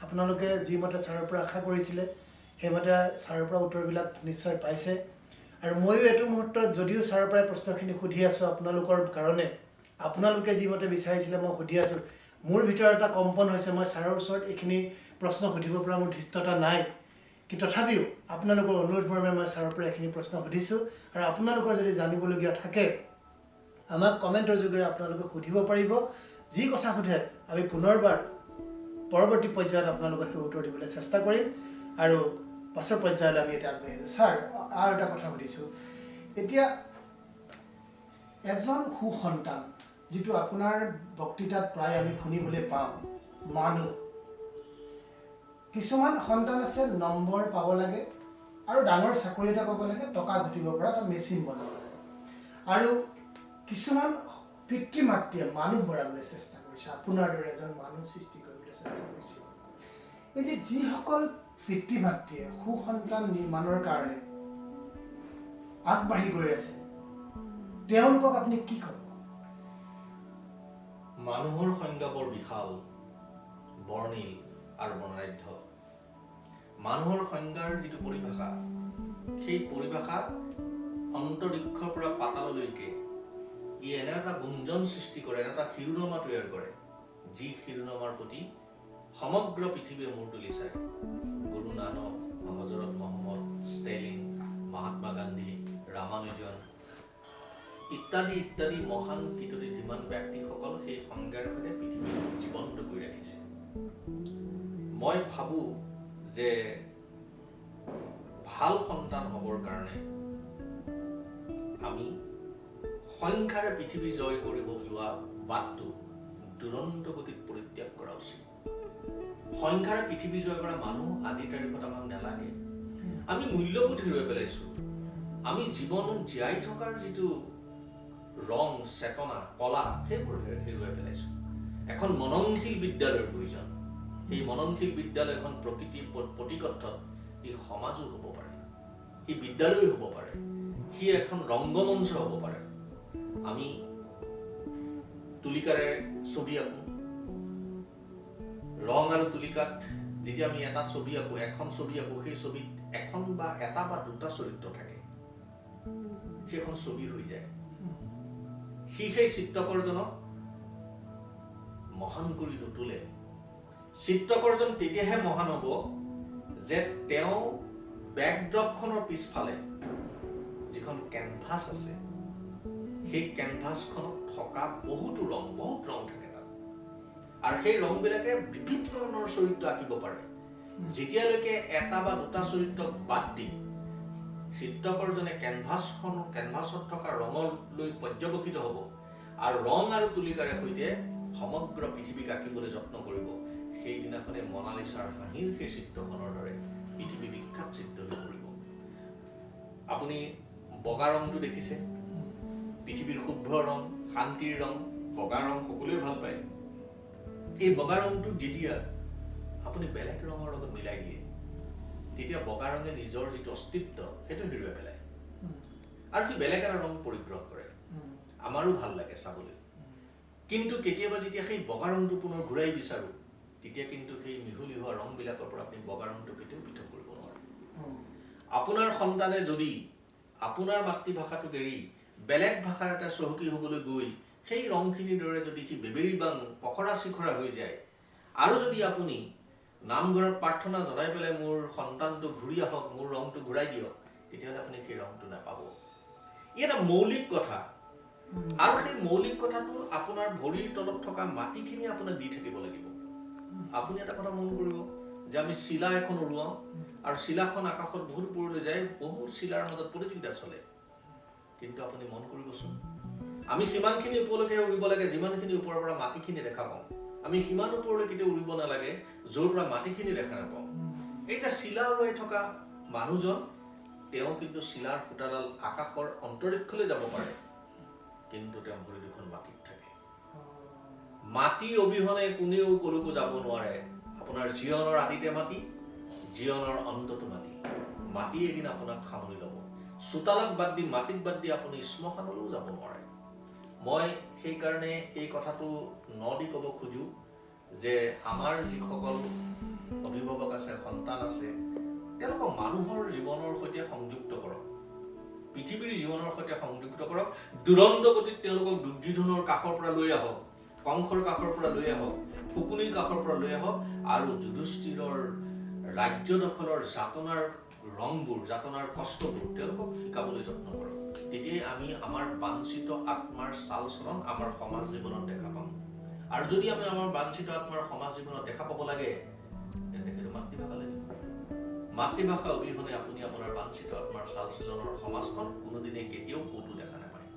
আপোনালোকে যিমতে ছাৰৰ পৰা আশা কৰিছিলে সেইমতে ছাৰৰ পৰা উত্তৰবিলাক নিশ্চয় পাইছে। আৰু ময়ো এইটো মুহূৰ্তত যদিও ছাৰৰ পৰাই প্ৰশ্নখিনি সুধি আছোঁ আপোনালোকৰ কাৰণে, আপোনালোকে যিমতে বিচাৰিছিলে মই সুধি আছোঁ, মোৰ ভিতৰত এটা কম্পন হৈছে। মই ছাৰৰ ওচৰত এইখিনি প্ৰশ্ন সুধিব পৰা মোৰ ধৃষ্টতা নাই, কিন্তু তথাপিও আপোনালোকৰ অনুৰোধ মৰ্মে মই ছাৰৰ পৰা এইখিনি প্ৰশ্ন সুধিছোঁ। আৰু আপোনালোকৰ যদি জানিবলগীয়া থাকে আমাক কমেণ্টৰ যোগেৰে আপোনালোকে সুধিব পাৰিব। যি কথা সোধে আমি পুনৰবাৰ পৰৱৰ্তী পৰ্যায়ত আপোনালোকক সেই উত্তৰ দিবলৈ চেষ্টা কৰিম। আৰু পাছৰ পৰ্যায়লৈ আমি এতিয়া আগবাঢ়ি আছোঁ। ছাৰ, আৰু এটা কথা সুধিছোঁ, এতিয়া এজন সুসন্তান, যিটো আপোনাৰ বক্তৃতাত প্ৰায় আমি শুনিবলৈ পাওঁ, মানুহ কিছুমান সন্তান আছে নম্বৰ পাব লাগে আৰু ডাঙৰ চাকৰি এটা পাব লাগে, টকা ঘটিব পৰা এটা মেচিন বনাব লাগে। আৰু কিছুমান পিতৃ মাতৃয়ে মানুহ বঢ়াবলৈ চেষ্টা কৰিছে, আপোনাৰ দৰে এজন মানুহ সৃষ্টি কৰিবলৈ চেষ্টা কৰিছে। এই যে যিসকল পিতৃ মাতৃয়ে সুসন্তান নিৰ্মাণৰ কাৰণে আগবাঢ়ি গৈ আছে, তেওঁলোকক আপুনি কি ক'ব? মানুহৰ সংজ্ঞা বৰ বিশাল, বৰ্ণিল আৰু বৰ্ণাঢ্য। মানুহৰ সংজ্ঞাৰ যিটো পৰিভাষা, সেই পৰিভাষা অন্তৰীক্ষৰ পৰা পাতাললৈকে ই এনে এটা গুঞ্জন সৃষ্টি কৰে, এনে এটা শিৰোনামা তৈয়াৰ কৰে, যি শিৰোনামাৰ প্ৰতি সমগ্ৰ পৃথিৱীয়ে মূৰ তুলি চায়। গুৰু নানক, হজৰত মহম্মদ, ষ্টেলিন, মহাত্মা গান্ধী, ৰামানুজন ইত্যাদি ইত্যাদি মহান কীৰ্তিমান ব্যক্তিসকল সেই সংজ্ঞাৰ সৈতে পৃথিৱীক জীৱন্ত কৰি ৰাখিছে। মই ভাবোঁ যে ভাল সন্তান হ'বৰ কাৰণে আমি সংখ্যাৰে পৃথিৱী জয় কৰিব যোৱা বাটটো দুৰন্ত গতিত পৰিত্যাগ কৰা উচিত। সংখ্যাৰে পৃথিৱী জয় কৰা মানুহ আজিৰ তাৰিখত আমাক নালাগে। আমি মূল্যবোধ হেৰুৱাই পেলাইছোঁ। আমি জীৱনত জীয়াই থকাৰ যিটো ৰং, চেতনা, কলা, সেইবোৰ হেৰুৱাই পেলাইছোঁ। এখন মননশীল বিদ্যালয়ৰ প্ৰয়োজন। সেই মননশীল বিদ্যালয়খন প্ৰকৃতিৰ প্ৰতিকথত ই সমাজো হ'ব পাৰে, সি বিদ্যালয় হ'ব পাৰে, সি এখন ৰংগমঞ্চ হ'ব পাৰে। আমি তুলিকাৰে ছবি আঁকো, ৰং আৰু তুলিকাত যেতিয়া আমি এটা ছবি আঁকো, এখন ছবি আঁকো, সেই ছবিত এখন বা এটা বা দুটা চৰিত্ৰ থাকে, সেইখন ছবি হৈ যায়। সেই চিত্ৰকৰজনক মহান কৰি নুতুলে। চিত্ৰকৰজন তেতিয়াহে মহান হ'ব যে তেওঁ বেকড্ৰপখনৰ পিছফালে যিখন কেনভাছ আছে, সেই কেনভাছখনত থকা বহুত ৰং থাকে তাত, আৰু সেই ৰংবিলাকে বিভিন্ন ধৰণৰ চৰিত্ৰ আঁকিব পাৰে। যেতিয়ালৈকে এটা বা দুটা চৰিত্ৰক বাদ দি চিত্ৰকৰজনে কেনভাছত থকা ৰঙলৈ পৰ্যবেক্ষিত হ'ব আৰু ৰং আৰু তুলিকাৰে সৈতে সমগ্ৰ পৃথিৱীক আঁকিবলৈ যত্ন কৰিব, সেইদিনাখনে মনালিছাৰ হাঁহিৰ সেই চিত্ৰখনৰ দৰে পৃথিৱী বিখ্যাত চিত্ৰ হৈ পৰিব। আপুনি বগা ৰংটো দেখিছে, পৃথিৱীৰ শুভ্ৰ ৰং, শান্তিৰ ৰং, বগা ৰং সকলোৱে ভাল পায়। এই বগা ৰংটো যেতিয়া আপুনি বেলেগ ৰঙৰ লগত মিলাই দিয়ে, তেতিয়া বগা ৰঙে নিজৰ যিটো অস্তিত্ব সেইটো হেৰুৱাই পেলায় আৰু সি বেলেগ এটা ৰং পৰিগ্ৰহ কৰে। আমাৰো ভাল লাগে চাবলৈ, কিন্তু কেতিয়াবা যেতিয়া সেই বগা ৰংটো পুনৰ ঘূৰাই বিচাৰোঁ, তেতিয়া কিন্তু সেই মিহলি হোৱা ৰংবিলাকৰ পৰা আপুনি বগা ৰংটো কেতিয়াও পৃথক কৰিব নোৱাৰে। আপোনাৰ সন্তানে যদি আপোনাৰ মাতৃভাষাটোক এৰি বেলেগ ভাষাৰ এটা চহকী হ'বলৈ গৈ সেই ৰংখিনিৰ দৰে যদি সি বেবেৰী বাং পখৰা চিখৰা হৈ যায়, আৰু যদি আপুনি নামঘৰত প্ৰাৰ্থনা জনাই পেলাই মোৰ সন্তানটো ঘূৰি আহক, মোৰ ৰংটো ঘূৰাই দিয়ক, তেতিয়াহ'লে আপুনি সেই ৰংটো নাপাব। ই এটা মৌলিক কথা, আৰু সেই মৌলিক কথাটো আপোনাৰ ভৰিৰ তলত থকা মাটিখিনি আপোনাক দি থাকিব লাগিব। আপুনি এটা কথা মন কৰিব যে আমি চিলা এখন উৰুৱাওঁ আৰু চিলাখন আকাশত বহুত ওপৰলৈ যায়, বহুত চিলাৰ মাজত প্ৰতিযোগিতা চলে, কিন্তু আপুনি মন কৰিবচোন, আমি সিমানখিনি ওপৰলৈকে উৰিব লাগে যিমানখিনি ওপৰৰ পৰা মাটিখিনি দেখা পাওঁ। আমি সিমান ওপৰলৈ কেতিয়াও উৰিব নালাগে য'ৰ পৰা মাটিখিনি দেখা নাপাওঁ। এই যে চিলা উৰুৱাই থকা মানুহজন, তেওঁ কিন্তু চিলাৰ সূতাডাল আকাশৰ অন্তৰীক্ষলৈ যাব পাৰে, কিন্তু তেওঁ ভৰি দুখন মাটিত থাকে। মাটি অবিহনে কোনেও কলৈকো যাব নোৱাৰে। আপোনাৰ জীৱনৰ আদিতে মাটি, জীৱনৰ অন্ততো মাটি। মাটি এদিন আপোনাক সামৰি ল'ব। চোতালক বাদ দি, মাটিক বাদ দি আপুনি শ্মশানলৈও যাব নোৱাৰে। মই সেইকাৰণে এই কথাটো দি ক'ব খোজো যে আমাৰ যিসকল অভিভাৱক আছে, সন্তান আছে, তেওঁলোকক মানুহৰ জীৱনৰ সৈতে সংযুক্ত কৰক, পৃথিৱীৰ জীৱনৰ সৈতে সংযুক্ত কৰক। দুৰন্ত গতিত তেওঁলোকক দুৰ্যোধনৰ কাষৰ পৰা লৈ আহক, কংসৰ কাষৰ পৰা লৈ আহক, শকুনিৰ কাষৰ পৰা লৈ আহক, আৰু যুধিষ্ঠিৰৰ ৰাজ্য দখলৰ যাতনাৰ ৰংবোৰ, যাতনাৰ কষ্টবোৰ তেওঁলোকক শিকাবলৈ যত্ন কৰক। তেতিয়াই আমি আমাৰ বাঞ্ছিত আত্মাৰ চাল চলন আমাৰ সমাজ জীৱনত দেখা পাম। আৰু যদি আমি আমাৰ বাঞ্ছিত আত্মাৰ সমাজ জীৱনত দেখা পাব লাগে, তেন্তে সেইটো মাতৃভাষা লাগিব। মাতৃভাষা অবিহনে আপুনি আপোনাৰ বাঞ্ছিত আত্মাৰ চাল চলনৰ সমাজখন কোনোদিনে কেতিয়াও ক'তো দেখা নাপায়।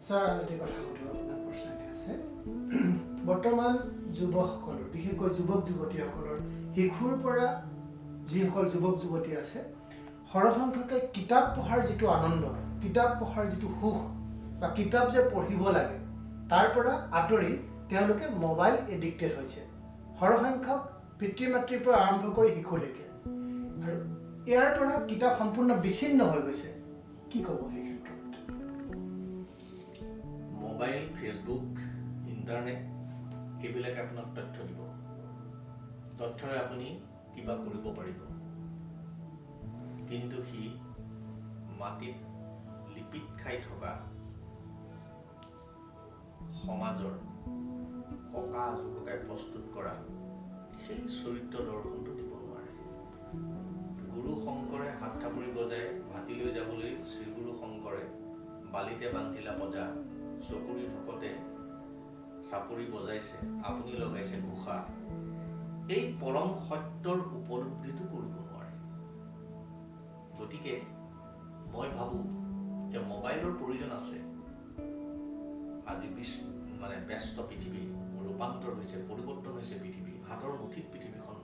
ছাৰ, আৰু এটা কথা সুধো, আপোনাৰ প্ৰশ্ন এটা আছে। বৰ্তমান যুৱকসকলৰ, বিশেষকৈ যুৱক যুৱতীসকলৰ, শিশুৰ পৰা যিসকল যুৱক যুৱতী আছে, সৰহসংখ্যকে কিতাপ পঢ়াৰ যিটো আনন্দ, কিতাপ পঢ়াৰ যিটো সুখ বা কিতাপ যে পঢ়িব লাগে, তাৰ পৰা আঁতৰি তেওঁলোকে মোবাইল এডিক্টেড হৈছে। সৰহসংখ্যক পিতৃ মাতৃৰ পৰা আৰম্ভ কৰি শিশুলৈকে, আৰু ইয়াৰ পৰা কিতাপ সম্পূৰ্ণ বিচ্ছিন্ন হৈ গৈছে। কি ক'ব এই ক্ষেত্ৰত? মোবাইল, ফেচবুক, ইণ্টাৰনেট এইবিলাকে আপোনাক তথ্য দিব। তথ্যৰে আপুনি কিবা কৰিব পাৰিব, কিন্তু সি মাটিত লিপিত খাই থকা সমাজৰ ককা যুৱকাই প্ৰস্তুত কৰা সেই চৰিত্ৰ দৰ্শনটো দিব নোৱাৰে। গুৰু শংকৰে হাত থাপৰি বজাই ভাতিলৈ যাবলৈ শ্ৰীগুৰু শংকৰে বালিতে বান্ধিলা বজা, চকুৰি ভকতে চাপৰি বজাইছে, আপুনি লগাইছে ঘোষা। এই পৰম সত্যৰ উপলব্ধিটো কৰিব নোৱাৰে। গতিকে মই ভাবোঁ যে মোবাইলৰ প্ৰয়োজন আছে। আজি ব্যস্ত পৃথিৱী ৰূপান্তৰ হৈছে, পৰিৱৰ্তন হৈছে পৃথিৱী, হাতৰ মুঠিত পৃথিৱীখন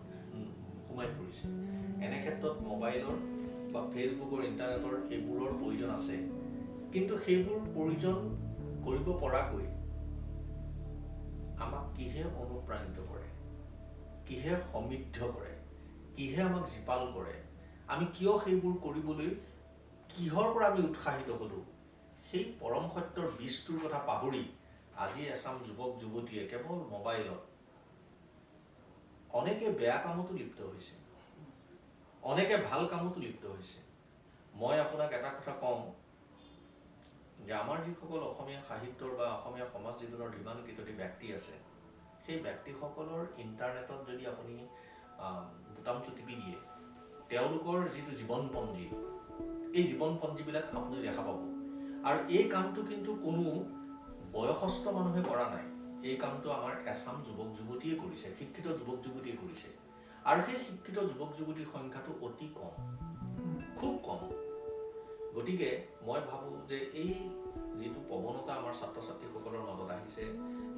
সোমাই পৰিছে। এনে ক্ষেত্ৰত মোবাইলৰ বা ফেচবুকৰ, ইণ্টাৰনেটৰ এইবোৰৰ প্ৰয়োজন আছে, কিন্তু সেইবোৰ প্ৰয়োজন কৰিব পৰাকৈ আমাক কিহে অনুপ্ৰাণিত কৰে, কিহে সমৃদ্ধ কৰে, কিহে আমাক জীপাল কৰে, আমি কিয় সেইবোৰ কৰিবলৈ, কিহৰ পৰা আমি উৎসাহিত হ'লোঁ, সেই পৰম সত্যৰ বীজটোৰ কথা পাহৰি আজি এচাম যুৱক যুৱতীয়ে কেৱল মোবাইলত অনেকে বেয়া কামতো লিপ্ত হৈছে, অনেকে ভাল কামতো লিপ্ত হৈছে। মই আপোনাক এটা কথা কওঁ যে আমাৰ যিসকল অসমীয়া সাহিত্যৰ বা অসমীয়া সমাজ জীৱনৰ ধীমান কীৰ্তি ব্যক্তি আছে, সেই ব্যক্তিসকলৰ ইণ্টাৰনেটত যদি আপুনি বুটামটো টিপি দিয়ে, তেওঁলোকৰ যিটো জীৱনপঞ্জী, এই জীৱনপঞ্জীবিলাক আপুনি দেখা পাব। আৰু এই কামটো কিন্তু কোনো বয়সস্থ মানুহে কৰা নাই। এই কামটো আমাৰ এচাম যুৱক যুৱতীয়ে কৰিছে, শিক্ষিত যুৱক যুৱতীয়ে কৰিছে। আৰু সেই শিক্ষিত যুৱক যুৱতীৰ সংখ্যাটো অতি কম, খুব কম। গতিকে মই ভাবোঁ যে এই যিটো প্ৰৱণতা আমাৰ ছাত্ৰ ছাত্ৰীসকলৰ মাজত আহিছে,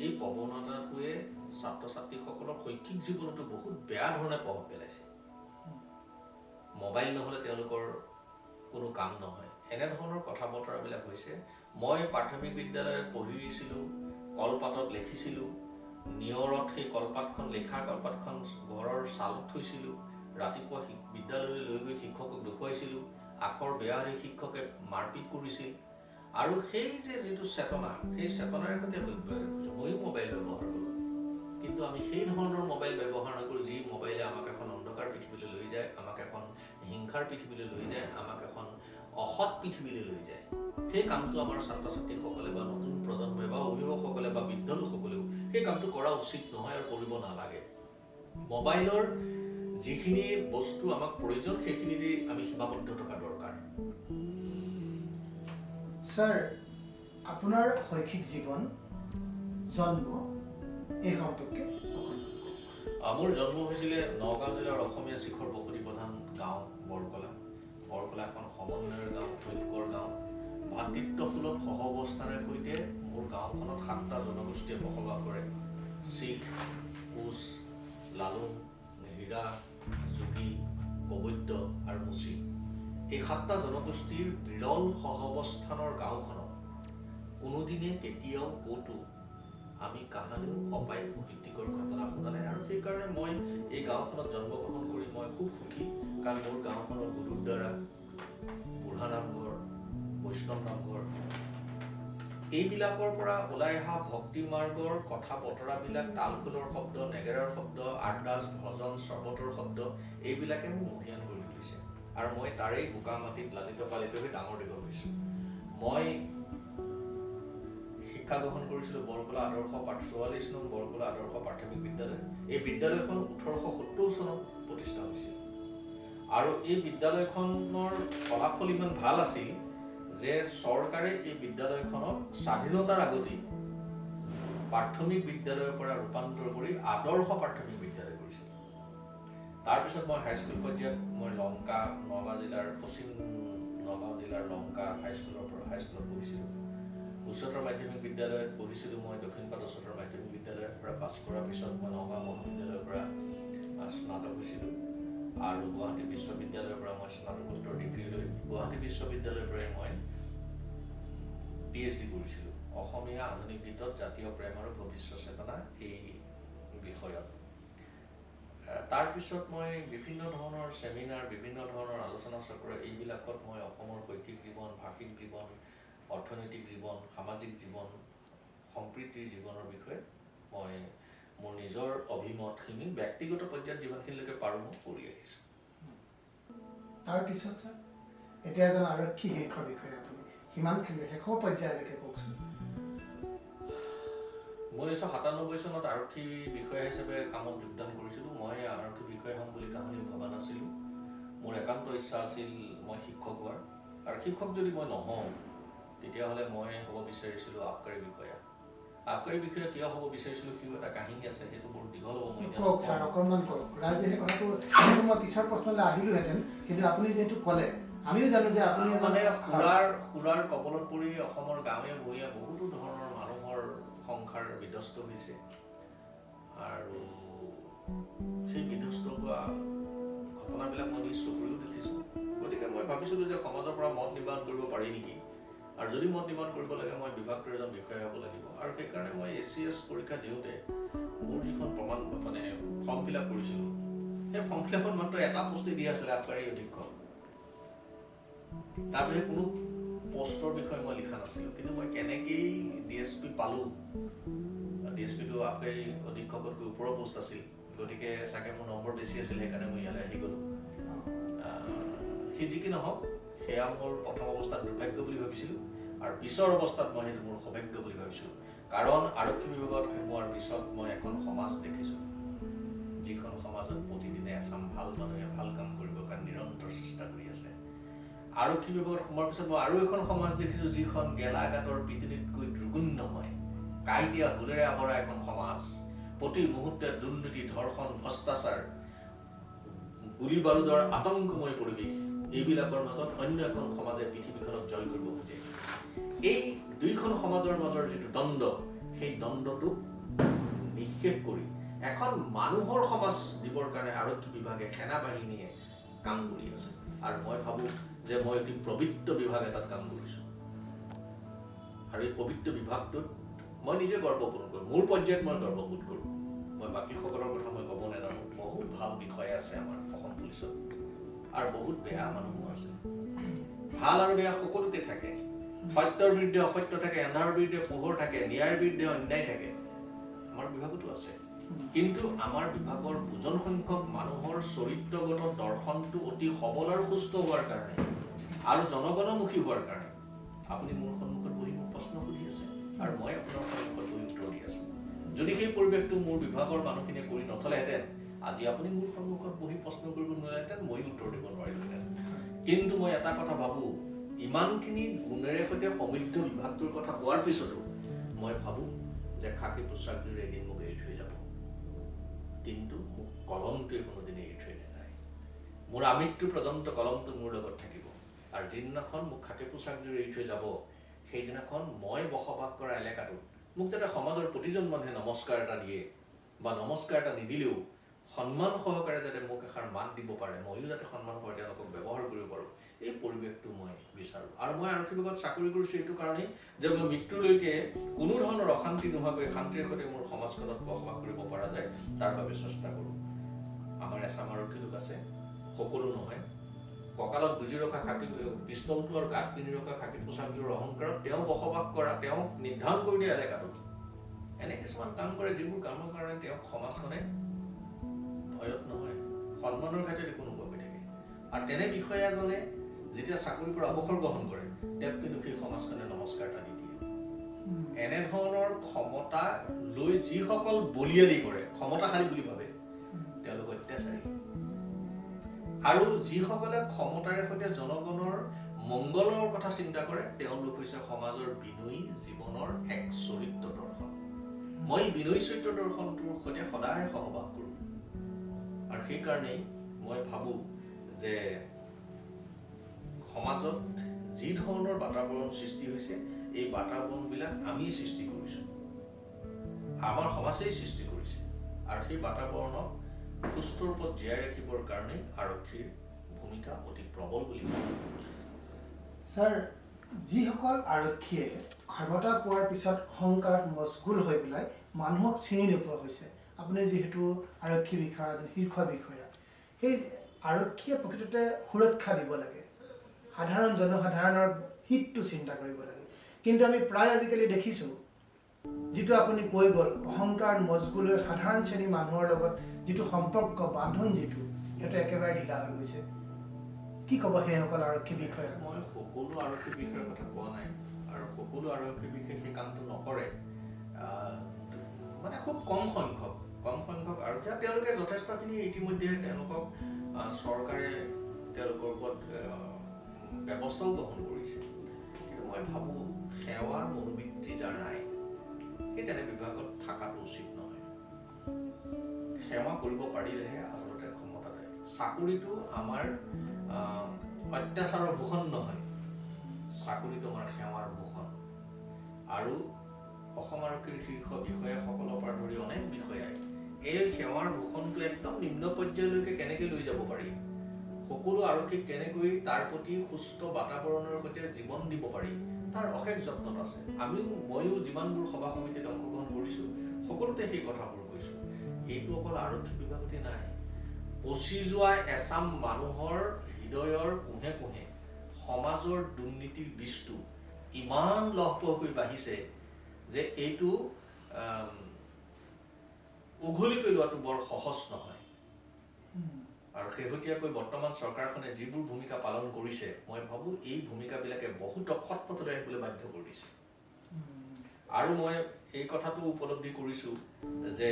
এই প্ৰৱণতাটোৱে ছাত্ৰ ছাত্ৰীসকলৰ শৈক্ষিক জীৱনতো বহুত বেয়া ধৰণে প্ৰভাৱ পেলাইছে। মোবাইল নহ'লে তেওঁলোকৰ কোনো কাম নহয়, এনেধৰণৰ কথা বতৰাবিলাক হৈছে। মই প্ৰাথমিক বিদ্যালয়ত পঢ়িছিলোঁ, কলপাতত লিখিছিলোঁ, নিয়ৰত সেই কলপাতখন ঘৰৰ ছালত থৈছিলোঁ, ৰাতিপুৱা বিদ্যালয়লৈ লৈ গৈ শিক্ষকক দেখুৱাইছিলোঁ, আখৰ বেয়া হ'লে শিক্ষকে মাৰপিট কৰিছিল। আৰু সেই যে যিটো চেতনা, সেই চেতনাৰ সৈতে আমি ময়ো মোবাইল ব্যৱহাৰ কৰোঁ, কিন্তু আমি সেই ধৰণৰ মোবাইল ব্যৱহাৰ নকৰোঁ যি মোবাইলে আমাক এখন অন্ধকাৰ পৃথিৱীলৈ লৈ যায়, আমাক এখন হিংসাৰ পৃথিৱীলৈ লৈ যায়, আমাক এখন অসৎ পৃথিৱীলৈ লৈ যায়। সেই কামটো আমাৰ ছাত্ৰ ছাত্ৰীসকলে বা নতুন প্ৰজন্মই বা অভিভাৱকসকলে বা বৃদ্ধ লোকসকলেও সেই কামটো কৰা উচিত নহয় আৰু কৰিব নালাগে। মোবাইলৰ যিখিনি বস্তু আমাক প্ৰয়োজন, সেইখিনিতে আমি সীমাবদ্ধ থকা দৰকাৰ। ছাৰ, আপোনাৰ শৈক্ষিক জীৱন, জন্ম, এই সম্পৰ্কে মোৰ জন্ম হৈছিলে নগাঁও জিলাৰ অসমীয়া শিখৰ বসতি প্ৰধান গাঁও বৰকলা। বৰকলা এখন সমন্বয়ৰ গাঁও, ঐক্যৰ গাঁও। ভাতৃত্বসুলভ সহ অৱস্থাৰে সৈতে মোৰ গাঁওখনত 7টা জনগোষ্ঠীয়ে বসবাস কৰে: শিখ, কোচ, লালুং, হিৰা, যোগী, কবৈদ্য আৰু মুছী। এই 7টা জনগোষ্ঠীৰ বিৰল সহাৱস্থানৰ গাঁওখনত কোনোদিনে কেতিয়াও ক'তো আমি কাহানিও অপায় অপ্ৰীতিকৰ ঘটনা শুনা নাই। আৰু সেইকাৰণে মই এই গাঁওখনত জন্মগ্ৰহণ কৰি মই খুব সুখী, কাৰণ মোৰ গাঁওখনৰ গুৰুদ্বাৰা, বুঢ়া নামঘৰ, বৈষ্ণৱ নামঘৰ, এইবিলাকৰ পৰা ওলাই অহা ভক্তি মাৰ্গৰ কথা বতৰাবিলাক, তালখোলৰ শব্দ, নেগেৰাৰ শব্দ, আৰ্দাস, ভজন, শ্ৰৱতৰ শব্দ, এইবিলাকে মোক মহিয়ান কৰি তুলিছে। আৰু মই তাৰেই বোকা মাটিত লালিত পালিত হৈ ডাঙৰ দীঘল হৈছোঁ। মই শিক্ষা গ্ৰহণ কৰিছিলোঁ বৰকলা আদৰ্শ 44 নং বৰকলা আদৰ্শ প্ৰাথমিক বিদ্যালয়। এই বিদ্যালয়খন 1870 চনত প্ৰতিষ্ঠা হৈছিল আৰু এই বিদ্যালয়খনৰ ফলাফল ইমান ভাল আছিল যে চৰকাৰে এই বিদ্যালয়খনক স্বাধীনতাৰ আগতেই প্ৰাথমিক বিদ্যালয়ৰ পৰা ৰূপান্তৰ কৰি আদৰ্শ প্ৰাথমিক বিদ্যালয় কৰিছিল। তাৰপিছত মই হাইস্কুল পৰ্যায়ত মই লংকা নগাঁও জিলাৰ লংকা হাইস্কুলত পঢ়িছিলোঁ। উচ্চতৰ মাধ্যমিক বিদ্যালয়ত পঢ়িছিলোঁ মই দক্ষিণপাট উচ্চতৰ মাধ্যমিক বিদ্যালয়ৰ পৰা পাছ কৰাৰ পিছত মই নগাঁও মহাবিদ্যালয়ৰ পৰা স্নাতক হৈছিলোঁ আৰু গুৱাহাটী বিশ্ববিদ্যালয়ৰ পৰা মই স্নাতকোত্তৰ ডিগ্ৰী লৈ গুৱাহাটী বিশ্ববিদ্যালয়ৰ পৰাই মই PhD কৰিছিলোঁ অসমীয়া আধুনিক গীতত জাতীয় প্ৰেম আৰু ভৱিষ্য চেতনা এই বিষয়ত। তাৰপিছত মই বিভিন্ন ধৰণৰ চেমিনাৰ বিভিন্ন ধৰণৰ আলোচনা চক্ৰ এইবিলাকত মই অসমৰ শৈক্ষিক জীৱন ভাষিক জীৱন অৰ্থনৈতিক জীৱন সামাজিক জীৱন সম্প্ৰীতিৰ জীৱনৰ বিষয়ে মই মোৰ নিজৰ অভিমতখিনি ব্যক্তিগত পৰ্যায়ত যিমানখিনিলৈকে পাৰোঁ মই কৰি আহিছোঁ। তাৰপিছত ছাৰ এতিয়া এজন আৰক্ষী শীৰ্ষ বিষয়া আপুনি সিমানখিনি শেষৰ পৰ্যায়লৈকে কওকচোন। মই 1997 চনত আৰক্ষী বিষয়া হিচাপে কামত যোগদান কৰিছিলোঁ। মই আৰক্ষী বিষয়া হ'ম বুলি কাহানিও ভবা নাছিলোঁ। মোৰ একান্ত ইচ্ছা আছিল মই শিক্ষক হোৱাৰ, আৰু শিক্ষক যদি মই নহওঁ তেতিয়াহ'লে মই হ'ব বিচাৰিছিলোঁ আবকাৰী বিষয়া। আবকাৰী বিষয়া কিয় হ'ব বিচাৰিছিলোঁ সিও এটা কাহিনী আছে, সেইটো বৰ দীঘল হ'ব। মই কওক ছাৰ, অকণমান কওক। ৰাইজে সেই কথাটো মই পিছৰ প্ৰশ্নলৈ আহিলোহেঁতেন, কিন্তু আপুনি যিহেতু ক'লে আমিও জানো যে আপুনি মানে সুৰাৰ কবলত পৰি অসমৰ গাঁৱে ভূঞে বহুতো ধৰণৰ মানুহৰ সংসাৰ বিধ্বস্ত হৈছে আৰু সেই বিধ্বস্ত হোৱা ঘটনাবিলাক মই নিজ চকুৰেও দেখিছোঁ। গতিকে মই ভাবিছিলোঁ যে সমাজৰ পৰা মত নিৰ্মাণ কৰিব পাৰি নেকি, আৰু যদি মত নিৰ্মাণ কৰিব লাগে মই বিভাগটোৰ এজন বিষয়া হ'ব লাগিব। আৰু সেইকাৰণে মই ACS পৰীক্ষা দিওঁতে মোৰ যিখন ফৰ্ম ফিল আপ কৰিছিলোঁ সেই ফৰ্ম ফিল আপত মাত্ৰ এটা পোষ্টেই দিয়া আছিলে আবকাৰী অধীক্ষক। তাৰ বাহিৰে কোনো পষ্টৰ বিষয়ে মই লিখা নাছিলোঁ। কিন্তু মই কেনেকেই DSP পালোঁ, DSPটো আবকাৰী অধীক্ষকতকৈ ওপৰৰ পোষ্ট আছিল, গতিকে চাগে মোৰ নম্বৰ বেছি আছিল, সেইকাৰণে মই ইয়ালৈ আহি গ'লোঁ। সি যি কি নহওক সেয়া মোৰ প্ৰথম অৱস্থাত দুৰ্ভাগ্য বুলি ভাবিছিলোঁ, আৰু পিছৰ অৱস্থাত মই সেইটো মোৰ সৌভাগ্য বুলি ভাবিছিলোঁ। কাৰণ আৰক্ষী বিভাগত সোমোৱাৰ পিছত মই এখন সমাজ দেখিছোঁ, যিখন সমাজত প্ৰতিদিনে এচাম ভাল মানুহে ভাল কাম কৰিবৰ কাৰণে নিৰন্তৰ চেষ্টা কৰি আছে। আৰক্ষী বিভাগত সোমোৱাৰ পিছত মই আৰু এখন সমাজ দেখিছোঁ, যিখন গেলা গাঁতৰ পিটনিতকৈ দুৰ্গুণ নহয়, কাঁইটীয়া হুলেৰে আৱৰা এখন সমাজ। প্ৰতি মুহূৰ্তে দুৰ্নীতি, ধৰ্ষণ, ভ্ৰষ্টাচাৰ, গুলী বাৰুদৰ আতংকময় পৰিৱেশ, এইবিলাকৰ মাজত অন্য এখন সমাজে পৃথিৱীখনক জয় কৰিব খোজে। এই দুইখন সমাজৰ মাজৰ যিটো দ্বন্দ্ব, সেই দ্বন্দ্বটোক নিঃশেষ কৰি এখন মানুহৰ সমাজ দিবৰ কাৰণে আৰক্ষী বিভাগে, সেনা বাহিনীয়ে কাম কৰি আছে। আৰু মই ভাবোঁ যে মই অতি পবিত্ৰ বিভাগ এটাত কাম কৰিছোঁ, আৰু এই পবিত্ৰ বিভাগটোত মই নিজে গৰ্ববোধ কৰোঁ। মোৰ পৰ্যায়ত মই গৰ্ববোধ কৰোঁ। মই বাকীসকলৰ কথা মই ক'ব নাজানো। বহুত ভাল বিষয় আছে আমাৰ অসম পুলিচত, আৰু বহুত বেয়া মানুহো আছে। ভাল আৰু বেয়া সকলোতে থাকে। সত্যৰ বিৰুদ্ধে অসত্য থাকে, এন্ধাৰৰ বিৰুদ্ধে পোহৰ থাকে, ন্যায়ৰ বিৰুদ্ধে অন্যায় থাকে। আমাৰ বিভাগতো আছে। কিন্তু আমাৰ বিভাগৰ বুজন সংখ্যক মানুহৰ চৰিত্ৰগত দৰ্শনটো অতি সবল আৰু সুস্থ হোৱাৰ কাৰণে আৰু জনগণমুখী হোৱাৰ কাৰণে আপুনি মোৰ সন্মুখত বহি মোক প্ৰশ্ন সুধি আছে, আৰু মই আপোনাৰ সন্মুখত বহি উত্তৰ দি আছোঁ। যদি সেই পৰিৱেশটো মোৰ বিভাগৰ মানুহখিনিয়ে কৰি নথলেহেঁতেন, আজি আপুনি মোৰ সন্মুখত বহি প্ৰশ্ন কৰিব নোৱাৰিলেহেঁতেন, ময়ো উত্তৰ দিব নোৱাৰিলোহেঁতেন। কিন্তু মই এটা কথা ভাবোঁ, ইমানখিনি গুণেৰে সৈতে সমৃদ্ধ বিভাগটোৰ কথা কোৱাৰ পিছতো মই ভাবোঁ যে খাকী পোচাকযোৰে এদিন মোক এৰি থৈ যাব, কিন্তু মোক কলমটোৱে কোনোদিনে এৰি থৈ নাযায়। মোৰ আমৃত্যু পৰ্যন্ত কলমটো মোৰ লগত থাকিব, আৰু যিদিনাখন মোক খাকী পোচাকযোৰ এৰি থৈ যাব, সেইদিনাখন মই বসবাস কৰা এলেকাটোত মোক যাতে সমাজৰ প্ৰতিজন মানুহে নমস্কাৰ এটা দিয়ে, বা নমস্কাৰ এটা নিদিলেও সন্মান সহকাৰে যাতে মোক এষাৰ মাত দিব পাৰে, ময়ো যাতে সন্মান সহকাৰে তেওঁলোকক ব্যৱহাৰ কৰিব পাৰোঁ, এই পৰিৱেশটো মই বিচাৰোঁ। আৰু মই আৰক্ষী বিভাগত চাকৰি কৰিছোঁ এইটো কাৰণেই যে মই মৃত্যুলৈকে কোনো ধৰণৰ অশান্তি নোহোৱাকৈ শান্তিৰ সৈতে মোৰ সমাজখনত বসবাস কৰিব পৰা যায়, তাৰ বাবে চেষ্টা কৰোঁ। আমাৰ এচাম আৰক্ষী লোক আছে, সকলো নহয়, কঁকালত গুজি ৰখা খাকী পিষ্টলটো আৰু গাত পিন্ধি ৰখা খাকী পোচাকযোৰ অহংকাৰত তেওঁ বসবাস কৰা, তেওঁক নিৰ্ধাৰণ কৰি দিয়া এলেকাটোত এনে কিছুমান কাম কৰে, যিবোৰ কামৰ কাৰণে তেওঁক সমাজখনে ভয়ত নহয়, সন্মানৰ ক্ষেত্ৰত কোনো হৈ থাকে। আৰু তেনে বিষয়া এজনে যেতিয়া চাকৰিৰ পৰা অৱসৰ গ্ৰহণ কৰে, তেওঁক কিন্তু সেই সমাজখনে নমস্কাৰ এটা নিদিয়ে। এনেধৰণৰ ক্ষমতা লৈ যিসকল বলিয়ালি কৰে, ক্ষমতাশালী বুলি ভাবে, তেওঁলোক অত্যাচাৰী। আৰু যিসকলে ক্ষমতাৰে সৈতে জনগণৰ মংগলৰ কথা চিন্তা কৰে, তেওঁলোক হৈছে সমাজৰ বিনয়ী জীৱনৰ এক চৰিত্ৰ দৰ্শন। মই বিনয়ী চৰিত্ৰ দৰ্শনটোৰ সৈতে সদায় সহবাস কৰোঁ। আৰু সেইকাৰণেই মই ভাবোঁ যে সমাজত যি ধৰণৰ বাতাবৰণ সৃষ্টি হৈছে, এই বাতাবৰণবিলাক আমি সৃষ্টি কৰিছোঁ, আমাৰ সমাজেই সৃষ্টি কৰিছে। আৰু সেই বাতাবৰণক সুস্থ ৰূপত জীয়াই ৰাখিবৰ কাৰণে আৰক্ষীৰ ভূমিকা অতি প্ৰবল বুলি ভাবোঁ। ছাৰ, যিসকল আৰক্ষীয়ে ক্ষমতা পোৱাৰ পিছত অহংকাৰত মচগুল হৈ পেলাই মানুহক চিনি নোপোৱা হৈছে, আপুনি যিহেতু আৰক্ষী বিষয়া, এজন শীৰ্ষ বিষয়া, সেই আৰক্ষীয়ে প্ৰকৃততে সুৰক্ষা দিব লাগে, সাধাৰণ জনসাধাৰণৰ হিতটো চিন্তা কৰিব লাগে। কিন্তু আমি প্ৰায় আজিকালি দেখিছোঁ, যিটো আপুনি কৈ গ'ল, অহংকাৰ মজগুল হৈ সাধাৰণ শ্ৰেণীৰ মানুহৰ লগত যিটো সম্পৰ্ক বান্ধোন, যিটো সেইটো একেবাৰে ঢিলা হৈ গৈছে। কি ক'ব সেইসকল আৰক্ষী বিষয়া? মই সকলো আৰক্ষী বিষয়াৰ কথা কোৱা নাই, আৰু সকলো আৰক্ষী বিষয়াই সেই কামটো নকৰে। মানে খুব কম সংখ্যক আৰক্ষী, তেওঁলোকে যথেষ্টখিনি ইতিমধ্যে তেওঁলোকক চৰকাৰে তেওঁলোকৰ ওপৰত ব্যৱস্থাও গ্ৰহণ কৰিছে। কিন্তু মই ভাবোঁ সেৱাৰ মনোবৃত্তি যাৰ নাই, সেই তেনে বিভাগত থকাটো উচিত নহয়। সেৱা কৰিব পাৰিলেহে আচলতে ক্ষমতা দিয়ে। চাকৰিটো আমাৰ অত্যাচাৰৰ ভূষণ নহয়, চাকৰিটো আমাৰ সেৱাৰ ভূষণ। আৰু অসম আৰক্ষীৰ শীৰ্ষ বিষয়াসকলৰ পৰা ধৰি অনেক বিষয়াই এই সেৱাৰ ভূষণটো একদম নিম্ন পৰ্যায়লৈকে কেনেকৈ লৈ যাব পাৰি, সকলো আৰক্ষীক কেনেকৈ তাৰ প্ৰতি সুস্থ বাতাবৰণৰ সৈতে জীৱন দিব পাৰি, তাৰ অশেষ যত্নত আছে। ময়ো যিমানবোৰ সভা সমিতিত অংশগ্ৰহণ কৰিছোঁ, সকলোতে সেই কথাবোৰ কৈছোঁ। এইটো অকল আৰক্ষী বিভাগতে নাই, পচি যোৱা এচাম মানুহৰ হৃদয়ৰ কোহে কোহে সমাজৰ দুৰ্নীতিৰ বীজটো ইমান লহপহকৈ বাঢ়িছে যে এইটো উঘলি পেলোৱাটো বৰ সহজ নহয়। আৰু শেহতীয়াকৈ বৰ্তমান চৰকাৰখনে যিবোৰ ভূমিকা পালন কৰিছে, মই ভাবোঁ এই ভূমিকাবিলাকে বহুতক সৎপথলৈ আহিবলৈ বাধ্য কৰিছে। আৰু মই এই কথাটো উপলব্ধি কৰিছোঁ যে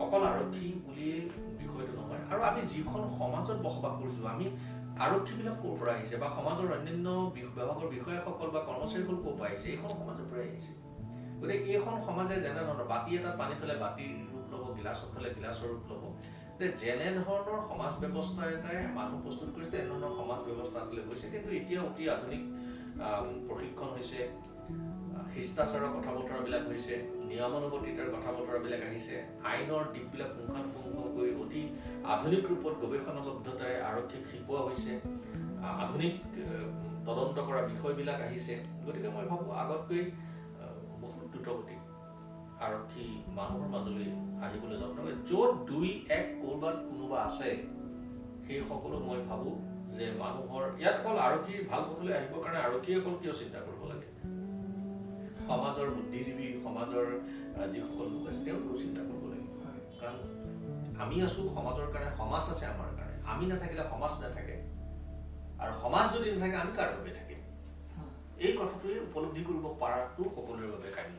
অকল আৰক্ষী বুলিয়ে বিষয়টো নহয়, আৰু আমি যিখন সমাজত বসবাস কৰিছোঁ, আমি আৰক্ষীবিলাক ক'ৰ পৰা আহিছে বা সমাজৰ অন্যান্য বিভাগৰ বিষয়াসকল বা কৰ্মচাৰীসকল ক'ৰ পৰা আহিছে, এইখন সমাজৰ পৰাই আহিছে। গতিকে এইখন সমাজে যেনেধৰণৰ বাতি এটাত পানী থ'লে বাতিৰ ৰূপ ল'ব, গিলাচত থ'লে গিলাচৰ ৰূপ ল'ব, যেনেধৰণৰ সমাজ ব্যৱস্থা এটাই মানুহ প্ৰস্তুত কৰিছে, তেনেধৰণৰ সমাজ ব্যৱস্থালৈ গৈছে। কিন্তু এতিয়া অতি আধুনিক প্ৰশিক্ষণ হৈছে, শিষ্টাচাৰৰ কথা বতৰাবিলাক হৈছে, নিয়মানুৱৰ্তিতাৰ কথা বতৰাবিলাক আহিছে, আইনৰ দিশবিলাক পুংখানুপুংখকৈ অতি আধুনিক ৰূপত গৱেষণালব্ধতাৰে আৰক্ষীক শিকোৱা হৈছে, আধুনিক তদন্ত কৰা বিষয়বিলাক আহিছে। গতিকে মই ভাবোঁ আগতকৈ বহুত দ্ৰুতগতিত আৰক্ষী মানুহৰ মাজলৈ আহিবলৈ যত্ন কৰে। য'ত দুই এক ক'ৰবাত কোনোবা আছে, সেই সকলো মই ভাবোঁ যে মানুহৰ ইয়াত অকল আৰক্ষী ভাল পথলৈ আহিবৰ কাৰণে আৰক্ষীয়ে অকল কিয় চিন্তা কৰিব লাগে, সমাজৰ বুদ্ধিজীৱী, সমাজৰ যিসকল লোক আছে তেওঁলোকেও চিন্তা কৰিব লাগিব। কাৰণ আমি আছোঁ সমাজৰ কাৰণে, সমাজ আছে আমাৰ কাৰণে। আমি নাথাকিলে সমাজ নাথাকে, আৰু সমাজ যদি নাথাকে আমি কাৰ বাবে থাকিম? এই কথাটোৱে উপলব্ধি কৰিব পৰাটো সকলোৰে বাবে কাম্য।